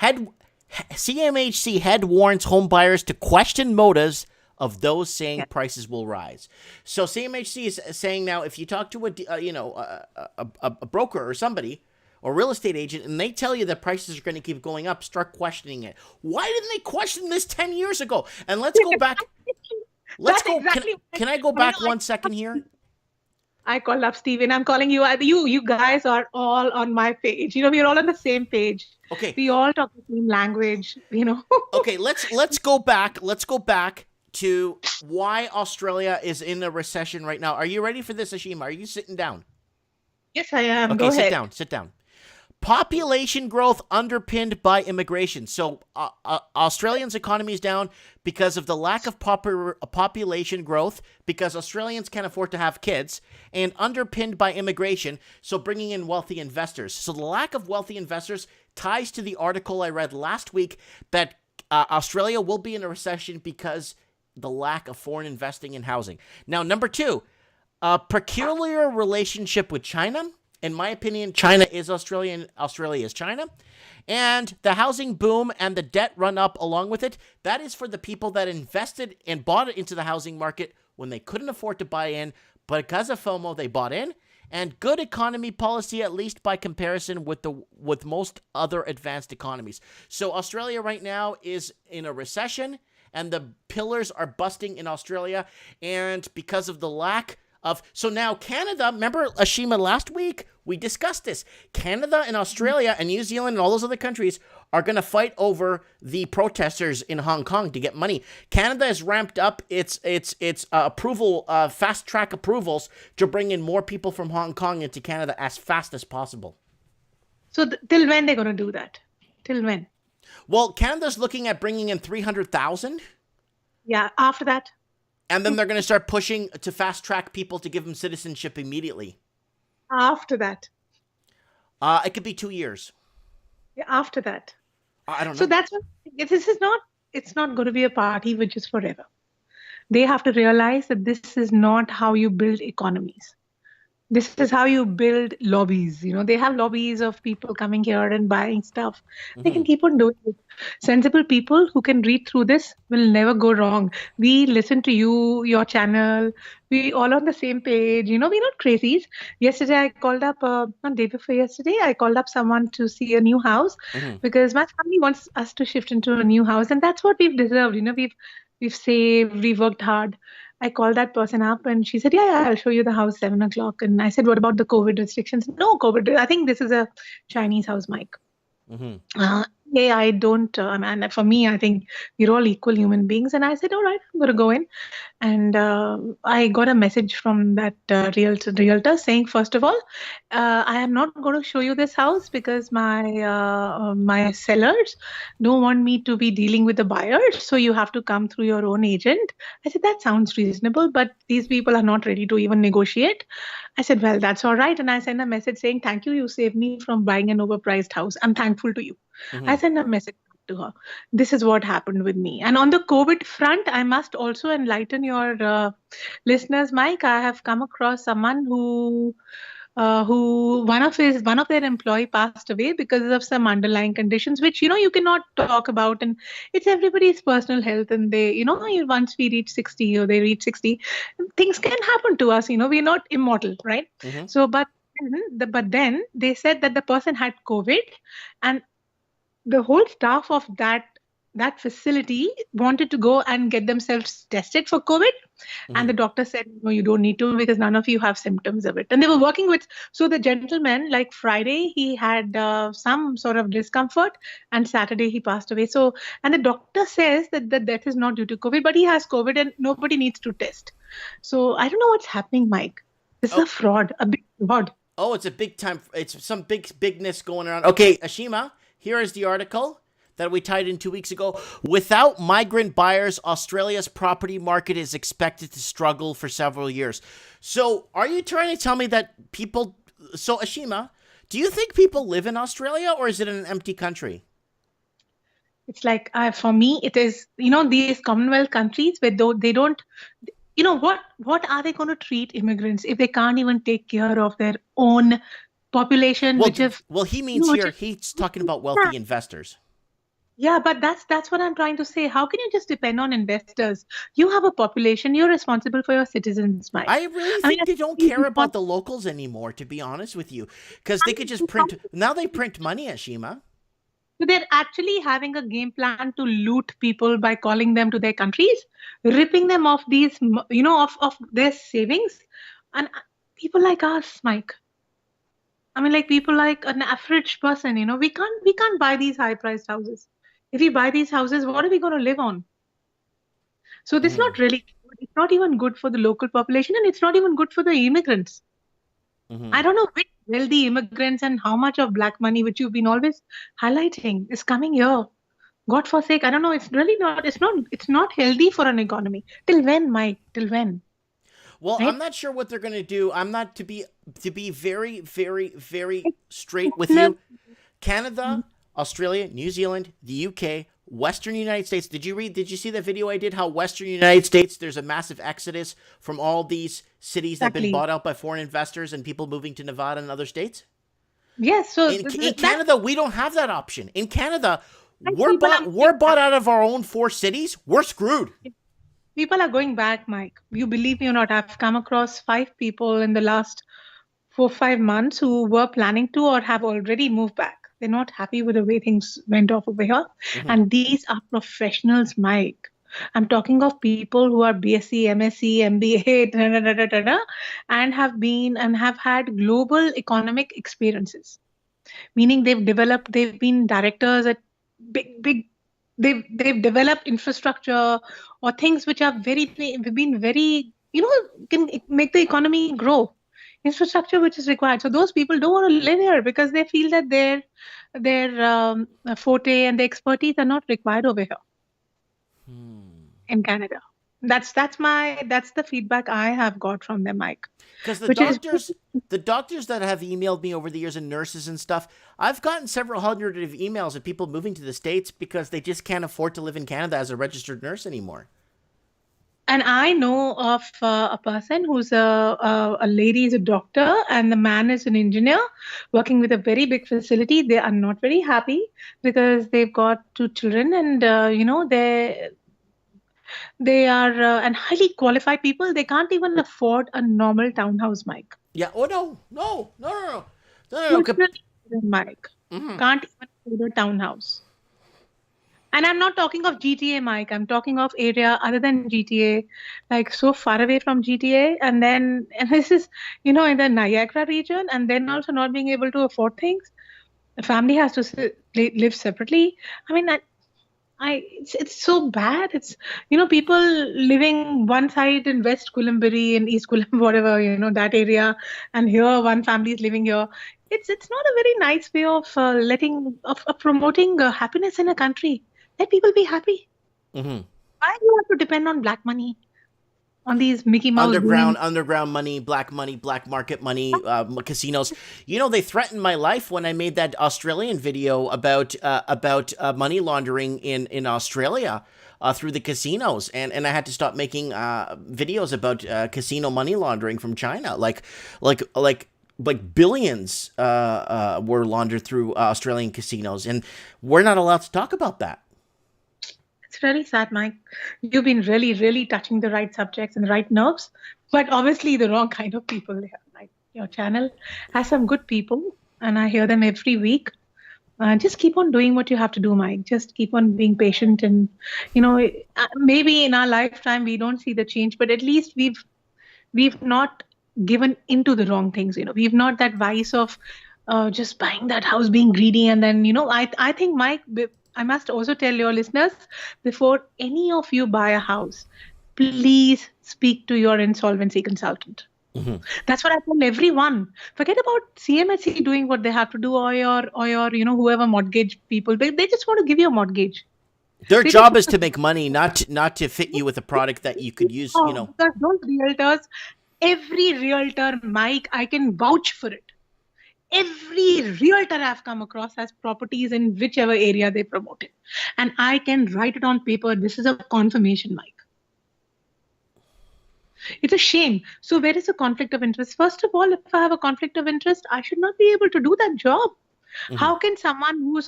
head warns home buyers to question motives of those saying prices will rise. So CMHC is saying now, if you talk to a broker or somebody or real estate agent, and they tell you that prices are going to keep going up, start questioning it. Why didn't they question this 10 years ago? And let's go back. Can I go back 1 second here? I called up Steven. I'm calling you. You guys are all on my page. We're all on the same page. Okay. We all talk the same language. Okay. Let's go back. Let's go back to why Australia is in a recession right now. Are you ready for this, Ashima? Are you sitting down? Yes, I am. Okay, go ahead. Sit down. Population growth underpinned by immigration. So Australians' economy is down because of the lack of population growth, because Australians can't afford to have kids, and underpinned by immigration, so bringing in wealthy investors. So the lack of wealthy investors ties to the article I read last week that Australia will be in a recession because the lack of foreign investing in housing. Now, number 2, a peculiar relationship with China. In my opinion, China is Australia and Australia is China. And the housing boom and the debt run up along with it, that is for the people that invested and bought it into the housing market when they couldn't afford to buy in, but because of FOMO, they bought in. And good economy policy, at least by comparison with most other advanced economies. So Australia right now is in a recession, and the pillars are busting in Australia, and because of the lack of... So now Canada, remember Ashima last week, we discussed this. Canada and Australia and New Zealand and all those other countries are going to fight over the protesters in Hong Kong to get money. Canada has ramped up its approval, fast track approvals to bring in more people from Hong Kong into Canada as fast as possible. So till when they're going to do that? Till when? Well, Canada's looking at bringing in 300,000. Yeah, after that. And then they're going to start pushing to fast track people to give them citizenship immediately. After that. It could be 2 years. Yeah, after that. I don't know. So that's what it's not going to be a party which is forever. They have to realize that this is not how you build economies. This is how you build lobbies. They have lobbies of people coming here and buying stuff. They can keep on doing it. Sensible people who can read through this will never go wrong. We listen to you, your channel. We all on the same page. We're not crazies. Yesterday, I called up, not day before yesterday, I called up someone to see a new house because my family wants us to shift into a new house. And that's what we've deserved. We've saved, we've worked hard. I called that person up and she said, yeah, I'll show you the house 7 o'clock. And I said, what about the COVID restrictions? No COVID. I think this is a Chinese house, Mike. Yeah, I don't. And for me, I think we're all equal human beings. And I said, all right, I'm going to go in. And I got a message from that realtor saying, first of all, I am not going to show you this house because my sellers don't want me to be dealing with the buyers. So you have to come through your own agent. I said, that sounds reasonable, but these people are not ready to even negotiate. I said, well, that's all right. And I sent a message saying, thank you. You saved me from buying an overpriced house. I'm thankful to you. I sent a message to her. This is what happened with me. And on the COVID front, I must also enlighten your listeners, Mike. I have come across someone who one of their employee passed away because of some underlying conditions, which, you cannot talk about. And it's everybody's personal health. And they, once we reach 60 or they reach 60, things can happen to us. We're not immortal, right? So, but then they said that the person had COVID and the whole staff of that that facility wanted to go and get themselves tested for COVID. And the doctor said, no, you don't need to because none of you have symptoms of it. And they were working with, so the gentleman, like Friday, he had some sort of discomfort, and Saturday he passed away. So, and the doctor says that the death is not due to COVID, but he has COVID and nobody needs to test. So I don't know what's happening, Mike. This is a fraud, a big fraud. Oh, it's a big time. It's some bigness going around. Okay, Ashima, here is the article that we tied in 2 weeks ago. Without migrant buyers, Australia's property market is expected to struggle for several years. So are you trying to tell me that people... So Ashima, do you think people live in Australia or is it an empty country? It's like, for me, it is, these Commonwealth countries where they don't... what are they going to treat immigrants if they can't even take care of their own population? Well, he means here, he's talking about wealthy investors. Yeah, but that's what I'm trying to say. How can you just depend on investors? You have a population. You're responsible for your citizens, Mike. I really think they don't care about the locals anymore, to be honest with you, because they could just print. Now they print money, Ashima. So they're actually having a game plan to loot people by calling them to their countries, ripping them off these, of their savings. And people like us, Mike. I mean, like people like an average person, we can't buy these high-priced houses. If we buy these houses, what are we going to live on? So this is not really good. It's not even good for the local population, and it's not even good for the immigrants. I don't know which wealthy immigrants and how much of black money, which you've been always highlighting, is coming here. God forsake, I don't know. It's really not. It's not healthy for an economy. Till when, Mike? Till when? Well, right? I'm not sure what they're going to do. I'm not to be very, very, very straight with you. Canada, Australia, New Zealand, the UK, Western United States. Did you see that video I did? How Western United States, there's a massive exodus from all these cities that have been bought out by foreign investors and people moving to Nevada and other states? Yes. So in Canada, we don't have that option. In Canada, we're bought out of our own 4 cities. We're screwed. People are going back, Mike. You believe me or not, I've come across 5 people in the last 4-5 months who were planning to or have already moved back. They're not happy with the way things went off over here. And these are professionals, Mike. I'm talking of people who are BSc, MSc, MBA, and have had global economic experiences. Meaning they've been directors at big, they've developed infrastructure or things which are can make the economy grow. Infrastructure which is required. So those people don't want to live here because they feel that their forte and their expertise are not required over here in Canada. That's the feedback I have got from them, Mike. Because the doctors that have emailed me over the years and nurses and stuff, I've gotten several hundred of emails of people moving to the States because they just can't afford to live in Canada as a registered nurse anymore. And I know of a person who's a lady is a doctor and the man is an engineer working with a very big facility. They are not very happy because they've got 2 children and, they are and highly qualified people. They can't even afford a normal townhouse, Mike. Yeah. Oh, no. Mike. Can't even afford a townhouse. And I'm not talking of GTA, Mike. I'm talking of area other than GTA, like so far away from GTA. And this is, in the Niagara region, and then also not being able to afford things. The family has to live separately. I mean, it's so bad. It's, people living one side in West Coolumbury and East Coolumbury, whatever, that area. And here, one family is living here. It's not a very nice way of promoting happiness in a country. Let people be happy. Why do you have to depend on black money? On these Mickey Mouse underground money, black market money, casinos. They threatened my life when I made that Australian video about money laundering in Australia through the casinos, and I had to stop making videos about casino money laundering from China, like billions were laundered through Australian casinos, and we're not allowed to talk about that. It's really sad, Mike. You've been really, really touching the right subjects and the right nerves, but obviously the wrong kind of people there. Like your channel has some good people, and I hear them every week. Just keep on doing what you have to do, Mike. Just keep on being patient, and maybe in our lifetime we don't see the change, but at least we've not given into the wrong things. We've not that vice of just buying that house, being greedy, and then I think, Mike, I must also tell your listeners, before any of you buy a house, please speak to your insolvency consultant. Mm-hmm. That's what I tell everyone. Forget about CMHC doing what they have to do, or your whoever mortgage people. They just want to give you a mortgage. Their They job just is to make money, not to fit you with a product that you could use. because those realtors, every realtor, Mike, I can vouch for it. Every realtor I've come across has properties in whichever area they promote it, and I can write it on paper. This is a confirmation, Mike. It's a shame. So where is the conflict of interest? First of all, if I have a conflict of interest, I should not be able to do that job. Mm-hmm. How can someone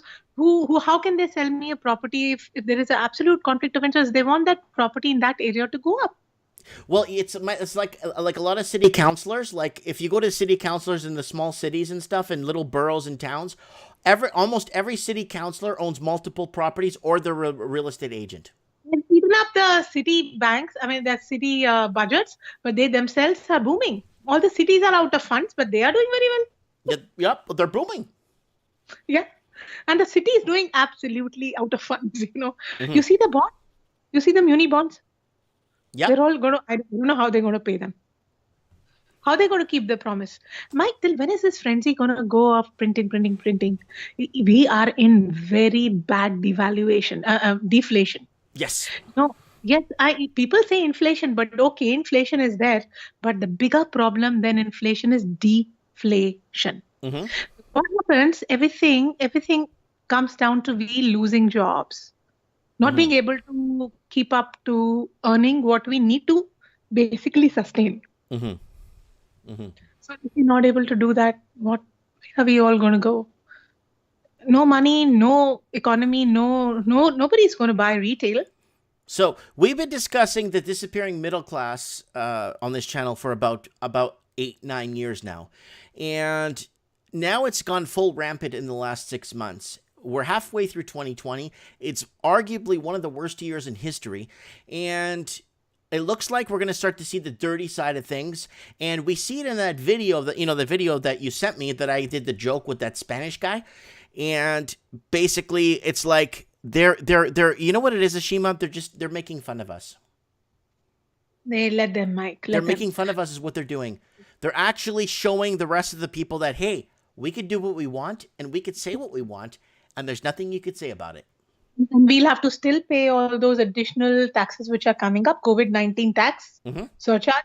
how can they sell me a property if there is an absolute conflict of interest? They want that property in that area to go up. Well, it's like a lot of city councilors. Like if you go to city councilors in the small cities and stuff, in little boroughs and towns, almost every city councilor owns multiple properties, or they're a real estate agent. And even up the city banks, the city budgets, but they themselves are booming. All the cities are out of funds, but they are doing very well. Yep, they're booming. Yeah, and the city is doing absolutely out of funds. Mm-hmm. You see the bond, you see the muni bonds. Yeah, they're all going to. I don't know how they're going to pay them. How they're going to keep their promise, Mike? Till when is this frenzy going to go off printing? We are in very bad deflation. Yes. No. Yes, people say inflation, but okay, inflation is there. But the bigger problem than inflation is deflation. Mm-hmm. What happens? Everything comes down to we losing jobs, not being able to keep up to earning what we need to basically sustain. Mm-hmm. Mm-hmm. So if we're not able to do that, where are we all going to go? No money, no economy, nobody's going to buy retail. So we've been discussing the disappearing middle class on this channel for about 8-9 years now, and now it's gone full rampant in the last 6 months. We're halfway through 2020. It's arguably one of the worst years in history, and it looks like we're going to start to see the dirty side of things. And we see it in that video, the video that you sent me, that I did the joke with that Spanish guy. And basically it's like they're you know what it is, Ashima? They're making fun of us. They let them, Mike. They're making fun of us is what they're doing. They're actually showing the rest of the people that, hey, we could do what we want and we could say what we want, and there's nothing you could say about it. And we'll have to still pay all those additional taxes which are coming up, COVID-19 tax, surcharge.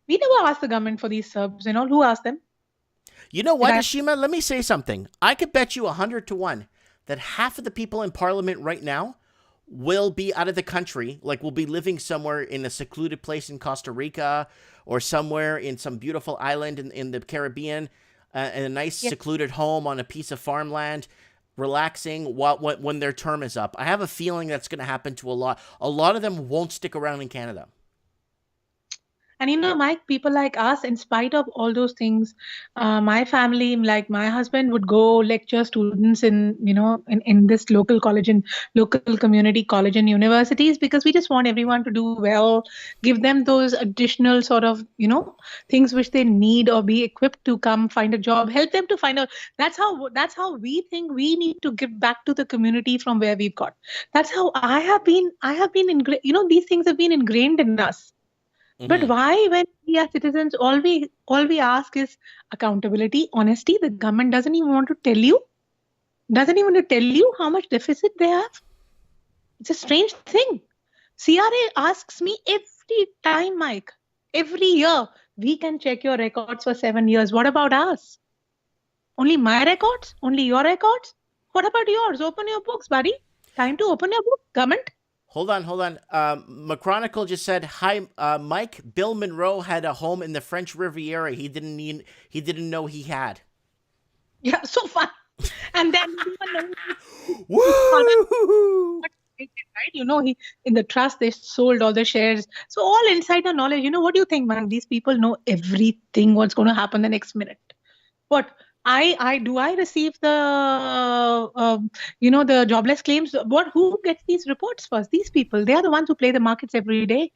We never asked the government for these subs and all. Who asked them? You know what, Ashima? Let me say something. I could bet you 100 to 1 that half of the people in Parliament right now will be out of the country, like will be living somewhere in a secluded place in Costa Rica or somewhere in some beautiful island in the Caribbean, in a nice secluded home on a piece of farmland, relaxing when their term is up. I have a feeling that's going to happen to a lot. A lot of them won't stick around in Canada. And Mike, people like us, in spite of all those things, my family, like my husband, would go lecture students in this local college and local community college and universities, because we just want everyone to do well, give them those additional sort of, things which they need, or be equipped to come find a job, help them to find out. That's how we think we need to give back to the community from where we've got. That's how I have been these things have been ingrained in us. But why, when we are citizens, all we ask is accountability, honesty? The government doesn't even want to tell you how much deficit they have. It's a strange thing. CRA asks me every time, Mike, every year, we can check your records for 7 years. What about us? Only my records? Only your records? What about yours? Open your books, buddy. Time to open your book, government. Hold on. McChronicle just said, hi, Mike. Bill Monroe had a home in the French Riviera. He didn't know he had. Yeah, so fun. And then woo! Right? He in the trust they sold all the shares. So all insider knowledge. What do you think, man? These people know everything. What's going to happen the next minute? What? I receive the the jobless claims. Who gets these reports first? These people. They are the ones who play the markets every day.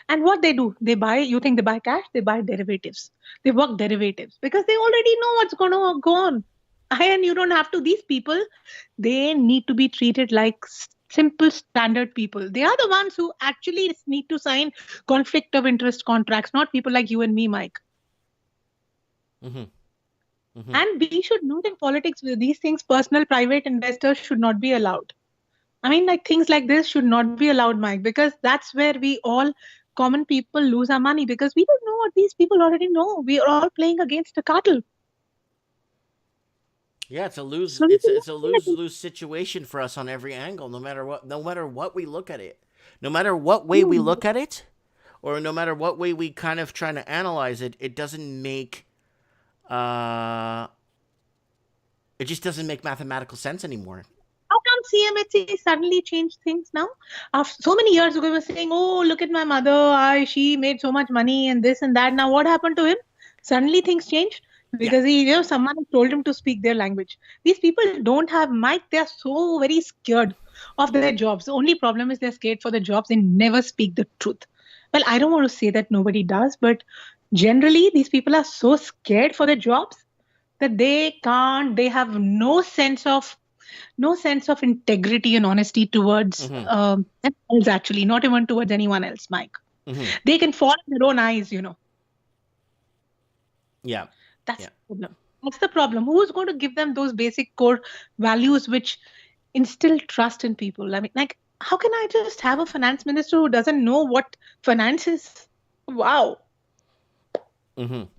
And what they do, they buy. You think they buy cash? They buy derivatives. They work derivatives because they already know what's going to go on. And you don't have to. These people, they need to be treated like simple standard people. They are the ones who actually need to sign conflict of interest contracts, not people like you and me, Mike. And we should note in politics with these things, personal private investors should not be allowed. I mean, like things like this should not be allowed, Mike, because that's where we all common people lose our money because we don't know what these people already know. We are all playing against a cartel. Yeah, it's a lose. So It's a lose situation for us on every angle. No matter what we look at it, no matter what way we look at it, or no matter what way we kind of trying to analyze it, it doesn't make. It just doesn't make mathematical sense anymore. How come CMHC suddenly changed things now? After so many years ago, we were saying, "Oh, look at my mother. She made so much money and this and that." Now, what happened to him? Suddenly, things changed because someone told him to speak their language. These people don't have mic. They are so very scared of their jobs. The only problem is they're scared for the jobs. They never speak the truth. Well, I don't want to say that nobody does, but generally, these people are so scared for their jobs that they can't. They have no sense of integrity and honesty towards themselves, actually, not even towards anyone else, Mike. They can fall in their own eyes, Yeah. That's the problem. That's the problem. Who's going to give them those basic core values which instill trust in people? I mean, like, how can I just have a finance minister who doesn't know what finance is? Wow. Doesn't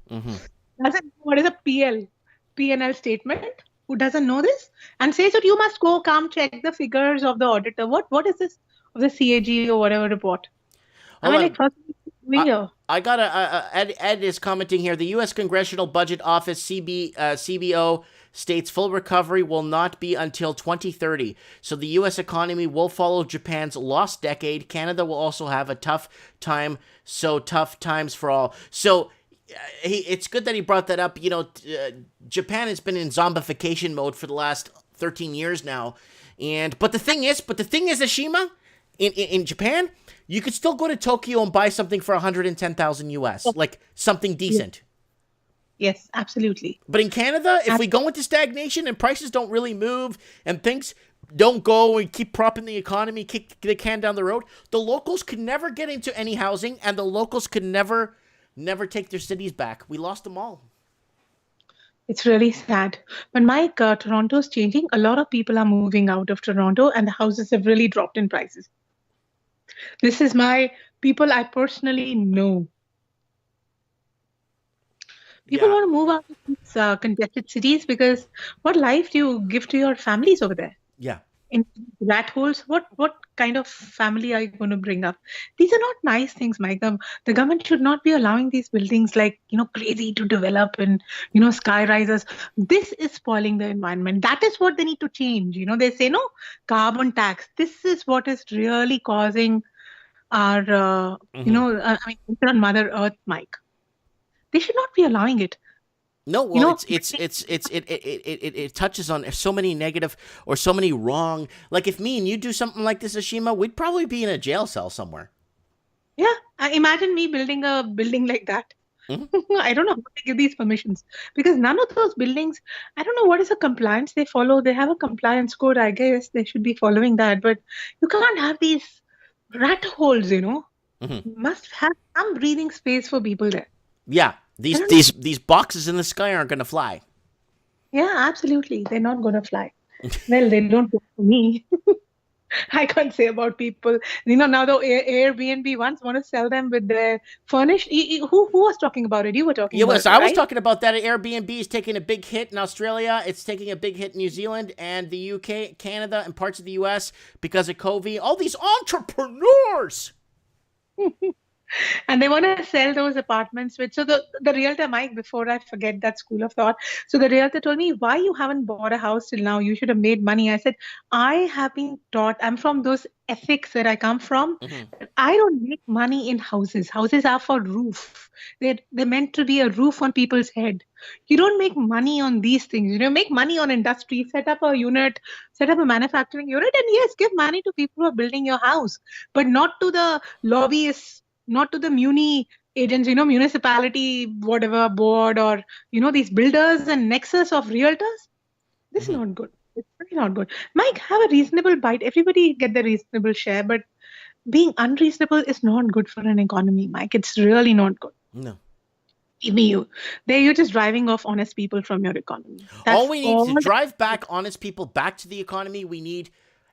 know what is a P&L statement? Who doesn't know this and says that you must go check the figures of the auditor. What is this of the CAG or whatever report? I got Ed is commenting here. The U.S. Congressional Budget Office CBO states full recovery will not be until 2030. So the U.S. economy will follow Japan's lost decade. Canada will also have a tough time. So tough times for all. So. It's good that he brought that up. Japan has been in zombification mode for the last 13 years now, but the thing is, Ashima, in Japan, you could still go to Tokyo and buy something for 110,000 US, like something decent. Yes, absolutely. But in Canada, if we go into stagnation and prices don't really move and things don't go and keep propping the economy, kick the can down the road, the locals could never get into any housing, and the locals could never take their cities back. We lost them all. It's really sad. But Mike, Toronto's changing. A lot of people are moving out of Toronto and the houses have really dropped in prices. This is my people I personally know. People want to move out of these congested cities because what life do you give to your families over there? Yeah. In rat holes, what kind of family are you going to bring up? These are not nice things, Mike. The government should not be allowing these buildings crazy to develop and sky rises. This is spoiling the environment. That is what they need to change. They say no carbon tax. This is what is really causing our on Mother Earth, Mike. They should not be allowing it. No, well, it touches on so many negative or so many wrong. Like if me and you do something like this, Ashima, we'd probably be in a jail cell somewhere. Yeah, imagine me building a building like that. I don't know how to give these permissions because none of those buildings. I don't know what is the compliance they follow. They have a compliance code. I guess they should be following that. But you can't have these rat holes. You must have some breathing space for people there. Yeah. These boxes in the sky aren't going to fly. Yeah, absolutely. They're not going to fly. Well, they don't go for me. I can't say about people. Now the Airbnb ones want to sell them with their furnished. Who was talking about it? You were talking about it, I was talking about that. Airbnb is taking a big hit in Australia. It's taking a big hit in New Zealand and the UK, Canada, and parts of the US because of COVID. All these entrepreneurs. And they want to sell those apartments with. So the realtor, Mike, before I forget that school of thought, so the realtor told me, why you haven't bought a house till now? You should have made money. I said, I have been taught, I'm from those ethics that I come from. I don't make money in houses. Houses are for roof. They're meant to be a roof on people's head. You don't make money on these things. You know, make money on industry, set up a unit, set up a manufacturing unit, and yes, give money to people who are building your house, but not to the lobbyists, not to the muni agents, municipality, whatever board, or, these builders and nexus of realtors. This is not good. It's really not good. Mike, have a reasonable bite. Everybody get the reasonable share, but being unreasonable is not good for an economy, Mike. It's really not good. No. Even you're just driving off honest people from your economy. All we need to drive back honest people back to the economy, we need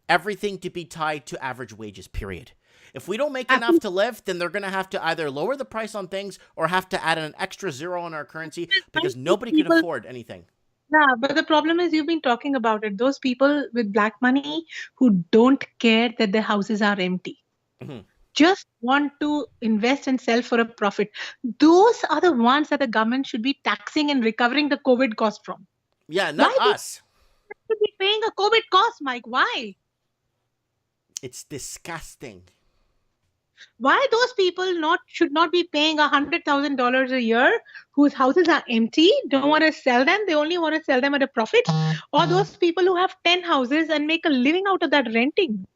everything to be tied to average wages, period. If we don't make enough to live, then they're going to have to either lower the price on things or have to add an extra zero on our currency because nobody can afford anything. Yeah, but the problem is you've been talking about it. Those people with black money who don't care that their houses are empty. Just want to invest and sell for a profit. Those are the ones that the government should be taxing and recovering the COVID cost from. Yeah, not us. Should be paying a COVID cost, Mike. Why? It's disgusting. Why those people should not be paying $100,000 a year whose houses are empty, don't want to sell them, they only want to sell them at a profit, or those people who have 10 houses and make a living out of that renting.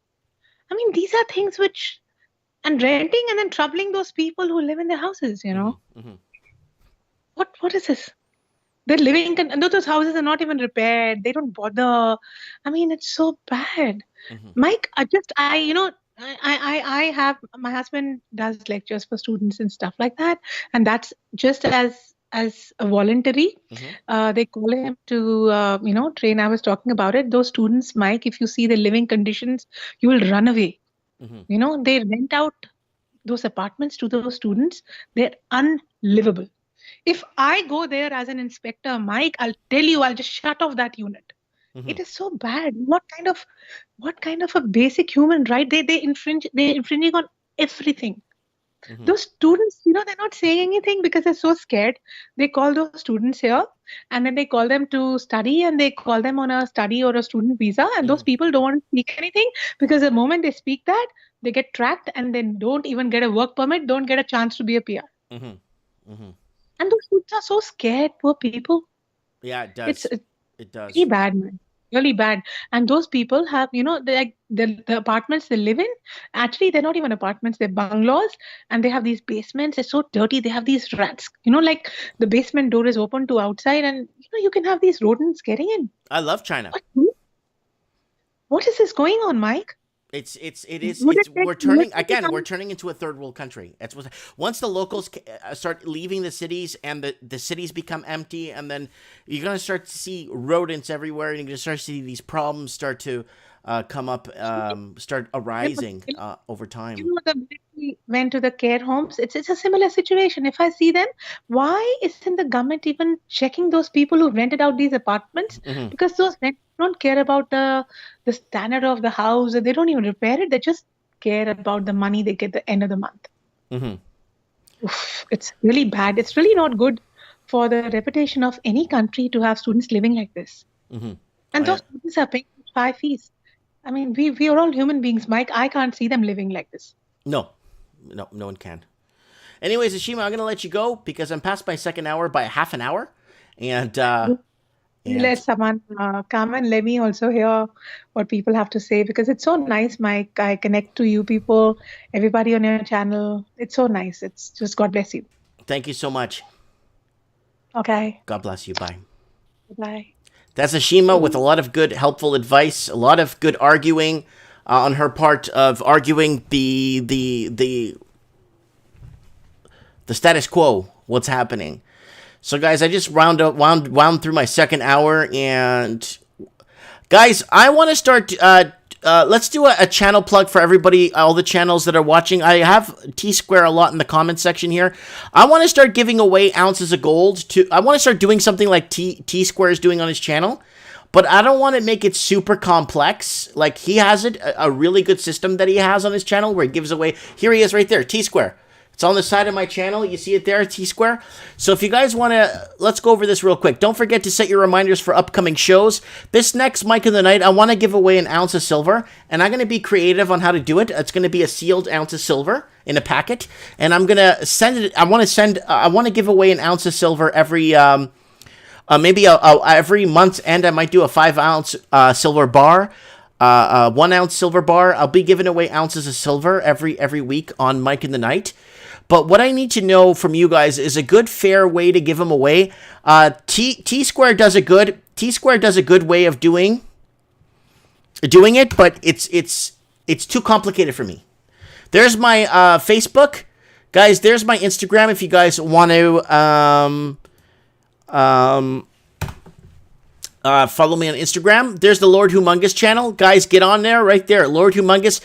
I mean, these are things and renting and then troubling those people who live in their houses, What is this? They're living, and those houses are not even repaired. They don't bother. I mean, it's so bad. Mike, I have, my husband does lectures for students and stuff like that. And that's just as a voluntary. They call him to, train. I was talking about it. Those students, Mike, if you see the living conditions, you will run away. They rent out those apartments to those students. They're unlivable. If I go there as an inspector, Mike, I'll tell you, I'll just shut off that unit. It is so bad. What kind of a basic human right? They're infringing on everything. Those students, they're not saying anything because they're so scared. They call those students here and then they call them to study and they call them on a study or a student visa. And those people don't want to speak anything because the moment they speak that, they get tracked and then don't even get a work permit, don't get a chance to be a PR. And those students are so scared, poor people. Yeah, it does. It does. Really bad, man. Really bad. And those people have, the apartments they live in, actually, they're not even apartments, they're bungalows. And they have these basements. They're so dirty. They have these rats, like the basement door is open to outside and, you can have these rodents getting in. I love China. What is this going on, Mike? We're turning into a third world country. Once the locals start leaving the cities and the cities become empty, and then you're going to start to see rodents everywhere, and you're going to start to see these problems start to come up, start arising over time. The we went to the care homes, it's a similar situation. If I see them, why isn't the government even checking those people who rented out these apartments? Because those renters don't care about the standard of the house. They don't even repair it. They just care about the money they get at the end of the month. Oof, it's really bad. It's really not good for the reputation of any country to have students living like this. And those students are paying high fees. I mean, we are all human beings, Mike. I can't see them living like this. No one can. Anyways, Ashima, I'm going to let you go because I'm past my second hour by half an hour. And let someone come and let me also hear what people have to say, because it's so nice, Mike. I connect to you people, everybody on your channel. It's so nice. It's just God bless you. Thank you so much. Okay. God bless you. Bye. Bye. That's Ashima with a lot of good, helpful advice, a lot of good arguing on her part of arguing the status quo, what's happening. So, guys, I just wound through my second hour, and guys, I want to start. Let's do a channel plug for everybody, all the channels that are watching. I have T-Square a lot in the comment section here. I want to start giving away ounces of gold I want to start doing something like T-Square is doing on his channel, but I don't want to make it super complex. Like, he has a really good system that he has on his channel where he gives away. Here he is right there, T-Square. It's on the side of my channel. You see it there, T-Square. So if you guys want to, let's go over this real quick. Don't forget to set your reminders for upcoming shows. This next Mike of the Night, I want to give away an ounce of silver, and I'm going to be creative on how to do it. It's going to be a sealed ounce of silver in a packet, and I'm going to send it. I want to give away an ounce of silver every maybe every month's end. I might do a 5-ounce silver bar. 1 ounce silver bar. I'll be giving away ounces of silver every week on Mike in the Night. But what I need to know from you guys is a good, fair way to give them away. T-Square does a good way of doing it, but it's too complicated for me. There's my Facebook, guys. There's my Instagram. If you guys want to follow me on Instagram. There's the Lord Humongous channel, guys. Get on there, right there, Lord Humongous.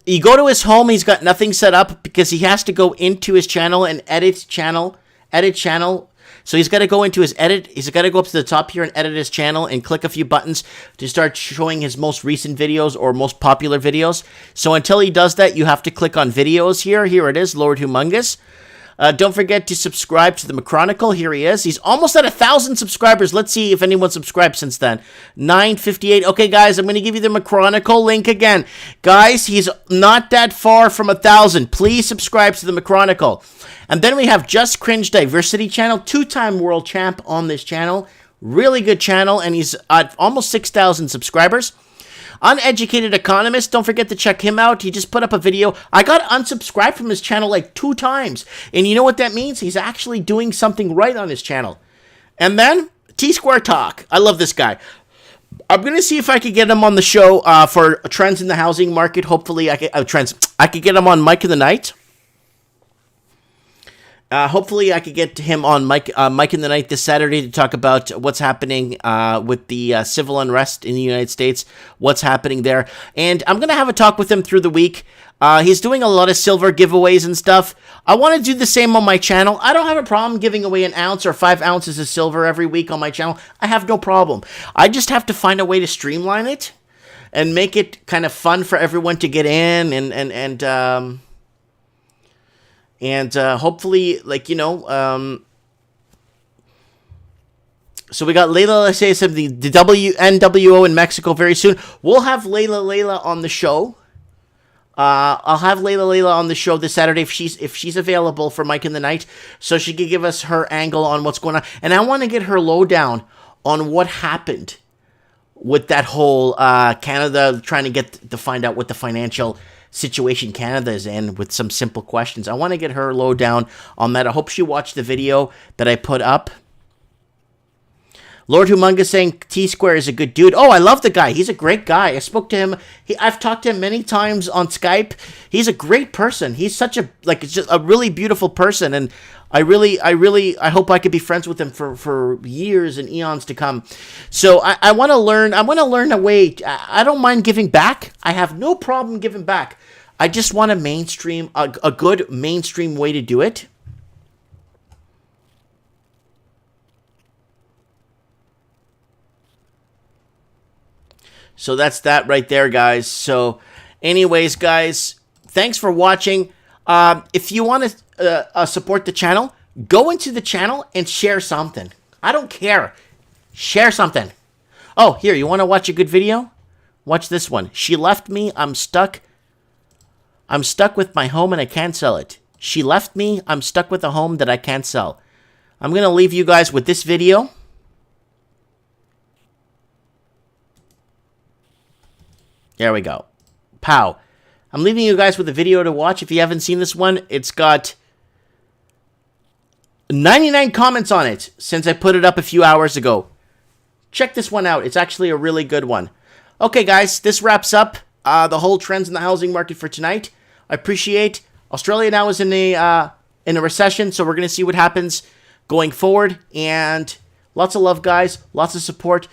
You go to his home, he's got nothing set up because he has to go into his channel and edit channel. So he's got to go into his edit. He's got to go up to the top here and edit his channel and click a few buttons to start showing his most recent videos or most popular videos. So until he does that, you have to click on videos here. Here it is, Lord Humongous. Don't forget to subscribe to the McChronicle. Here he is. He's almost at 1,000 subscribers. Let's see if anyone subscribed since then. 958. Okay, guys, I'm going to give you the McChronicle link again. Guys, he's not that far from 1,000. Please subscribe to the McChronicle. And then we have Just Cringe Diversity channel. 2-time world champ on this channel. Really good channel, and he's at almost 6,000 subscribers. Uneducated Economist, don't forget to check him out. He just put up a video. I got unsubscribed from his channel like 2 times. And you know what that means? He's actually doing something right on his channel. And then, T-Square Talk. I love this guy. I'm going to see if I could get him on the show for trends in the housing market. Hopefully, I could get him on Mike of the Night. Hopefully, I could get him on Mike in the Night this Saturday to talk about what's happening with the civil unrest in the United States, what's happening there. And I'm going to have a talk with him through the week. He's doing a lot of silver giveaways and stuff. I want to do the same on my channel. I don't have a problem giving away an ounce or 5 ounces of silver every week on my channel. I have no problem. I just have to find a way to streamline it and make it kind of fun for everyone to get in and hopefully, like, you know, so we got Layla, let's say something, the NWO in Mexico very soon. We'll have Layla on the show. I'll have Layla on the show this Saturday if she's available for Mike in the Night, so she can give us her angle on what's going on. And I want to get her lowdown on what happened with that whole Canada trying to find out what the financial situation Canada is in with some simple questions. I want to get her lowdown on that. I hope she watched the video that I put up. Lord Humongous saying T-Square is a good dude. Oh, I love the guy. He's a great guy. I spoke to him. I've talked to him many times on Skype. He's a great person. He's such it's just a really beautiful person, and I hope I could be friends with him for years and eons to come. So I want to learn. I want to learn a way. I don't mind giving back. I have no problem giving back. I just want a good mainstream way to do it. So that's that right there, guys. So anyways, guys, thanks for watching. If you want to support the channel, go into the channel and share something. I don't care. Share something. Oh, here, you want to watch a good video? Watch this one. She left me. I'm stuck. I'm stuck with my home and I can't sell it. She left me. I'm stuck with a home that I can't sell. I'm going to leave you guys with this video. There we go. Pow. I'm leaving you guys with a video to watch. If you haven't seen this one, it's got 99 comments on it since I put it up a few hours ago. Check this one out. It's actually a really good one. Okay, guys, this wraps up the whole trends in the housing market for tonight. I appreciate Australia now is in a recession, so we're going to see what happens going forward. And lots of love, guys. Lots of support.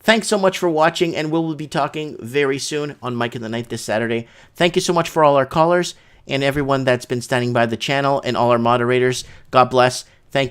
Thanks so much for watching, and we'll be talking very soon on Mike in the Night this Saturday. Thank you so much for all our callers and everyone that's been standing by the channel and all our moderators. God bless.